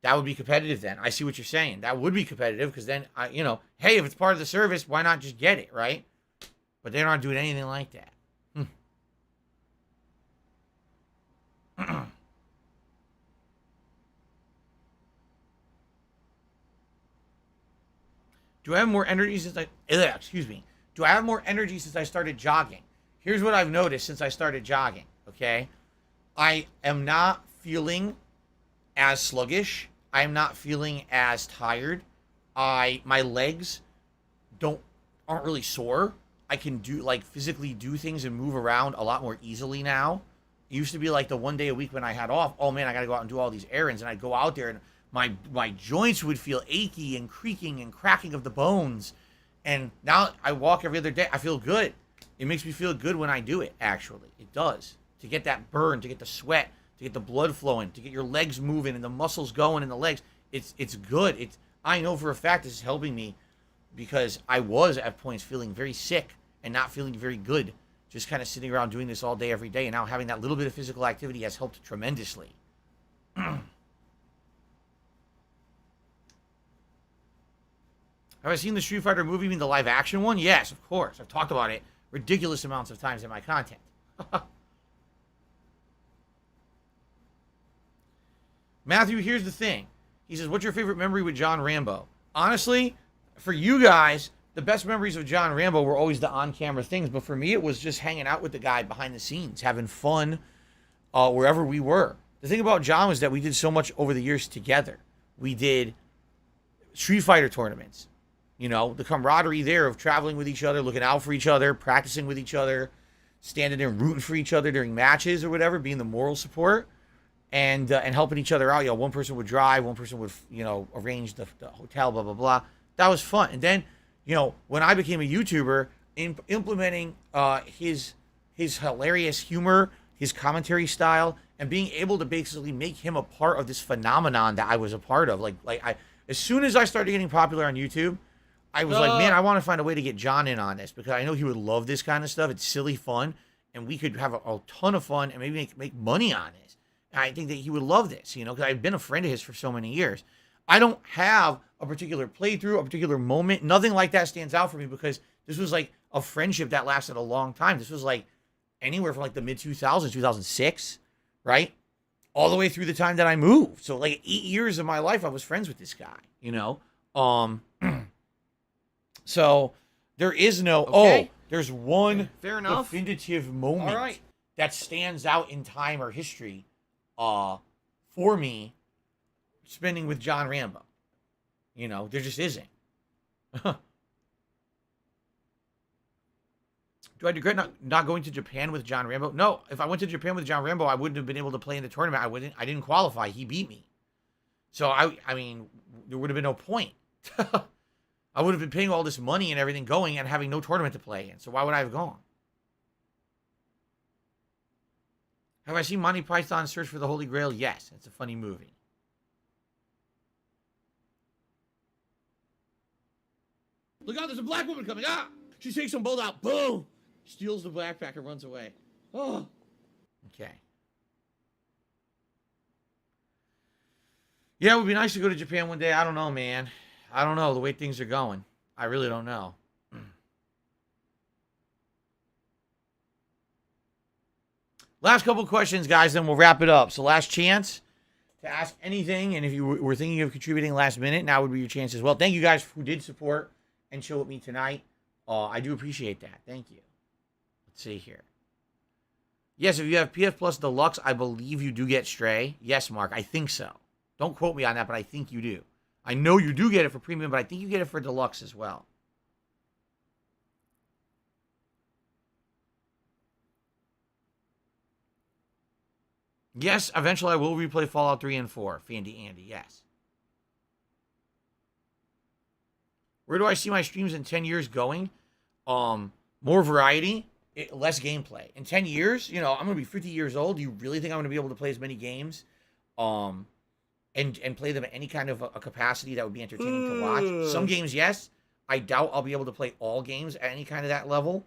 That would be competitive then. I see what you're saying. That would be competitive because then, hey, if it's part of the service, why not just get it, right? But they're not doing anything like that. Do I have more energy since Do I have more energy since I started jogging? Here's what I've noticed since I started jogging, okay? I am not feeling as sluggish. I am not feeling as tired. My legs aren't really sore. I can physically do things and move around a lot more easily now. It used to be like the one day a week when I had off, oh man, I got to go out and do all these errands, and I'd go out there and my joints would feel achy and creaking and cracking of the bones. And now I walk every other day. I feel good. It makes me feel good when I do it, actually. It does. To get that burn, to get the sweat, to get the blood flowing, to get your legs moving and the muscles going in the legs. It's good. I know for a fact this is helping me because I was at points feeling very sick and not feeling very good. Just kind of sitting around doing this all day, every day. And now having that little bit of physical activity has helped tremendously. Have I seen the Street Fighter movie, you mean the live action one? Yes, of course. I've talked about it ridiculous amounts of times in my content. Matthew, here's the thing. He says, what's your favorite memory with John Rambo? Honestly, for you guys, the best memories of John Rambo were always the on-camera things. But for me, it was just hanging out with the guy behind the scenes, having fun wherever we were. The thing about John was that we did so much over the years together. We did Street Fighter tournaments. You know, the camaraderie there of traveling with each other, looking out for each other, practicing with each other, standing there and rooting for each other during matches or whatever, being the moral support and helping each other out. You know, one person would drive, one person would, arrange the hotel, blah, blah, blah. That was fun. And then, when I became a YouTuber, implementing his hilarious humor, his commentary style, and being able to basically make him a part of this phenomenon that I was a part of. As soon as I started getting popular on YouTube, I was like, man, I want to find a way to get John in on this because I know he would love this kind of stuff. It's silly fun, and we could have a ton of fun and maybe make money on this. And I think that he would love this, because I've been a friend of his for so many years. I don't have a particular playthrough, a particular moment. Nothing like that stands out for me because this was like a friendship that lasted a long time. This was like anywhere from like the mid-2000s, 2006, right? All the way through the time that I moved. So like 8 years of my life, I was friends with this guy, So there is no, there's one Fair enough. definitive moment All right. that stands out in time or history for me spending with John Rambo. There just isn't. Do I regret not going to Japan with John Rambo? No, if I went to Japan with John Rambo, I wouldn't have been able to play in the tournament. I didn't qualify. He beat me. So I mean, there would have been no point. I would have been paying all this money and everything going and having no tournament to play in. So why would I have gone? Have I seen Monty Python's Search for the Holy Grail? Yes. It's a funny movie. Look out, there's a black woman coming. Ah! She takes them both out. Boom! Steals the backpack and runs away. Oh. Okay. Yeah, it would be nice to go to Japan one day. I don't know, man. I don't know the way things are going. I really don't know. Last couple questions, guys, then we'll wrap it up. So last chance to ask anything, and if you were thinking of contributing last minute, now would be your chance as well. Thank you guys who did support and chill with me tonight. I do appreciate that. Thank you. Let's see here. Yes, if you have PF Plus Deluxe, I believe you do get Stray. Yes, Mark, I think so. Don't quote me on that, but I think you do. I know you do get it for Premium, but I think you get it for Deluxe as well. Yes, eventually I will replay Fallout 3 and 4. Fandy Andy, yes. Where do I see my streams in 10 years going? More variety, less gameplay. In 10 years, you know, I'm going to be 50 years old. Do you really think I'm going to be able to play as many games and play them at any kind of a capacity that would be entertaining to watch? Some games, yes. I doubt I'll be able to play all games at any kind of that level.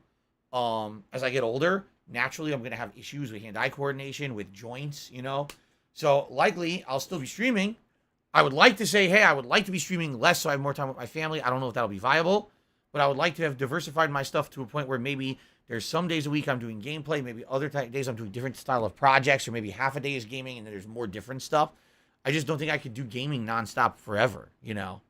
As I get older, naturally, I'm going to have issues with hand-eye coordination, with joints, you know. So, likely, I'll still be streaming. I would like to say, hey, I would like to be streaming less so I have more time with my family. I don't know if that'll be viable, but I would like to have diversified my stuff to a point where maybe there's some days a week I'm doing gameplay, maybe other days I'm doing different style of projects, or maybe half a day is gaming and then there's more different stuff. I just don't think I could do gaming nonstop forever, you know.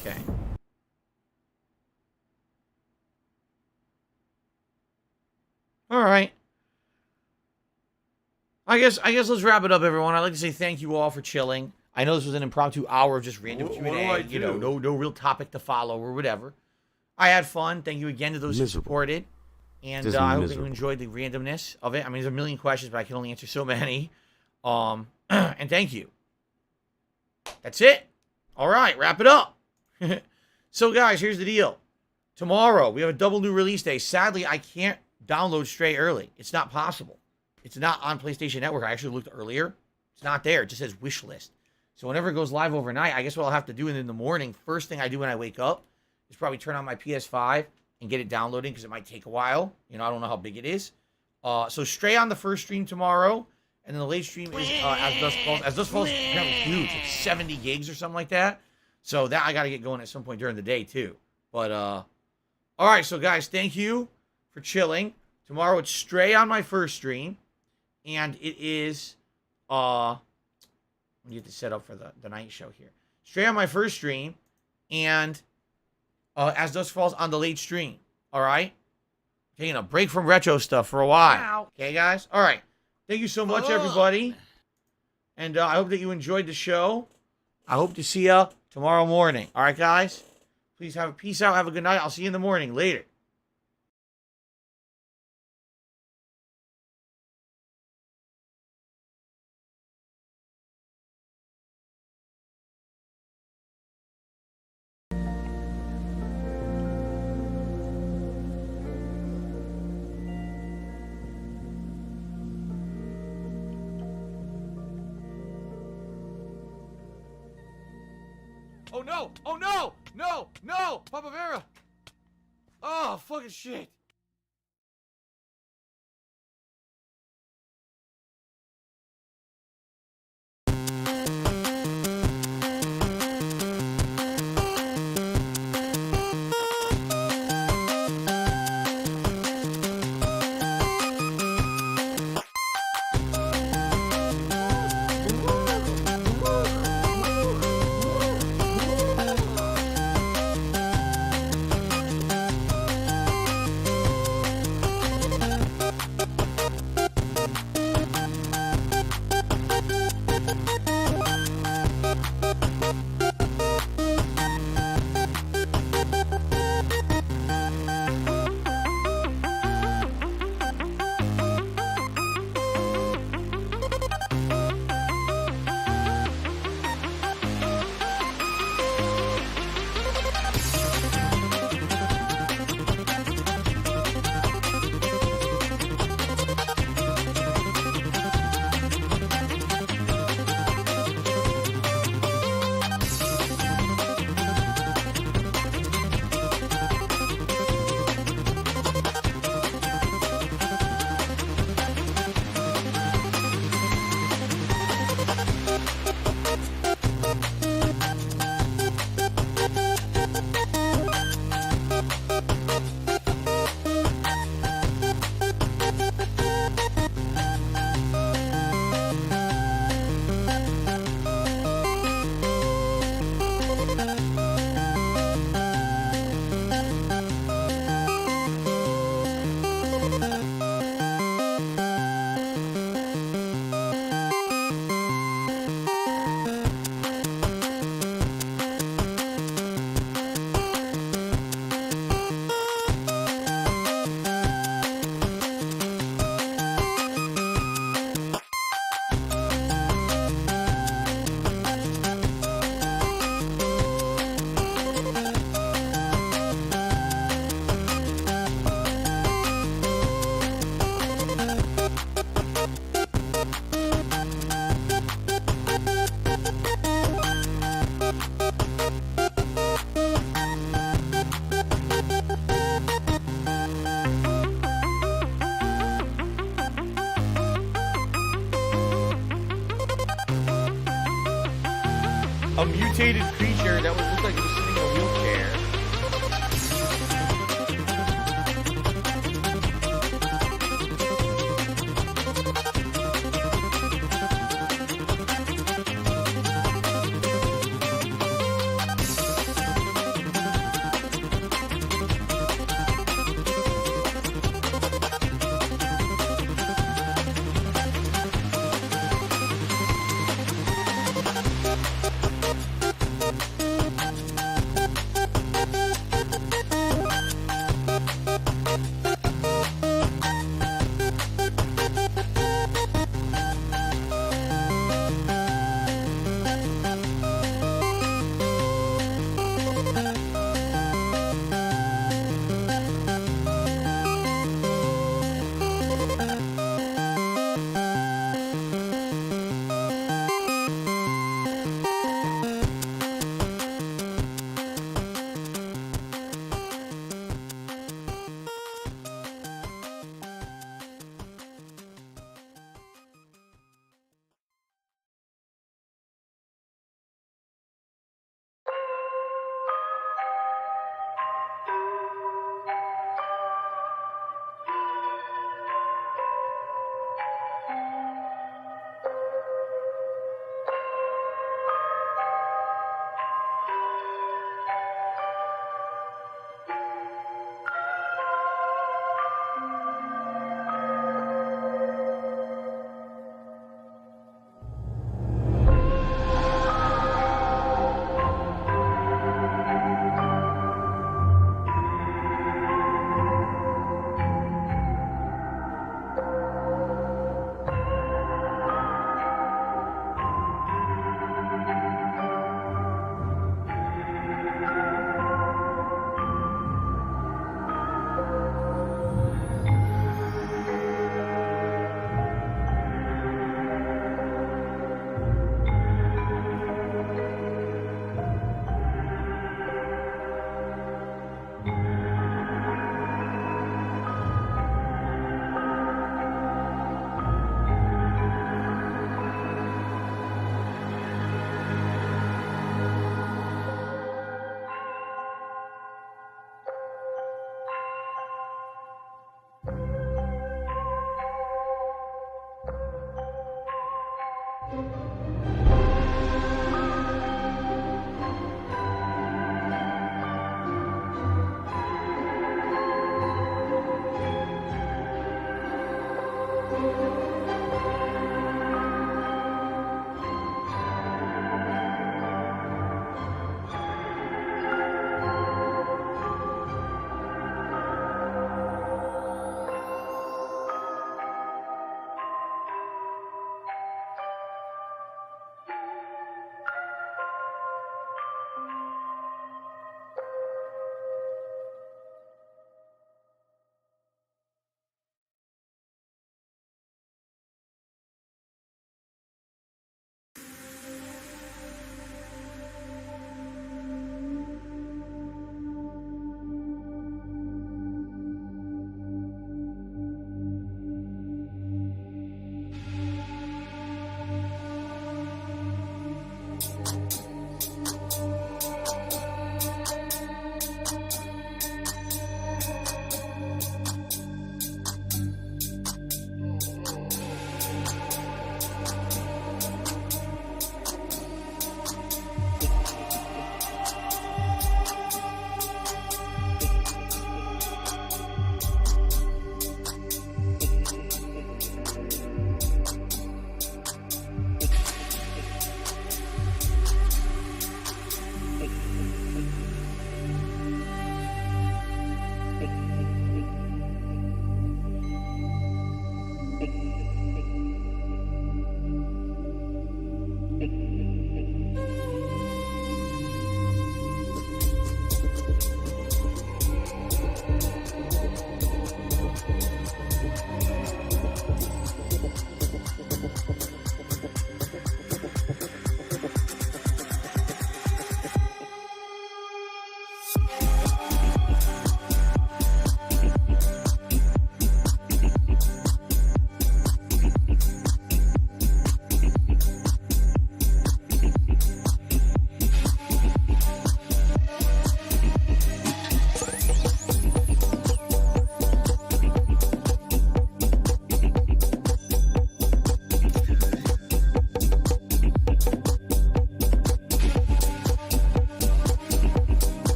Okay. All right. I guess let's wrap it up, everyone. I'd like to say thank you all for chilling. I know this was an impromptu hour of just random Q&A. You know, no real topic to follow or whatever. I had fun. Thank you again to those who supported. And I hope that you enjoyed the randomness of it. I mean, there's a million questions, but I can only answer so many. And thank you. That's it. All right, wrap it up. So, guys, here's the deal. Tomorrow, we have a double new release day. Sadly, I can't download Stray early. It's not possible. It's not on PlayStation Network. I actually looked earlier. It's not there. It just says wish list. So whenever it goes live overnight, I guess what I'll have to do in the morning, first thing I do when I wake up, is probably turn on my PS5 and get it downloading because it might take a while. You know, I don't know how big it is. So Stray on the first stream tomorrow, and then the late stream is As Dusk Falls. As Dusk Falls is apparently huge. It's 70 gigs or something like that. So that I got to get going at some point during the day too. But, all right, so guys, thank you for chilling. Tomorrow it's Stray on my first stream. And it is, let me get this set up for the night show here. Stray on my first stream, and As Dusk Falls on the late stream. All right? Taking a break from retro stuff for a while. Wow. Okay, guys? All right. Thank you so much, everybody. And I hope that you enjoyed the show. I hope to see you tomorrow morning. All right, guys? Please have a peace out. Have a good night. I'll see you in the morning. Later. Oh no! Oh no! No! No! Papa Vera! Oh, fucking shit! a mutated creature that looked like it was sitting in a wheelchair.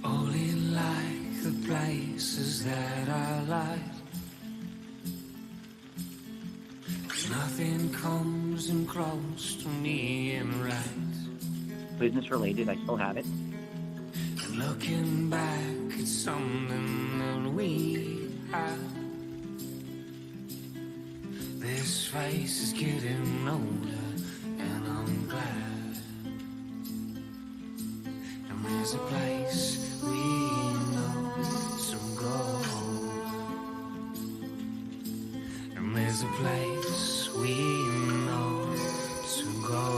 Only like the places that I like. 'Cause nothing comes in close to me in right. Business related, I still have it. And looking back, it's something that we had. This face is getting older, and I'm glad. And there's a place we know to go. And there's a place we know to go.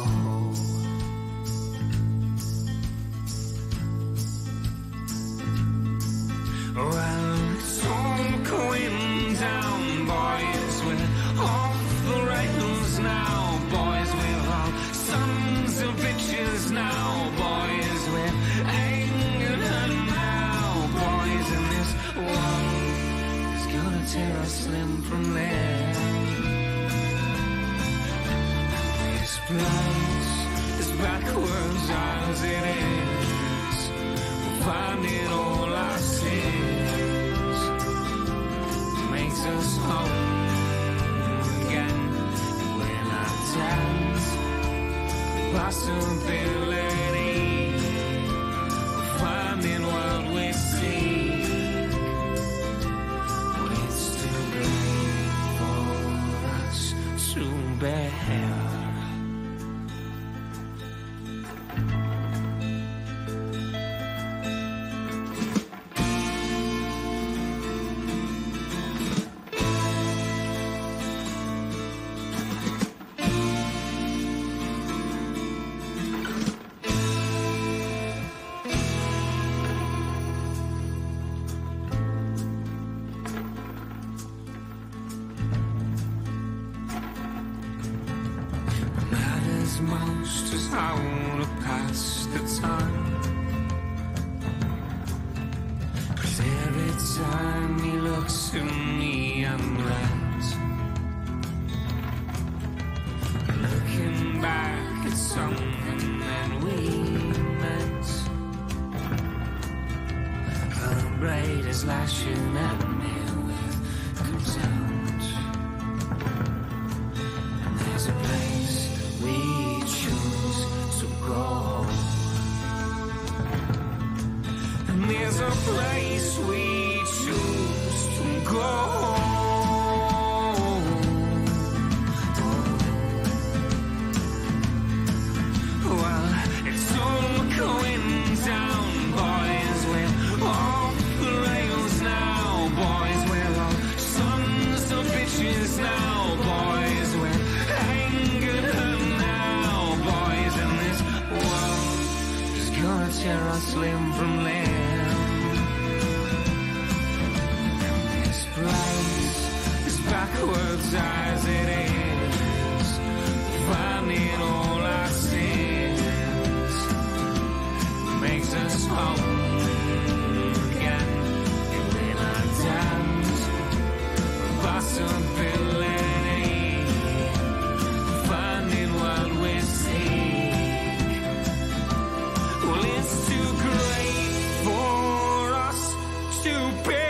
Well, it's all going down, boys. We're off the rails now, boys. We're all sons of bitches now, boys. We're hanging on now, boys. And this world is gonna tear us limb from limb. This place is backwards as it is. We'll find it all our sins. Makes us whole again. And when I doubt the possibility of finding what we seek, well, it's too great for us to bear. Matters most is how to pass the time. 'Cause every time he looks at me, I'm right. Looking back at something that we meant. Her braid is lashing at me with contempt. And there's a place we choose to go. And there's a place we choose to go. Well, it's all going down, boys. We're off the rails now, boys. We're all sons of bitches now, boys. We're hanging on now, boys. And this world is gonna tear us limb from limb. And this place is backwards as it is. Finding all our sins makes us whole again. And when I doubt the possibility of finding what we seek, well, it's too great for us to bear.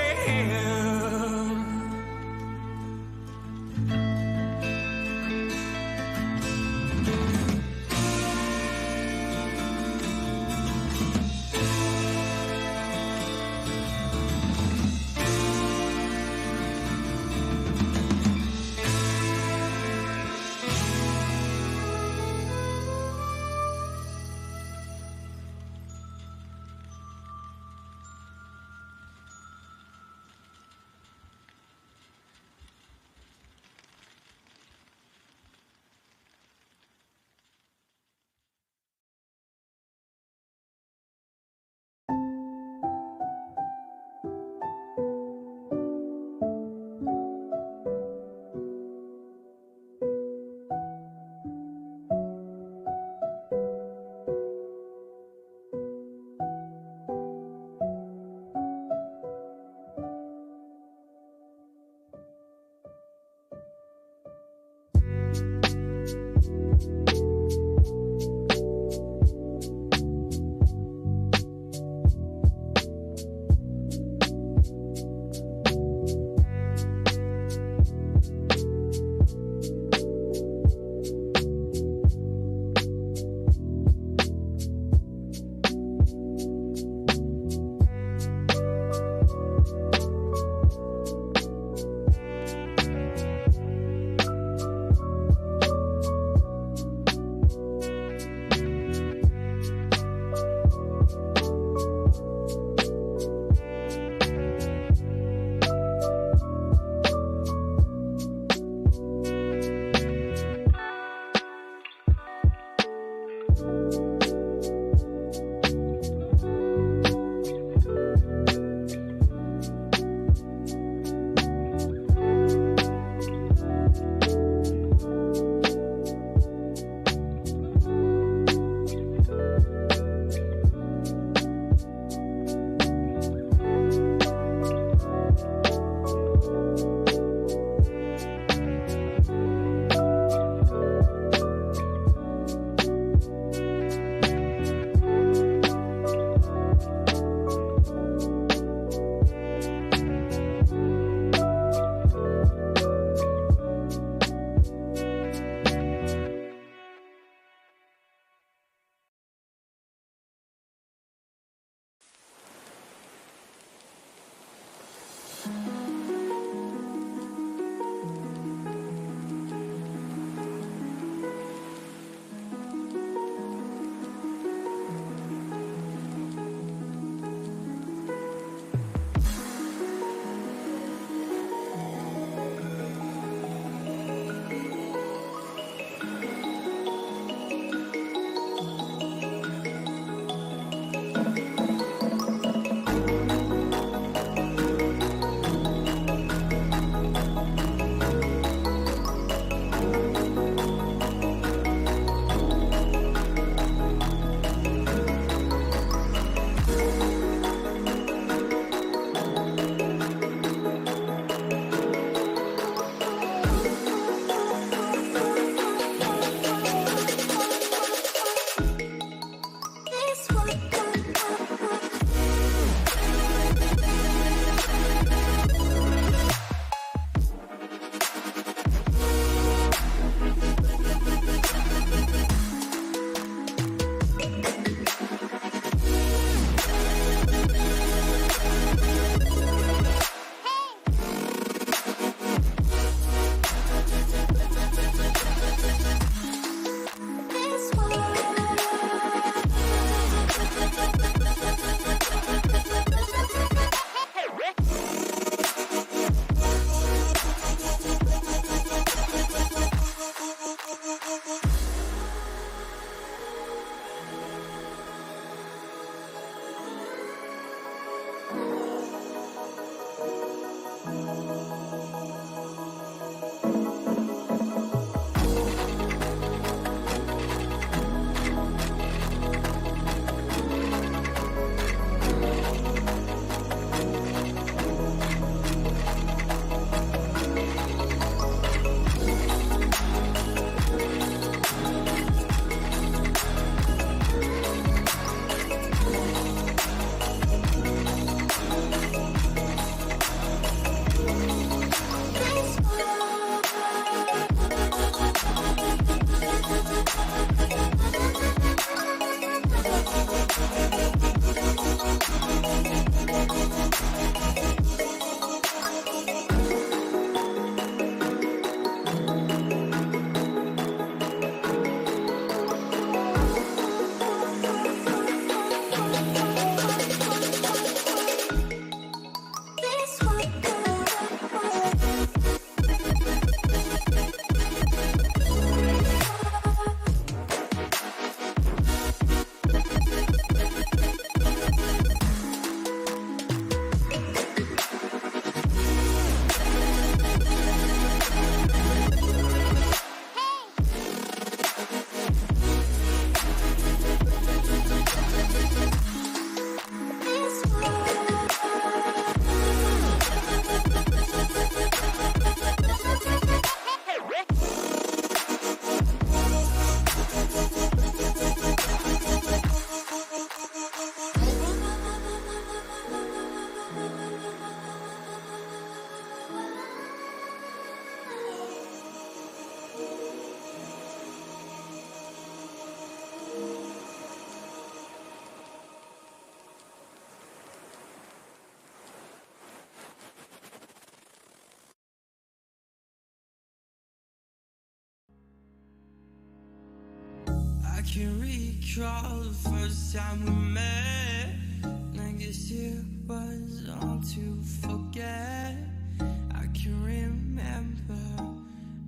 I can recall the first time we met. And I guess it was all to forget. I can remember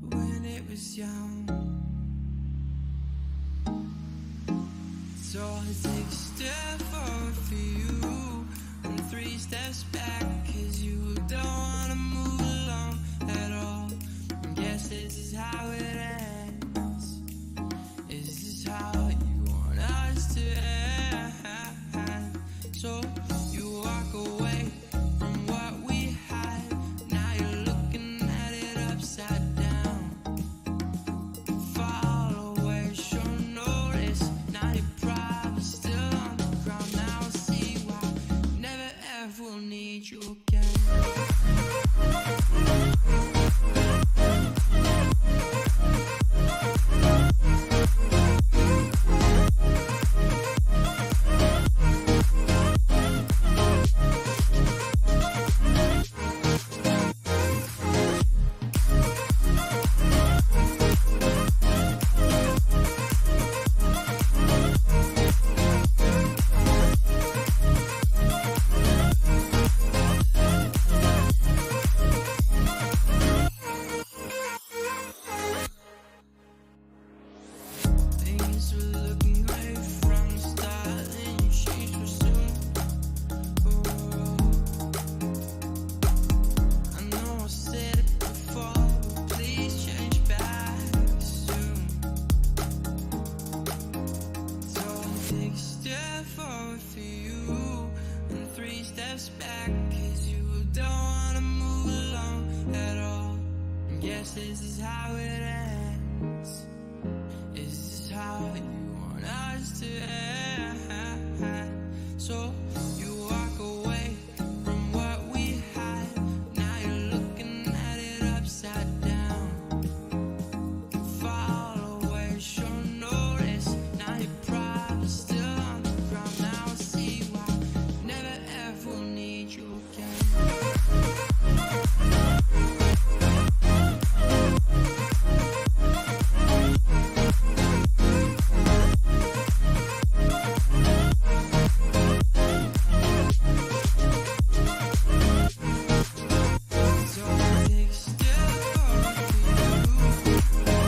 when it was young. So I take a step forward for you and 3 steps back, 'cause you don't wanna move along at all. I guess this is how it ends. Is this how you want us to end? So you walk away from what we had. Now you're looking at it upside down. Fall away, show notice. Now you're probably still on the ground. Now I see why never ever will need you again. Things were looking great from the start, then you changed so soon. Oh, I know I said it before, but please change back soon. So I take a step forward for you and 3 steps back, 'cause you don't wanna move along at all. I guess this is how it ends. Is this how you want us to end? So you walk away from what we had. Now you're looking at it upside down. Fall away, show notice. Now you're probably still on the ground. Now I see why never ever will need you again. So I take a step forward for you,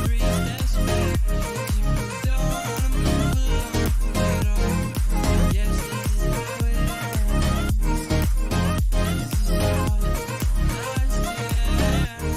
3 steps back, 'cause you don't wanna move along at all. Yes, this is how it ends. This is how you want us to end.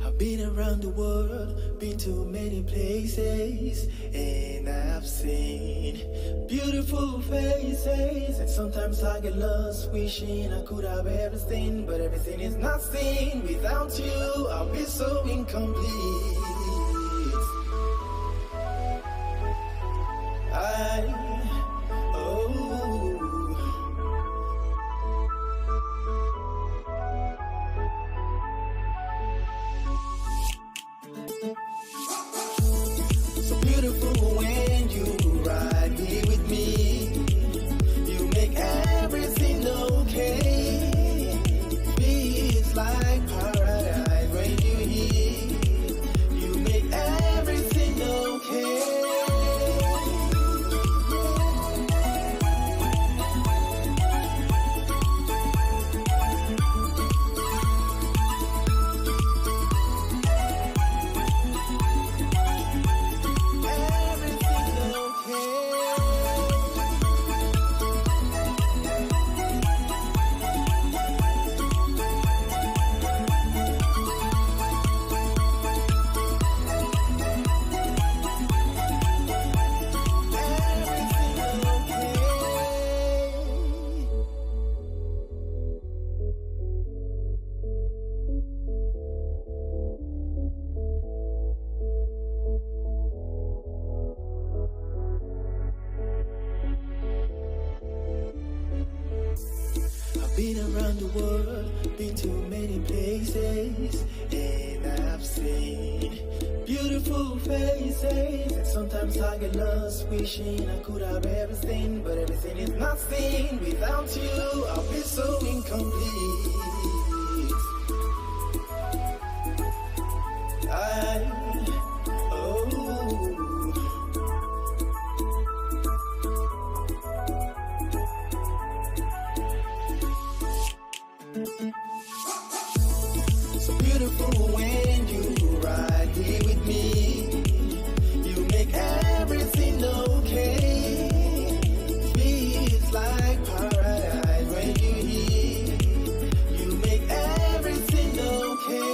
I've been around the world, been to many places, and I've seen beautiful faces. And sometimes I get lost, wishing I could have everything, but everything is nothing without you. I'll be so incomplete. So beautiful when you ride here with me. You make everything okay. Feels like paradise when you're here. You make everything okay. Been around the world, been to many places, and I've seen beautiful faces. And sometimes I get lost, wishing I could have everything, but everything is nothing without you. I'll be so incomplete. So beautiful when you ride here with me. You make everything okay. Feels like paradise when you're here. You make everything okay.